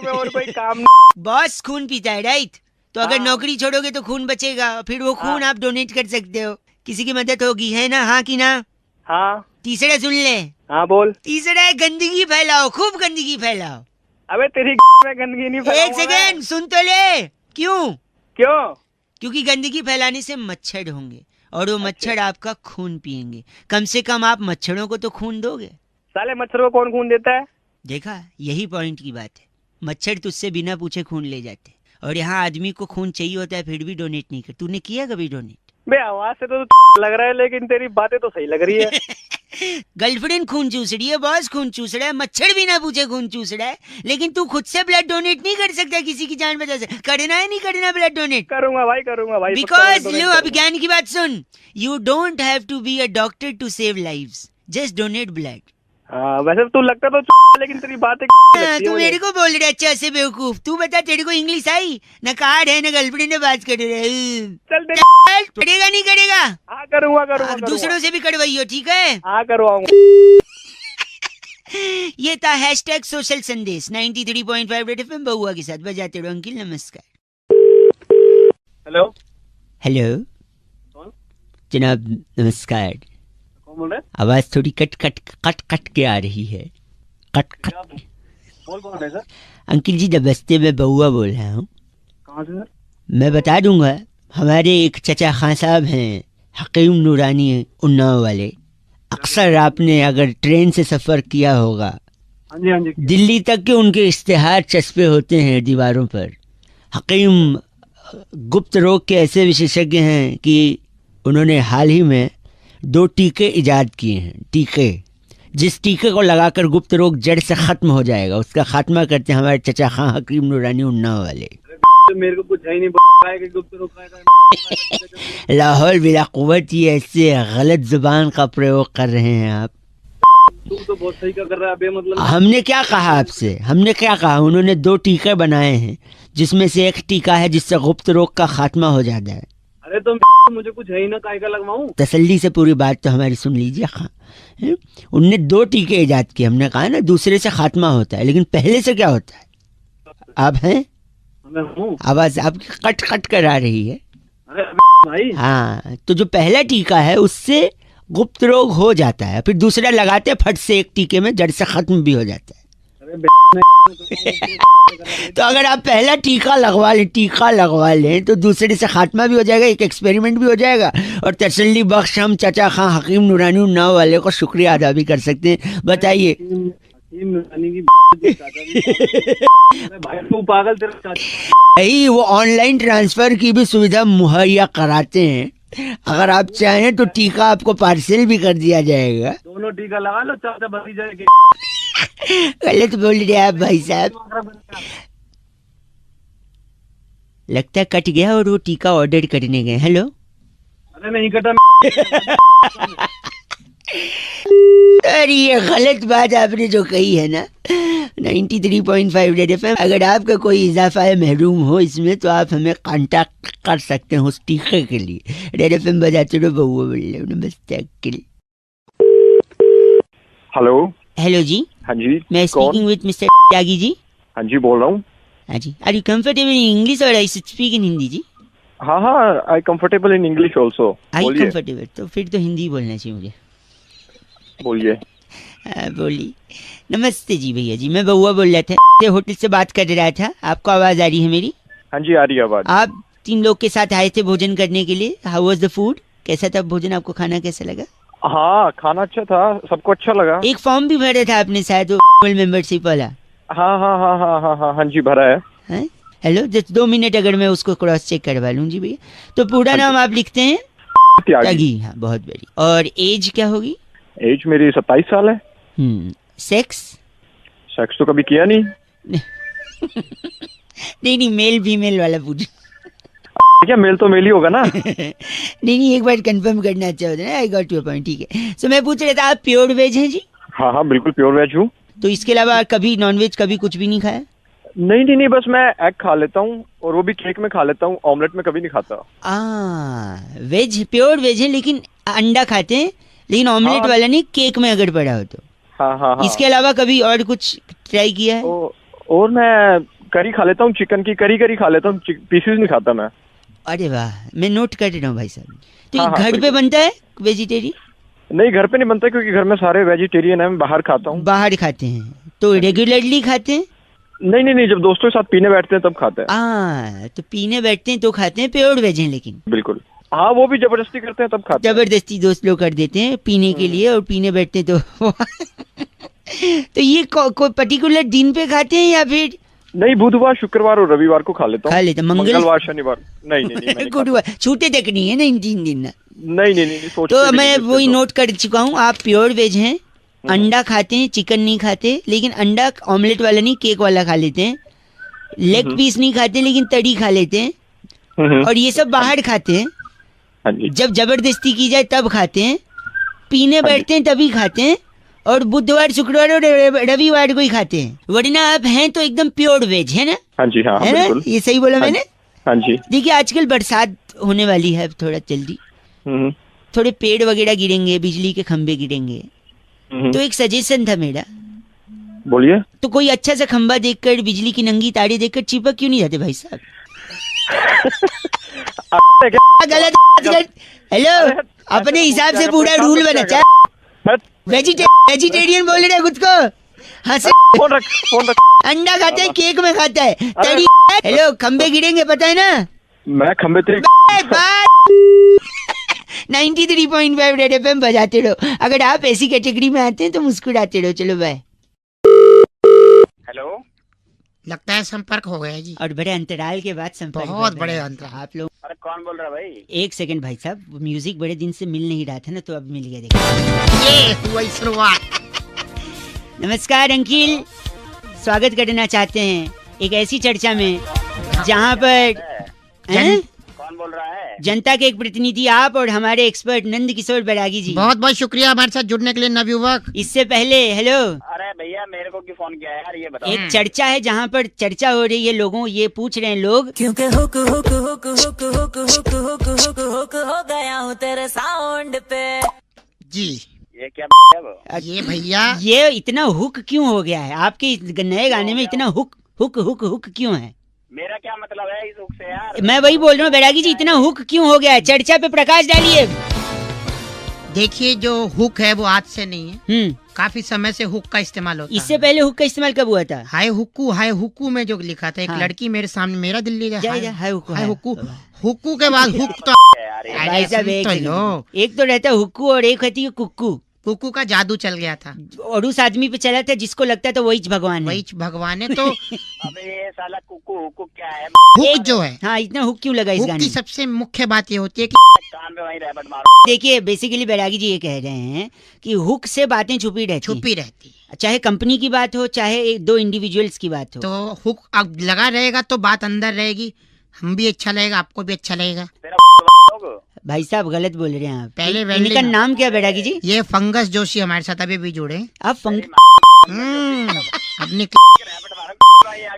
Speaker 1: और कोई काम नहीं।
Speaker 6: बॉस खून पीता है, राइट? तो अगर नौकरी छोड़ोगे तो खून बचेगा, फिर वो खून आप डोनेट कर सकते हो, किसी की मदद होगी, है ना? हाँ कि ना?
Speaker 1: हाँ।
Speaker 6: तीसरा सुन ले।
Speaker 1: हाँ बोल।
Speaker 6: तीसरा है गंदगी फैलाओ, खूब गंदगी फैलाओ।
Speaker 1: अबे तेरी में गंदगी नहीं फैलाऊंगा।
Speaker 6: एक सेकेंड सुन तो ले। क्यों? क्योंकि गंदगी फैलाने से मच्छर होंगे, और वो मच्छर आपका खून पिएंगे। कम से कम आप मच्छरों को तो खून दोगे।
Speaker 1: साले मच्छर को कौन खून देता है?
Speaker 6: देखा, यही पॉइंट की बात है। मच्छर तुझसे बिना पूछे खून ले जाते, और यहाँ आदमी को खून चाहिए होता है फिर भी डोनेट नहीं कर। तूने किया कभी डोनेट?
Speaker 1: बे आवाज से तो लग रहा है, लेकिन तेरी बातें तो सही लग रही है।
Speaker 6: गर्लफ्रेंड खून चूस रही है, बॉस खून चूस रहा है, मच्छर बिना पूछे खून चूस रहा है, लेकिन तू खुद से ब्लड डोनेट नहीं कर सकता किसी की जान बचा से। करना है नहीं करना ब्लड डोनेट?
Speaker 1: करूंगा भाई।
Speaker 6: बिकॉज लो, अब ज्ञान की बात सुन, you don't have to be a doctor to save lives, just donate blood.
Speaker 1: हाँ, वैसे तू लगता तो लेकिन तेरी बातें
Speaker 6: तू मेरे को बोल रहा अच्छा से बेवकूफ। तू बता, तेरे को इंग्लिश आई? न कार्ड है न गर्लफ्रेंड ने बात कर रहे।
Speaker 1: चल
Speaker 6: करेगा नहीं करेगा?
Speaker 1: हाँ करूँगा।
Speaker 6: दूसरों से भी करवाइयो, ठीक है?
Speaker 1: हाँ करवाऊंगा।
Speaker 6: ये था हैशटैग सोशल संदेश 93.5 रेड एफएम बउआ के साथ। बजाते रहो अंकिल। नमस्कार। हेलो जनाब, नमस्कार।
Speaker 1: बोल रहे?
Speaker 6: आवाज थोड़ी कट के आ रही है। कट।
Speaker 1: बोल रहे सर?
Speaker 6: अंकिल जी नमस्ते, मैं बउआ बोल रहा हूँ।
Speaker 1: कहाँ से सर?
Speaker 6: मैं बता दूंगा, हमारे एक चचा खान साहब हैं, हकीम नूरानी उन्नाव वाले। अक्सर आपने अगर ट्रेन से सफ़र किया होगा
Speaker 15: हाँ जी हाँ जी।
Speaker 6: दिल्ली तक के उनके इश्तिहार चस्पे होते हैं दीवारों पर। हकीम गुप्त रोग के ऐसे विशेषज्ञ हैं कि उन्होंने हाल ही में 2 टीके इजाद किए हैं। टीके, जिस टीके को लगाकर गुप्त रोग जड़ से खत्म हो जाएगा, उसका खात्मा करते हैं हमारे चचा खां हकीम नूरानी उन्नाव वाले।
Speaker 15: मेरे को कुछ है ही नहीं कि गुप्त रोग का
Speaker 6: लाहौल बिला कुव्वत, ये ऐसे गलत जुबान का प्रयोग कर रहे हैं आप।
Speaker 15: तू तो बहुत सही का कर रहा है अबे, मतलब
Speaker 6: हमने क्या कहा आपसे, हमने क्या कहा? उन्होंने 2 टीके बनाए हैं, जिसमें से एक टीका है जिससे गुप्त रोग का खात्मा हो जाता है।
Speaker 15: अरे तो मुझे कुछ है ही ना, काय का लगवाऊं?
Speaker 6: तसल्ली से पूरी बात तो हमारी सुन लीजिए खां। उनने 2 टीके इजाद किए। हमने कहा ना दूसरे से खात्मा होता है, लेकिन पहले से क्या होता है? आप हैं? आवाज आपकी कट कट कर आ रही है।
Speaker 15: अरे भाई
Speaker 6: हाँ, तो जो पहला टीका है उससे गुप्त रोग हो जाता है, फिर दूसरा लगाते फट से एक टीके में जड़ से खत्म भी हो जाता है। तो अगर आप पहला टीका लगवा लें तो दूसरे से खात्मा भी हो जाएगा, एक एक्सपेरिमेंट भी हो जाएगा, और तसल्ली बख्श हम चचा खां हकीम नूरानी उन्नाव वाले को शुक्रिया अदा भी कर सकते हैं। बताइए।
Speaker 15: भाई तू पागल, तेरा
Speaker 6: वो ऑनलाइन ट्रांसफर की भी सुविधा मुहैया कराते हैं। अगर आप चाहें तो टीका आपको पार्सल भी कर दिया जाएगा।
Speaker 15: दोनों टीका लगा लो, चाचा बची जाएगी।
Speaker 6: गलत बोल रहे आप भाई साहब। लगता है कट गया और वो टीका ऑर्डर करने गए। हेलो।
Speaker 15: अरे नहीं कटा।
Speaker 6: अरे ये गलत बात आपने जो कही है ना। 93.5 रेड एफएम, अगर आपका कोई इजाफा है महरूम हो इसमें तो आप हमें कांटेक्ट कर सकते हैं उस टीके के लिए। रेड एफएम बजाते रहो बउआ बोले। नमस्ते अंकल।
Speaker 13: हेलो।
Speaker 6: हेलो जी।
Speaker 13: हाँ जी।
Speaker 6: मैं speaking with mister Tyagi ji.
Speaker 13: हाँ जी बोल रहा हूँ।
Speaker 6: हाँ जी। Are you comfortable in English और I speak in Hindi ji?
Speaker 13: हाँ हाँ, I comfortable in English also.
Speaker 6: I comfortable, तो फिर तो हिंदी बोलना चाहिए मुझे।
Speaker 13: बोलिए।
Speaker 6: बोलिए। नमस्ते जी भैया जी, मैं बउआ बोल रहा था, होटल से बात कर रहा था। आपको आवाज आ रही है मेरी?
Speaker 13: हाँ जी आ रही है आवाज।
Speaker 6: आप 3 लोग के साथ आए थे भोजन करने के लिए। How was the food? कैसा था भोजन? आपको खाना कैसा लगा?
Speaker 13: हाँ खाना अच्छा था, सबको अच्छा लगा।
Speaker 6: एक फॉर्म भी भरा था आपने शायद, मेंबरशिप वाला।
Speaker 13: हाँ हाँ हाँ हाँ हाँ हाँ हाँ जी भरा है।
Speaker 6: हेलो, जस्ट 2 मिनट अगर मैं उसको क्रॉस चेक करवा लूँ जी भैया। तो पूरा नाम आप लिखते हैं? त्यागी। हाँ बहुत बढ़िया। और एज क्या होगी?
Speaker 13: एज मेरी 27 साल है।
Speaker 6: सेक्स?
Speaker 13: सेक्स तो कभी किया नहीं।
Speaker 6: नहीं मेल फीमेल वाला पूछ।
Speaker 13: क्या मेल तो मेल ही होगा ना।
Speaker 6: नहीं एक बार कंफर्म करना अच्छा होता है ना। आई गॉट योर पॉइंट, ठीक है। सो मैं पूछ रहा था आप प्योर वेज हैं जी?
Speaker 13: हाँ हाँ बिल्कुल प्योर वेज हूँ।
Speaker 6: तो इसके अलावा कभी नॉनवेज कभी कुछ भी नहीं खाया?
Speaker 13: नहीं बस मैं एग खा लेता हूँ, और वो भी केक में खा लेता हूँ, ऑमलेट में कभी नहीं खाता।
Speaker 6: वेज, प्योर वेज है, लेकिन अंडा खाते हैं, लेकिन ऑमलेट वाला नहीं, केक में अगर पड़ा हो तो।
Speaker 13: हाँ।
Speaker 6: इसके अलावा कभी और कुछ ट्राई किया है?
Speaker 13: और मैं करी खा लेता हूँ, चिकन की करी खा लेता हूँ, पीसेस नहीं खाता मैं। अरे
Speaker 6: वाह, मैं नोट कर रहा हूँ भाई साहब। तो घर पे बनता है वेजिटेरियन?
Speaker 13: नहीं घर पे नहीं बनता, क्योंकि घर में सारे वेजिटेरियन है, मैं बाहर खाता हूँ।
Speaker 6: बाहर खाते हैं? तो रेगुलरली खाते हैं?
Speaker 13: नहीं, जब दोस्तों के साथ पीने बैठते हैं तब खाते हैं।
Speaker 6: तो पीने बैठते हैं तो खाते हैं, प्योर वेज हैं लेकिन।
Speaker 13: बिल्कुल हाँ, वो भी जबरदस्ती करते हैं तब खाते हैं।
Speaker 6: जबरदस्ती दोस्त लोग कर देते हैं पीने के लिए, और पीने बैठते हैं तो तो ये कोई पर्टिकुलर दिन पे खाते हैं या फिर?
Speaker 13: नहीं, बुधवार शुक्रवार और रविवार को खा लेता हूँ।
Speaker 6: खा लेता।
Speaker 13: मंगलवार शनिवार नहीं
Speaker 6: गुरुवार छूटे तक नहीं है ना इन 3 दिन?
Speaker 13: नहीं।
Speaker 6: तो मैं वही नोट कर चुका हूँ, आप प्योर वेज हैं, अंडा खाते हैं, चिकन नहीं खाते, लेकिन अंडा ऑमलेट वाला नहीं, केक वाला खा लेते हैं, लेग पीस नहीं खाते लेकिन तड़ी खा लेते हैं, और ये सब बाहर खाते हैं। जब जबरदस्ती की जाए तब खाते हैं, पीने बैठते हैं तभी खाते हैं, और बुधवार शुक्रवार और रविवार को ही खाते हैं। वरना आप हैं तो एकदम प्योर वेज है ना?
Speaker 13: हाँ जी हाँ,
Speaker 6: है ना? ये सही बोला मैंने?
Speaker 13: हाँ जी।
Speaker 6: देखिए आजकल बरसात होने वाली है, थोड़ा जल्दी थोड़े पेड़ वगैरह गिरेंगे, बिजली के खंभे गिरेंगे, तो एक सजेशन था मेरा।
Speaker 13: बोलिए।
Speaker 6: तो कोई अच्छा सा खंभा देखकर, बिजली की नंगी तारे देखकर चिपक क्यों नहीं जाते भाई साहब? गलत। हेलो, अपने हिसाब से पूरा रूल बना। वेजिटेरियन बोल रहे खुद को? हाँ से
Speaker 13: फोन रख।
Speaker 6: अंडा खाता है, केक में खाता है, तड़ी। हेलो, खंबे गिरेंगे पता है ना?
Speaker 13: मैं खंबे
Speaker 6: 93.5 रेड एफएम बजाते रहो। अगर आप ऐसी कैटेगरी में आते हैं तो मुस्कुराते रहो। चलो बाय।
Speaker 11: लगता है संपर्क हो गया जी।
Speaker 6: और बड़े अंतराल के बाद संपर्क।
Speaker 11: बहुत बड़े अंतराल।
Speaker 6: आप लोग।
Speaker 15: अरे कौन बोल रहा है भाई?
Speaker 6: एक सेकंड भाई साहब, म्यूजिक बड़े दिन से मिल नहीं रहा था ना, तो अब मिल गया। देखिए
Speaker 11: ये हुआ शुरुआत।
Speaker 6: नमस्कार अंकिल, स्वागत करना चाहते हैं एक ऐसी चर्चा में जहां पर
Speaker 15: कौन बोल रहा है?
Speaker 6: जनता के एक प्रतिनिधि आप और हमारे एक्सपर्ट नंद किशोर बैरागी जी।
Speaker 11: बहुत बहुत शुक्रिया हमारे साथ जुड़ने के लिए नवयुवक।
Speaker 6: इससे पहले हेलो।
Speaker 15: अरे भैया मेरे को क्यों फोन किया यार, ये बताओ।
Speaker 6: एक चर्चा है जहाँ पर चर्चा हो रही है, लोगों ये पूछ रहे हैं लोग,
Speaker 10: क्योंकि hook hook hook hook hook hook hook hook hook हो गया हूँ तेरे साउंड पे।
Speaker 11: जी
Speaker 15: ये क्या है वो?
Speaker 11: ये भैया
Speaker 6: ये इतना हुक क्यों हो गया है? आपके नए गाने में इतना हुक हुक हुक हुक क्यों है?
Speaker 15: मेरा क्या मतलब है इस हुक से यार?
Speaker 6: मैं वही बोल रहा हूँ बैरागी जी, इतना हुक क्यों हो गया है? चर्चा पे प्रकाश डालिए।
Speaker 11: देखिए जो हुक है वो आज से नहीं है, काफी समय से हुक का इस्तेमाल होता है।
Speaker 6: इससे पहले हुक का इस्तेमाल कब हुआ था?
Speaker 11: हाय हुक्कू में जो लिखा था, एक लड़की मेरे सामने मेरा दिल ले जाए, हाय हुक्कू के बाद हुक तो
Speaker 6: भाई साहब एक तो रहता है हुक्कू और एक होती है कुक्कू।
Speaker 11: कुक्कू का जादू चल गया था
Speaker 6: और उस आदमी पे चला था जिसको लगता था वही भगवान है।
Speaker 11: वही भगवान है। तो
Speaker 15: अबे ये साला कुक्कू क्या है?
Speaker 11: हुक जो है,
Speaker 6: हाँ इतना हुक क्यों लगा इस गाने
Speaker 11: की सबसे मुख्य बात ये होती है कि
Speaker 15: कान पे वहीं रैबट मारो।
Speaker 6: देखिए बेसिकली बैरागी जी ये कह रहे हैं कि हुक से बातें छुपी रहती चाहे कंपनी की बात हो चाहे दो इंडिविजुअल्स की बात हो,
Speaker 11: तो हुक अब लगा रहेगा तो बात अंदर रहेगी, हम भी अच्छा लगेगा, आपको भी अच्छा लगेगा।
Speaker 6: भाई साहब गलत बोल रहे हैं आप।
Speaker 11: पहले
Speaker 6: इनका नाम क्या बैरागी जी?
Speaker 11: ये फंगस जोशी हमारे साथ अभी भी जुड़े।
Speaker 6: आप
Speaker 11: अपने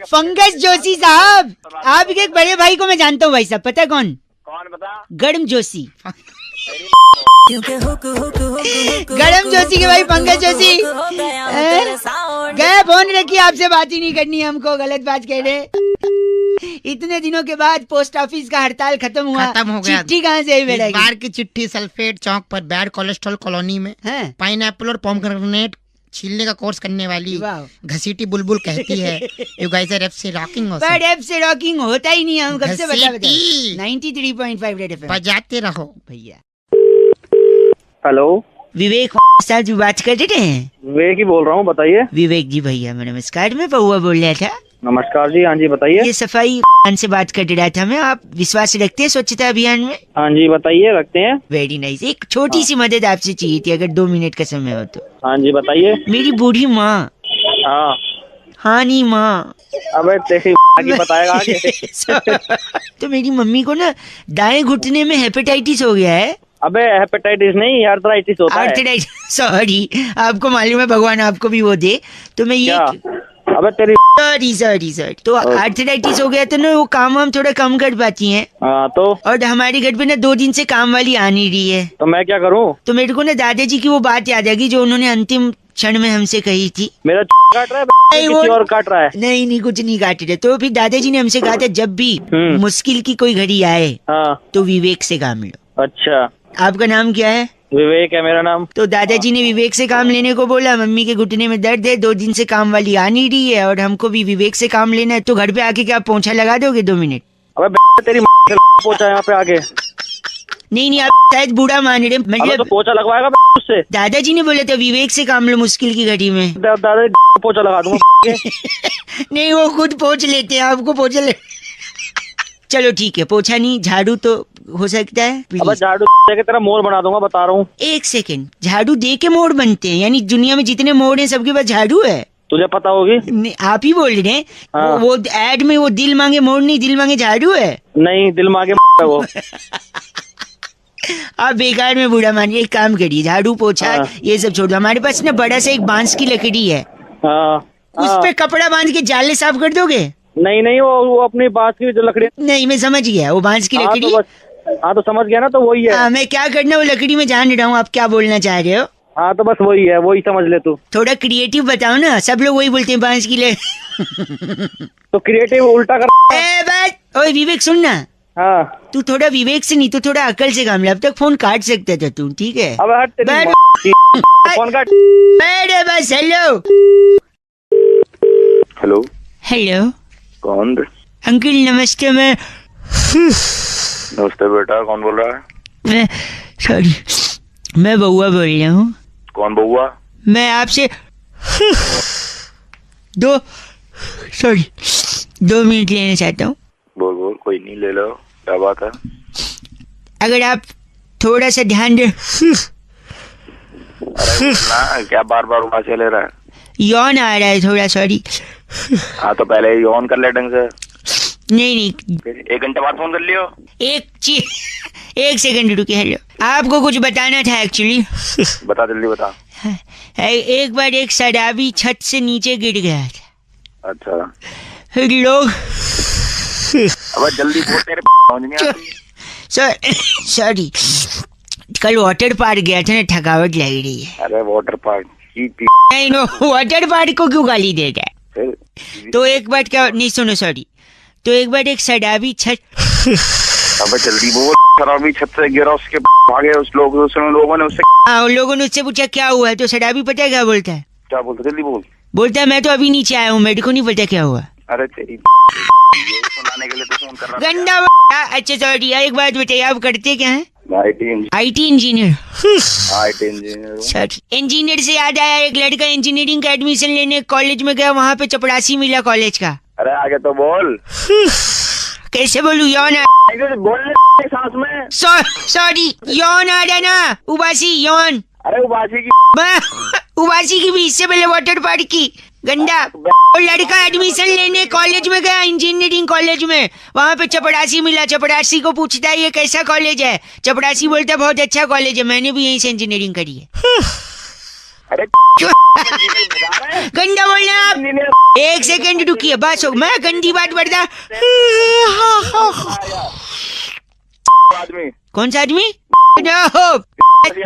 Speaker 6: फंगस जोशी साहब, आपके एक बड़े भाई को मैं जानता हूँ भाई साहब, पता है कौन?
Speaker 15: बता?
Speaker 6: गरम जोशी।
Speaker 10: गरम
Speaker 6: जोशी के भाई पंकज जोशी गए फोन रखी, आपसे बात ही नहीं करनी, हमको गलत बात कह रहे। इतने दिनों के बाद पोस्ट ऑफिस का हड़ताल खत्म हो गया। चिट्ठी कहाँ से आई?
Speaker 11: इस बार की चिट्ठी सल्फेट चौक पर बैड कोलेस्ट्रॉल कॉलोनी में पाइनएप्पल और पोमग्रेनेट छीलने का कोर्स करने वाली घसीटी बुलबुल कहती है you guys are FC rocking.
Speaker 6: पर एफसी रॉकिंग होता ही नहीं, हम कब से बता 93.5 रेड एफएम
Speaker 11: बजाते रहो
Speaker 6: भैया।
Speaker 13: हेलो
Speaker 6: विवेक साहब जी बात कर रहे हैं?
Speaker 13: विवेक ही बोल रहा हूँ, बताइए।
Speaker 6: विवेक जी भैया नमस्कार, मैं बहुआ बोल रहा था।
Speaker 13: नमस्कार जी, हाँ जी बताइए।
Speaker 6: ये सफाई से बात कर रहा था मैं, आप विश्वास रखते हैं स्वच्छता अभियान में?
Speaker 13: हाँ जी बताइए, रखते हैं।
Speaker 6: Very nice. एक छोटी सी मदद आपसे चाहिए थी, अगर 2 मिनट का समय हो तो।
Speaker 13: हाँ जी बताइए।
Speaker 6: मेरी बूढ़ी माँ। हाँ नहीं माँ,
Speaker 13: अबे तेरी की बताएगा आगे।
Speaker 6: तो मेरी मम्मी को ना दाएं घुटने में हेपेटाइटिस हो गया है।
Speaker 13: अबे हेपेटाइटिस नहीं, आर्थराइटिस होता है।
Speaker 6: सॉरी, आपको मालूम है भगवान आपको भी वो दे, तो मैं ये
Speaker 13: अबे तेरी
Speaker 6: सॉरी तो आर्थराइटिस हो गया तो ना वो काम हम थोड़ा कम कर पाती हैं।
Speaker 13: तो
Speaker 6: और हमारे घर पे ना 2 दिन से काम वाली आ नहीं रही है।
Speaker 13: तो मैं क्या करूं?
Speaker 6: तो मेरे को ना दादाजी की वो बात याद आ गई जो उन्होंने अंतिम क्षण में हमसे कही थी।
Speaker 13: मेरा काट रहा है किसी और काट रहा है?
Speaker 6: नहीं कुछ नहीं काट रहे। तो फिर दादाजी ने हमसे कहा था जब भी मुश्किल की कोई घड़ी आए तो विवेक से काम लो।
Speaker 13: अच्छा,
Speaker 6: आपका नाम क्या है?
Speaker 13: विवेक है मेरा नाम।
Speaker 6: तो दादाजी ने विवेक से काम लेने को बोला। मम्मी के घुटने में दर्द है, 2 दिन से काम वाली आ नहीं रही है और हमको भी विवेक से काम लेना है, तो घर पे आके क्या पोंछा लगा दोगे 2 मिनट?
Speaker 13: अबे तेरी पोंछा यहाँ पे आके।
Speaker 6: नहीं आप शायद बूढ़ा मान रहे, मतलब
Speaker 13: तो पोंछा लगवाएगा उससे।
Speaker 6: दादाजी ने बोला था विवेक से काम लो मुश्किल की घड़ी में।
Speaker 13: दादाजी पोंछा लगा दूंगा।
Speaker 6: नहीं वो खुद पोंछ लेते हैं, आपको पोंछा ले। चलो ठीक है, पोछा नहीं झाड़ू तो हो सकता है।
Speaker 13: अब झाड़ू देके तेरा मोर बना दूंगा, बता रहा हूँ।
Speaker 6: 1 सेकंड, झाड़ू दे के मोर बनते हैं? यानी दुनिया में जितने मोर हैं सबके पास झाड़ू है?
Speaker 13: तुझे पता होगी।
Speaker 6: आप ही बोल रहे हैं। वो एड में वो दिल मांगे मोर नहीं, दिल मांगे झाड़ू है।
Speaker 13: नहीं, दिल मांगे वो।
Speaker 6: आप बेकार में बूढ़ा मानिए, एक काम करिए, झाड़ू पोछा ये सब छोड़ दो। हमारे पास ना बड़ा सा एक बांस की लकड़ी है, उस पे कपड़ा बांध के जाले साफ कर दोगे?
Speaker 13: नहीं वो अपनी बांस की जो लकड़ी।
Speaker 6: नहीं मैं समझ गया, वो बांस की लकड़ी।
Speaker 13: हाँ तो समझ गया ना, तो वही है।
Speaker 6: मैं क्या करना वो लकड़ी में जान रहा हूँ, आप क्या बोलना चाह रहे हो?
Speaker 13: हाँ तो बस वही है, वही समझ ले तू।
Speaker 6: थोड़ा क्रिएटिव बताओ ना, सब लोग वही बोलते हैं बांस की लकड़ी।
Speaker 13: तो क्रिएटिव उल्टा कर।
Speaker 6: ओए विवेक सुन ना।
Speaker 13: हाँ
Speaker 6: तू थोड़ा विवेक से नहीं तो थोड़ा अकल से काम ले, अब तक फोन काट सकता था तू, ठीक है?
Speaker 13: अब हट फोन काट।
Speaker 6: बस
Speaker 13: हेलो
Speaker 6: हेलो
Speaker 13: कौन?
Speaker 6: अंकल नमस्ते। मैं
Speaker 14: नमस्ते बेटा, कौन बोल रहा है?
Speaker 6: सॉरी, मैं बउआ बोल रहा हूँ।
Speaker 14: कौन बउआ?
Speaker 6: मैं आपसे 2 सॉरी 2 मिनट लेना चाहता हूँ।
Speaker 14: बोल बोल, कोई नहीं, ले लो, क्या बात है।
Speaker 6: अगर आप थोड़ा सा ध्यान दे।
Speaker 14: ना क्या बार बार उबासे ले रहा है?
Speaker 6: यौन आ रहा है थोड़ा, सॉरी।
Speaker 14: हाँ तो पहले यौन कर ले ढंग से।
Speaker 6: नहीं
Speaker 14: 1 घंटे बाद फोन कर लियो।
Speaker 6: एक सेकंड रुकिए। हेलो, आपको कुछ बताना था एक्चुअली।
Speaker 14: बता, जल्दी बता।
Speaker 6: एक बार एक शराबी छत से नीचे गिर गया था।
Speaker 14: अच्छा,
Speaker 6: फिर लोग
Speaker 14: अब जल्दी बोल, तेरे समझ नहीं आती।
Speaker 6: सॉरी, कल वाटर पार्क गया था ना, थकावट लग रही है।
Speaker 14: अरे वाटर पार्क
Speaker 6: नहीं नो, वाटर पार्क को क्यों गाली दे रहा है? तो एक बार क्या, नहीं सुनो, सॉरी। तो एक बार एक शराबी छत,
Speaker 14: अब जल्दी बोल। शराबी छत से गिरा, उसके भागे उस लोगों ने उससे।
Speaker 6: हाँ, उन लोगों ने उससे पूछा क्या हुआ, तो शराबी पता है क्या बोलता है?
Speaker 14: क्या बोलता? जल्दी बोल।
Speaker 6: बोलता है मैं तो अभी नीचे आया हूँ, मेरे को नहीं पता क्या हुआ।
Speaker 14: अरे तेरी ये सुनाने के लिए तो फोन कर रहा था।
Speaker 6: गंदा। अच्छा सॉरी, एक बात बताइए, आप करते क्या है?
Speaker 14: IT
Speaker 6: engineer.
Speaker 14: इंजीनियर।
Speaker 6: इंजीनियर से याद आया, एक लड़का इंजीनियरिंग का एडमिशन लेने कॉलेज में गया, वहाँ पे चपरासी मिला कॉलेज का।
Speaker 14: अरे आगे तो बोल।
Speaker 6: कैसे बोलूं? यौन
Speaker 14: बोलने सांस में।
Speaker 6: सॉरी, यौन आ रहा ना, उबासी यौन।
Speaker 14: अरे उबासी
Speaker 6: की भी इससे पहले वाटर पार्क की। गंदा। वो लड़का एडमिशन लेने कॉलेज में गया, इंजीनियरिंग कॉलेज में, वहाँ पे चपरासी मिला। चपरासी को पूछता है ये कैसा कॉलेज है? चपरासी बोलता है बहुत अच्छा कॉलेज है, मैंने भी यहीं से इंजीनियरिंग करी है।
Speaker 14: अरे
Speaker 6: गंदा बोलना आप। 1 सेकंड रुकिए, बस हो, मैं गंदी बात बढ़ता। कौन सा आदमी?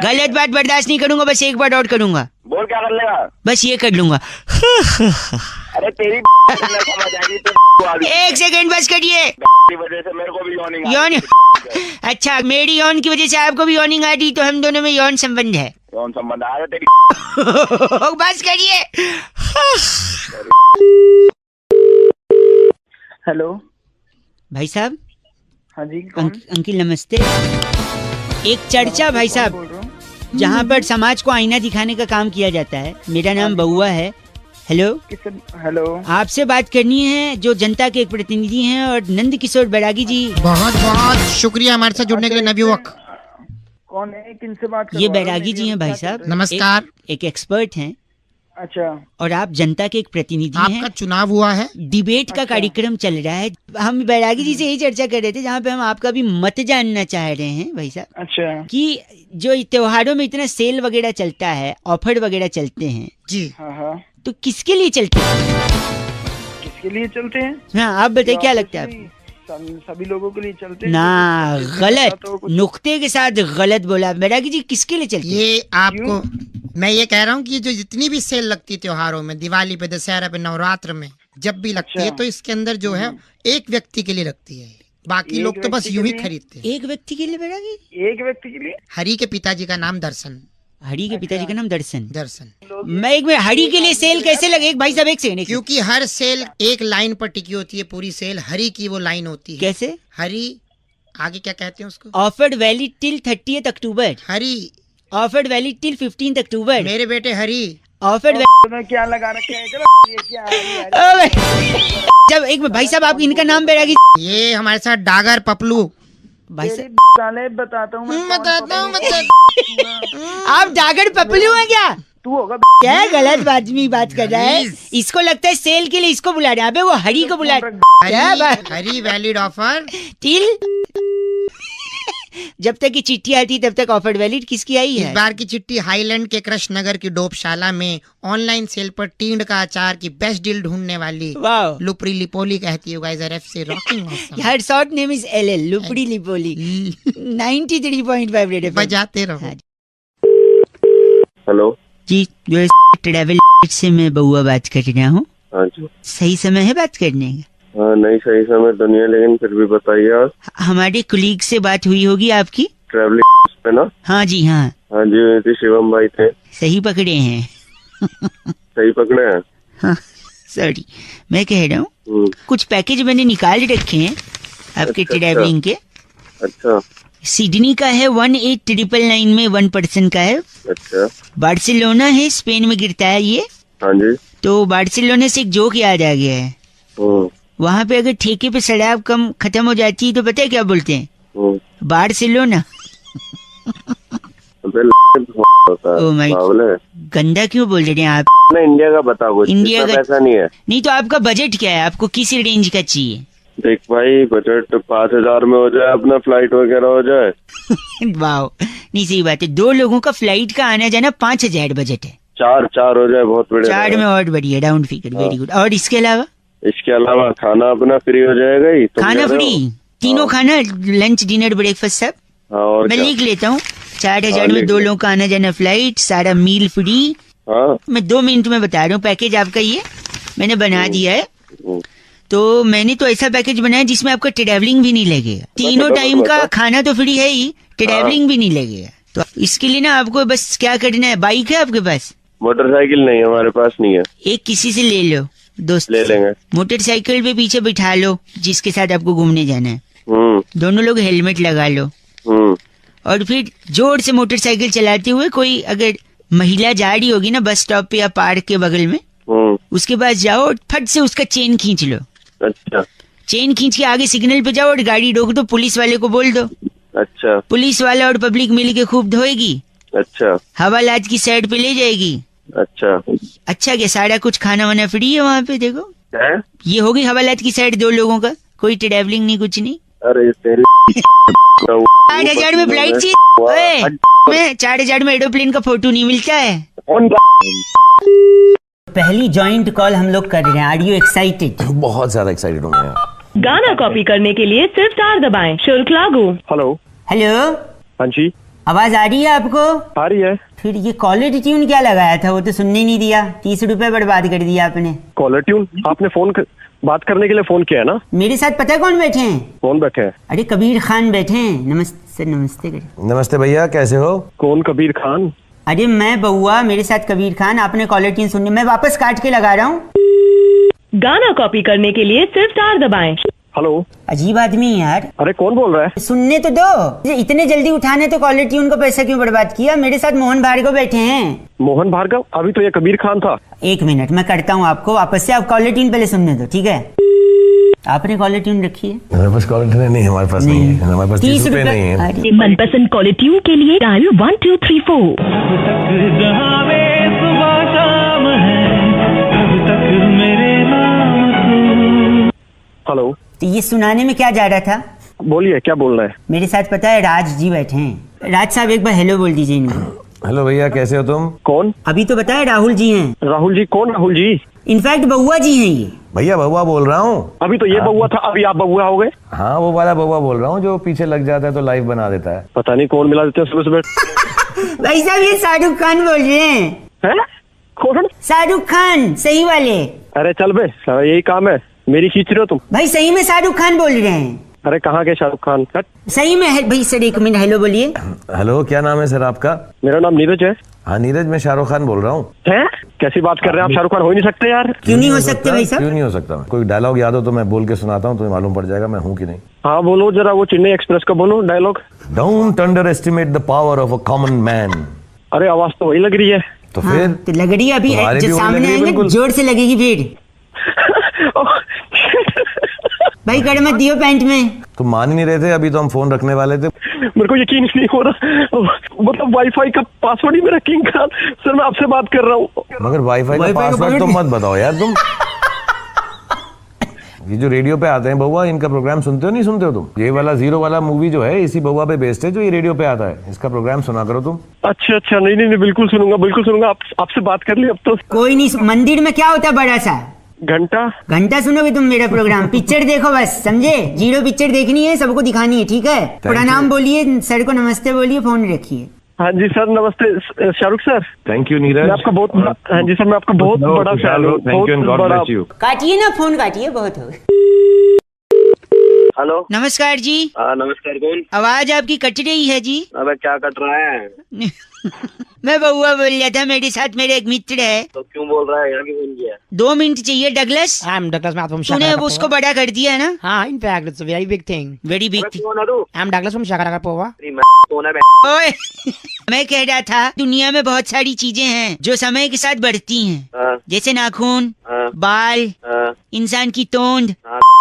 Speaker 6: गलत बात बर्दाश्त नहीं करूंगा, बस एक बार और करूंगा।
Speaker 14: बोल, क्या कर लेगा?
Speaker 6: बस ये कर लूंगा।
Speaker 14: अरे तेरी समझ आएगी तो।
Speaker 6: 1 सेकंड बस करिए।
Speaker 14: वजह से मेरे को भी
Speaker 6: यौन। अच्छा, मेरी यौन की वजह से आपको भी यौनिंग आ रही, तो हम दोनों में यौन संबंध है।
Speaker 14: यौन संबंध आ रहा तेरी।
Speaker 6: बस करिए।
Speaker 3: हेलो
Speaker 6: भाई साहब।
Speaker 3: हाँ जी,
Speaker 6: अंकिल नमस्ते। एक चर्चा भाई साहब, जहाँ पर समाज को आईना दिखाने का काम किया जाता है। मेरा नाम बउआ है। हेलो, आपसे बात करनी है, जो जनता के एक प्रतिनिधि हैं, और नंद किशोर बैरागी जी।
Speaker 11: बहुत बहुत शुक्रिया हमारे साथ जुड़ने के लिए नवयुवक।
Speaker 3: कौन है, किनसे बात कर?
Speaker 6: ये बैरागी जी हैं भाई साहब।
Speaker 11: नमस्कार।
Speaker 6: एक एक्सपर्ट हैं।
Speaker 3: अच्छा।
Speaker 6: और आप जनता के एक प्रतिनिधि हैं।
Speaker 11: आपका चुनाव हुआ है,
Speaker 6: डिबेट का कार्यक्रम चल रहा है। हम बैरागी जी से यही चर्चा कर रहे थे, जहाँ पे हम आपका भी मत जानना चाह रहे हैं भाई साहब।
Speaker 3: अच्छा।
Speaker 6: कि जो त्योहारों में इतना सेल वगैरह चलता है, ऑफर वगैरह चलते हैं
Speaker 11: जी,
Speaker 3: हाँ,
Speaker 6: तो किसके लिए चलते हैं?
Speaker 3: किसके लिए चलते हैं?
Speaker 6: हाँ, आप बताइए, क्या लगता है आपको?
Speaker 3: सभी लोगों के लिए चलते हैं
Speaker 6: ना। गलत, नुक्ते के साथ गलत बोला बैरागी जी। किसके लिए चलते हैं?
Speaker 11: ये आपको मैं ये कह रहा हूँ कि जो जितनी भी सेल लगती है त्योहारों में, दिवाली पे, दशहरा पे, नवरात्र में, जब भी लगती है, तो इसके अंदर जो है एक व्यक्ति के लिए लगती है। बाकी लोग तो बस यूं ही खरीदते हैं।
Speaker 6: एक व्यक्ति के लिए बैरागी?
Speaker 3: एक व्यक्ति के लिए।
Speaker 11: हरि के पिताजी का नाम दर्शन।
Speaker 6: हरि के पिताजी का नाम दर्शन। मैं एक में हरि के लिए सेल कैसे लगे भाई साहब? एक सेकंड।
Speaker 11: क्योंकि हर सेल एक लाइन पर टिकी होती है, पूरी सेल हरि की वो लाइन होती है।
Speaker 6: कैसे?
Speaker 11: हरि आगे क्या कहते हैं उसको?
Speaker 6: ऑफर्ड वैलिड टिल 30 अक्टूबर।
Speaker 11: हरि
Speaker 6: ऑफर्ड वैलिड टिल 15 अक्टूबर।
Speaker 11: मेरे बेटे हरि।
Speaker 6: ऑफर्ड
Speaker 3: क्या लगा रखे हैं?
Speaker 6: जब एक भाई साहब, आप इनका नाम बैरागी।
Speaker 11: ये हमारे साथ डागर पपलू
Speaker 6: भाई साहब।
Speaker 3: बताता हूँ।
Speaker 6: आप डागर पपलू हैं क्या?
Speaker 3: तू होगा
Speaker 6: क्या गलत आदमी बात कर रहा है। इसको लगता है सेल के लिए इसको बुला रहे हैं। अबे वो हरी को बुला रहे।
Speaker 11: हरी वैलिड ऑफर
Speaker 6: टिल जब तक की चिट्ठी आती तब तक ऑफर वैलिड। किसकी आई है?
Speaker 11: इस बार की चिट्ठी हाईलैंड के कृष्ण नगर की डोपशाला में ऑनलाइन सेल पर टींड का अचार की बेस्ट डील ढूंढने वाली लुपरी लिपोली कहती है guys RFC rocking awesome.
Speaker 6: Her short name is LL लुपरी लिपोली 93.5 red FM
Speaker 11: बजाते रहो।
Speaker 14: हेलो
Speaker 6: जी, जो ट्रैवल से मैं बउआ बात कर रहा हूँ।
Speaker 14: हाँ जी।
Speaker 6: सही समय है बात करने का?
Speaker 14: हाँ, नहीं सही समय तो नहीं है, लेकिन फिर भी बताइए आप।
Speaker 6: हमारे कुलीग से बात हुई होगी आपकी
Speaker 14: ट्रैवलिंग पे ना?
Speaker 6: हाँ जी। हाँ
Speaker 14: जी, शिवम भाई थे।
Speaker 6: सही पकड़े हैं।
Speaker 14: सही पकड़े हैं।
Speaker 6: हाँ, सॉरी, मैं कह रहा हूँ कुछ पैकेज मैंने निकाल रखे हैं आपके ट्रैवलिंग के।
Speaker 14: अच्छा।
Speaker 6: सिडनी का है 18,999 में 1% का है।
Speaker 14: अच्छा।
Speaker 6: बार्सिलोना है, स्पेन में गिरता है ये।
Speaker 14: हाँ जी।
Speaker 6: तो बार्सिलोना से एक जोक याद आ गया है। वहाँ पे अगर ठेके पे शराब कम खत्म हो जाती है तो पता है क्या बोलते हैं, बाहर से लो ना। ओ माय, गंदा क्यों बोल रहे हैं आप?
Speaker 16: इंडिया का बता, कुछ
Speaker 6: इंडिया का
Speaker 16: पैसा नहीं है।
Speaker 6: नहीं तो आपका बजट क्या है, आपको किस रेंज का चाहिए?
Speaker 16: देख भाई, बजट 5,000 में हो जाए, अपना फ्लाइट वगैरह हो जाए।
Speaker 6: वाह, नहीं सही बात है, 2 लोगों का फ्लाइट का आना जाना 5,000 बजट है।
Speaker 16: 4 हो जाए, बहुत बढ़िया।
Speaker 6: 4 में और बढ़िया, राउंड फिगर, वेरी गुड। और इसके अलावा खाना अपना फ्री हो जाएगा ही। खाना फ्री, तीनों खाना, लंच डिनर ब्रेकफास्ट सब।
Speaker 16: और
Speaker 6: मैं लिख लेता हूँ। 4,000 में 2 लोगों का आना जाना, फ्लाइट, सारा मील फ्री। मैं 2 मिनट में बता रहा हूँ पैकेज आपका, ये मैंने बना दिया है। तो मैंने तो ऐसा पैकेज बनाया जिसमें आपका ट्रैवलिंग भी नहीं लगेगा, तीनों टाइम का खाना तो फ्री है ही, ट्रैवलिंग भी नहीं लगेगा। तो इसके लिए ना आपको बस क्या करना है, बाइक है आपके पास?
Speaker 16: मोटरसाइकिल नहीं है हमारे पास, नहीं है।
Speaker 6: एक किसी से ले लो, दोस्त
Speaker 16: ले लेंगे।
Speaker 6: मोटरसाइकिल पे पीछे बिठा लो जिसके साथ आपको घूमने जाना है। दोनों लोग हेलमेट लगा लो। और फिर जोर से मोटरसाइकिल चलाते हुए, कोई अगर महिला जा रही होगी ना बस स्टॉप पे या पार्क के बगल में, उसके पास जाओ और फट से उसका चेन खींच लो।
Speaker 16: अच्छा।
Speaker 6: चेन खींच के आगे सिग्नल पे जाओ और गाड़ी रोक दो, पुलिस वाले को बोल दो।
Speaker 16: अच्छा।
Speaker 6: पुलिस वाला और पब्लिक मिल के खूब धोएगी।
Speaker 16: अच्छा।
Speaker 6: हवालात की साइड पे ले जाएगी।
Speaker 16: अच्छा।
Speaker 6: अच्छा, क्या सारा कुछ खाना वाना फ्री है वहाँ पे? देखो
Speaker 16: है? ये
Speaker 6: होगी हवालात की साइड 2 लोगों का, कोई ट्रैवलिंग नहीं, कुछ नहीं।
Speaker 16: अरे तेरी
Speaker 6: 8,000 में फ्लाइट चाहिए, 4,000 में एरोप्लेन का फोटो नहीं मिलता है। पहली जॉइंट कॉल हम लोग कर रहे हैं, आर यू एक्साइटेड?
Speaker 17: बहुत ज्यादा एक्साइटेड हूँ मैं।
Speaker 18: गाना कॉपी करने के लिए सिर्फ 4 दबाएं, शुल्क लागू।
Speaker 13: हेलो। हाँ जी,
Speaker 6: आवाज आ रही है आपको?
Speaker 13: आ रही है।
Speaker 6: फिर ये कॉलर ट्यून क्या लगाया था, वो तो सुनने ही नहीं दिया, 30 रुपए बर्बाद कर दिया आपने।
Speaker 13: Caller tune? आपने बात करने के लिए फोन किया है ना?
Speaker 6: मेरे साथ पता है कौन बैठे हैं?
Speaker 13: कौन बैठे हैं?
Speaker 6: अरे कबीर खान बैठे हैं। नमस्ते। नमस्ते
Speaker 17: नमस्ते भैया, कैसे हो?
Speaker 13: कौन कबीर खान?
Speaker 6: अरे मैं बउआ, मेरे साथ कबीर खान। आपने कॉलर ट्यून सुननी, मैं वापस काट के लगा रहा हूँ।
Speaker 18: गाना कॉपी करने के लिए सिर्फ 4 दबाएं।
Speaker 13: हेलो।
Speaker 6: अजीब आदमी है यार।
Speaker 13: अरे कौन बोल रहा है?
Speaker 6: सुनने तो दो, इतने जल्दी उठाने तो कॉलर ट्यून को पैसा क्यों बर्बाद किया? मेरे साथ मोहन भार्गव बैठे हैं।
Speaker 13: मोहन भार्गव? अभी तो ये कबीर खान था।
Speaker 6: 1 मिनट मैं करता हूँ आपको वापस से, आप कॉलर ट्यून पहले सुनने दो, ठीक है? आपने कॉलर ट्यून रखी है?
Speaker 17: हमारे पास कॉलर ट्यून नहीं, हमारे पास नहीं है, हमारे पास 30 रुपए नहीं है।
Speaker 18: मनपसंद कॉलर ट्यून के लिए डायल 1 2 3 4।
Speaker 13: हेलो।
Speaker 6: तो ये सुनाने में क्या जा रहा था?
Speaker 13: बोलिए, क्या बोल रहे हैं?
Speaker 6: मेरे साथ पता है राज जी बैठे हैं। राज साहब एक बार हेलो बोल दीजिए इनको।
Speaker 17: हेलो भैया, कैसे हो तुम?
Speaker 13: कौन?
Speaker 6: अभी तो बताया राहुल जी हैं।
Speaker 13: राहुल जी? कौन राहुल जी?
Speaker 6: इनफैक्ट बउआ जी हैं ये।
Speaker 17: भैया बउआ बोल रहा हूँ।
Speaker 13: अभी तो ये बउआ था, अभी आप बउआ हो गए?
Speaker 17: हाँ, वो वाला बउआ बोल रहा हूँ जो पीछे लग जाता है तो लाइव बना देता है।
Speaker 13: पता नहीं कौन मिला देते हैं सुबह सुबह।
Speaker 6: भाई साहब ये शाहरुख खान बोल रहे हैं।
Speaker 13: है? कौन?
Speaker 6: शाहरुख खान, सही वाले।
Speaker 13: अरे चल बे, यही काम है, मेरी खींच रहे हो तुम।
Speaker 6: भाई सही में शाहरुख खान बोल रहे हैं।
Speaker 13: अरे कहाँ के शाहरुख खान?
Speaker 6: सही में है भाई। सर 1 मिनट, हेलो बोलिए।
Speaker 17: हेलो, क्या नाम है सर आपका?
Speaker 13: मेरा नाम नीरज है।
Speaker 17: हाँ नीरज, मैं शाहरुख खान बोल रहा हूँ।
Speaker 13: हैं? कैसी बात कर रहे हैं आप? शाहरुख खान हो ही नहीं सकते यार।
Speaker 6: क्यों नहीं हो सकते भाई साहब?
Speaker 17: क्यों नहीं हो सकता? कोई डायलॉग याद हो तो मैं बोल के सुनाता हूँ, तुम्हें मालूम पड़ जाएगा मैं हूँ कि नहीं।
Speaker 13: हाँ बोलो जरा, वो चेन्नई एक्सप्रेस का बोलो dialogue.
Speaker 17: Don't underestimate the power of a common man.
Speaker 13: अरे आवाज तो वही लग रही है।
Speaker 17: तो फिर
Speaker 6: तो लग रही है, अभी जो सामने आएंगे जोर से लगेगी फिर। भाई कर मत दियो पैंट में।
Speaker 17: तुम मान ही नहीं रहे थे, अभी तो हम फोन रखने वाले थे।
Speaker 13: मेरे को यकीन नहीं हो रहा, मतलब वाईफाई का पासवर्ड ही मेरा किंग खान। सर मैं आपसे बात कर रहा हूँ।
Speaker 17: मगर वाईफाई का पासवर्ड तो मत बताओ यार तुम। ये जो रेडियो पे आते हैं बउआ, इनका प्रोग्राम सुनते हो नहीं सुनते हो तुम? ये वाला 0 वाला मूवी जो है इसी बउआ पे बेस्ड है जो ये रेडियो पे आता है, इसका प्रोग्राम सुना करो तुम।
Speaker 13: अच्छा अच्छा, नहीं बिल्कुल सुनूंगा, बिल्कुल सुनूंगा। आपसे बात कर ली अब तो।
Speaker 6: कोई नहीं, मंदिर में क्या होता है बड़ा सा
Speaker 13: घंटा
Speaker 6: सुनोगे तुम मेरा प्रोग्राम। पिक्चर देखो बस, समझे? 0 पिक्चर देखनी है, सबको दिखानी है, ठीक है? प्रणाम बोलिए, सर को नमस्ते बोलिए, फोन रखिए।
Speaker 13: हाँ जी सर, नमस्ते Shahrukh sir.
Speaker 17: Thank you Neeraj,
Speaker 13: आपका बहुत। हाँ जी सर, मैं आपका बहुत बड़ा फैन हूँ।
Speaker 6: काटिए ना फोन, काटिए, बहुत हो।
Speaker 16: हेलो।
Speaker 6: नमस्कार जी।
Speaker 16: नमस्कार, कौन?
Speaker 6: आवाज आपकी कट रही है जी।
Speaker 16: अबे क्या कट रहा है?
Speaker 6: मैं बउआ बोल रहा था, मेरे साथ मेरे एक मित्र है।
Speaker 16: तो क्यों बोल रहा है? यहाँ क्यों फोन किया?
Speaker 6: 2 मिनट चाहिए डगलस। तूने उसको बड़ा कर दिया है ना?
Speaker 11: हाँ, in fact it's a very big thing.
Speaker 6: Very big thing.
Speaker 11: I'm Douglas from Shakarapova.
Speaker 6: ओए, मैं कह रहा था दुनिया में बहुत सारी चीजें हैं जो समय के साथ बढ़ती हैं। जैसे नाखून, बाल, इंसान की तोंद,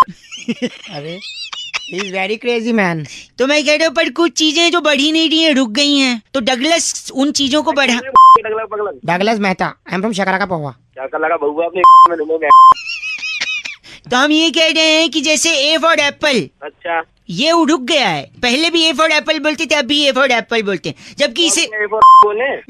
Speaker 11: अरे he is very crazy man.
Speaker 6: तो मैं कह रहा हूँ पर कुछ चीजें जो बढ़ी नहीं रही है, रुक गई हैं, तो डगलस उन चीजों को बढ़ा।
Speaker 11: Douglas Mehta, I am from शकरा का पोहा।
Speaker 15: क्या कर लगा बउआ आपने?
Speaker 6: तो हम ये कह रहे हैं कि जैसे ए फॉर एप्पल,
Speaker 15: अच्छा
Speaker 6: ये रुक गया है। पहले भी ए फॉर एप्पल बोलते थे, अब भी ए फॉर एप्पल बोलते हैं, जबकि इसे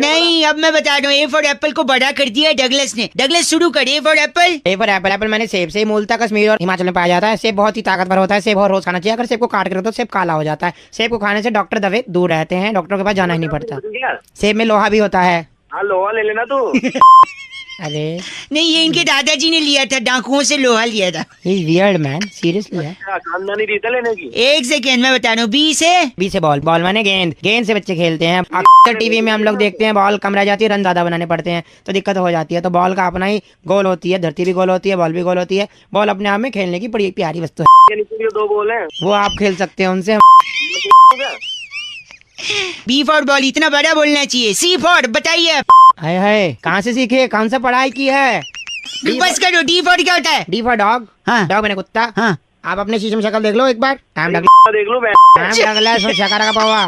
Speaker 6: नहीं, अब मैं बता रहा हूँ, ए फॉर एप्पल को बड़ा कर दिया डगलस ने। डगलस शुरू कर, A for Apple.
Speaker 11: A for Apple, Apple मैंने सेब से मूलतः कश्मीर और हिमाचल में पाया जाता है। सेब बहुत ही ताकतवर होता है, सेब और रोज खाना चाहिए। अगर सेब को काट कर तो सेब काला हो जाता है। सेब को खाने से डॉक्टर दवे दूर रहते हैं, डॉक्टरों के पास जाना ही नहीं पड़ता। सेब में लोहा भी होता है।
Speaker 15: हाँ लोहा ले लेना तू।
Speaker 11: अरे
Speaker 6: नहीं, ये इनके दादाजी ने लिया था, डाकुओं से लोहा लिया था।
Speaker 11: Weird man, seriously.
Speaker 15: खानदानी रीत है लेने की।
Speaker 6: एक सेकेंड मैं बता रहा हूँ, बी से
Speaker 11: बॉल, बॉल माने गेंद, गेंद से बच्चे खेलते हैं। अक्सर टीवी में हम लोग देखते हैं बॉल कम रह जाती है, रन ज्यादा बनाने पड़ते हैं, तो दिक्कत हो जाती है। तो बॉल का अपना ही गोल होती है, धरती भी गोल होती है, बॉल भी गोल होती है। बॉल अपने आप में खेलने की बड़ी प्यारी वस्तु है।
Speaker 15: दो बॉल है,
Speaker 11: वो आप खेल सकते हैं उनसे।
Speaker 6: बी फॉर बॉल, इतना बड़ा बोलना चाहिए। सी फॉर बताइए।
Speaker 11: हाय हाय, कहाँ से सीखे, कौन सा पढ़ाई की है?
Speaker 6: बस करो। डी फॉर क्या होता है?
Speaker 11: D for dog.
Speaker 6: हाँ।
Speaker 11: डॉग मैंने कुत्ता।
Speaker 6: हाँ।
Speaker 11: आप अपने शीशे में शक्ल देख लो एक बार। टाइम
Speaker 15: देख लो।
Speaker 11: शकरा का पौवा।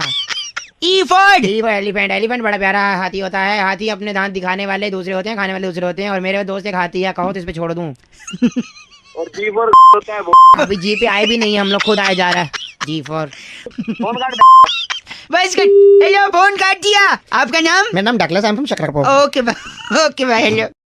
Speaker 6: ई फॉर
Speaker 11: एलिफेंट, एलिफेंट बड़ा प्यारा हाथी होता है। हाथी अपने दांत दिखाने वाले दूसरे होते हैं, खाने वाले दूसरे होते हैं। और मेरे दोस्त एक हाथी है, कहो तो इस पे छोड़ दूं।
Speaker 15: और जी फॉर होता है वो।
Speaker 11: अभी जी पे आए भी नहीं, हम लोग खुद आए जा रहा है। जी फॉर
Speaker 15: फोन काट।
Speaker 6: बस हेलो, फोन काट दिया। आपका नाम?
Speaker 11: मेरा नाम डगलस, आई एम फ्रॉम शकरा का पोहा।
Speaker 6: Okay bye, hello.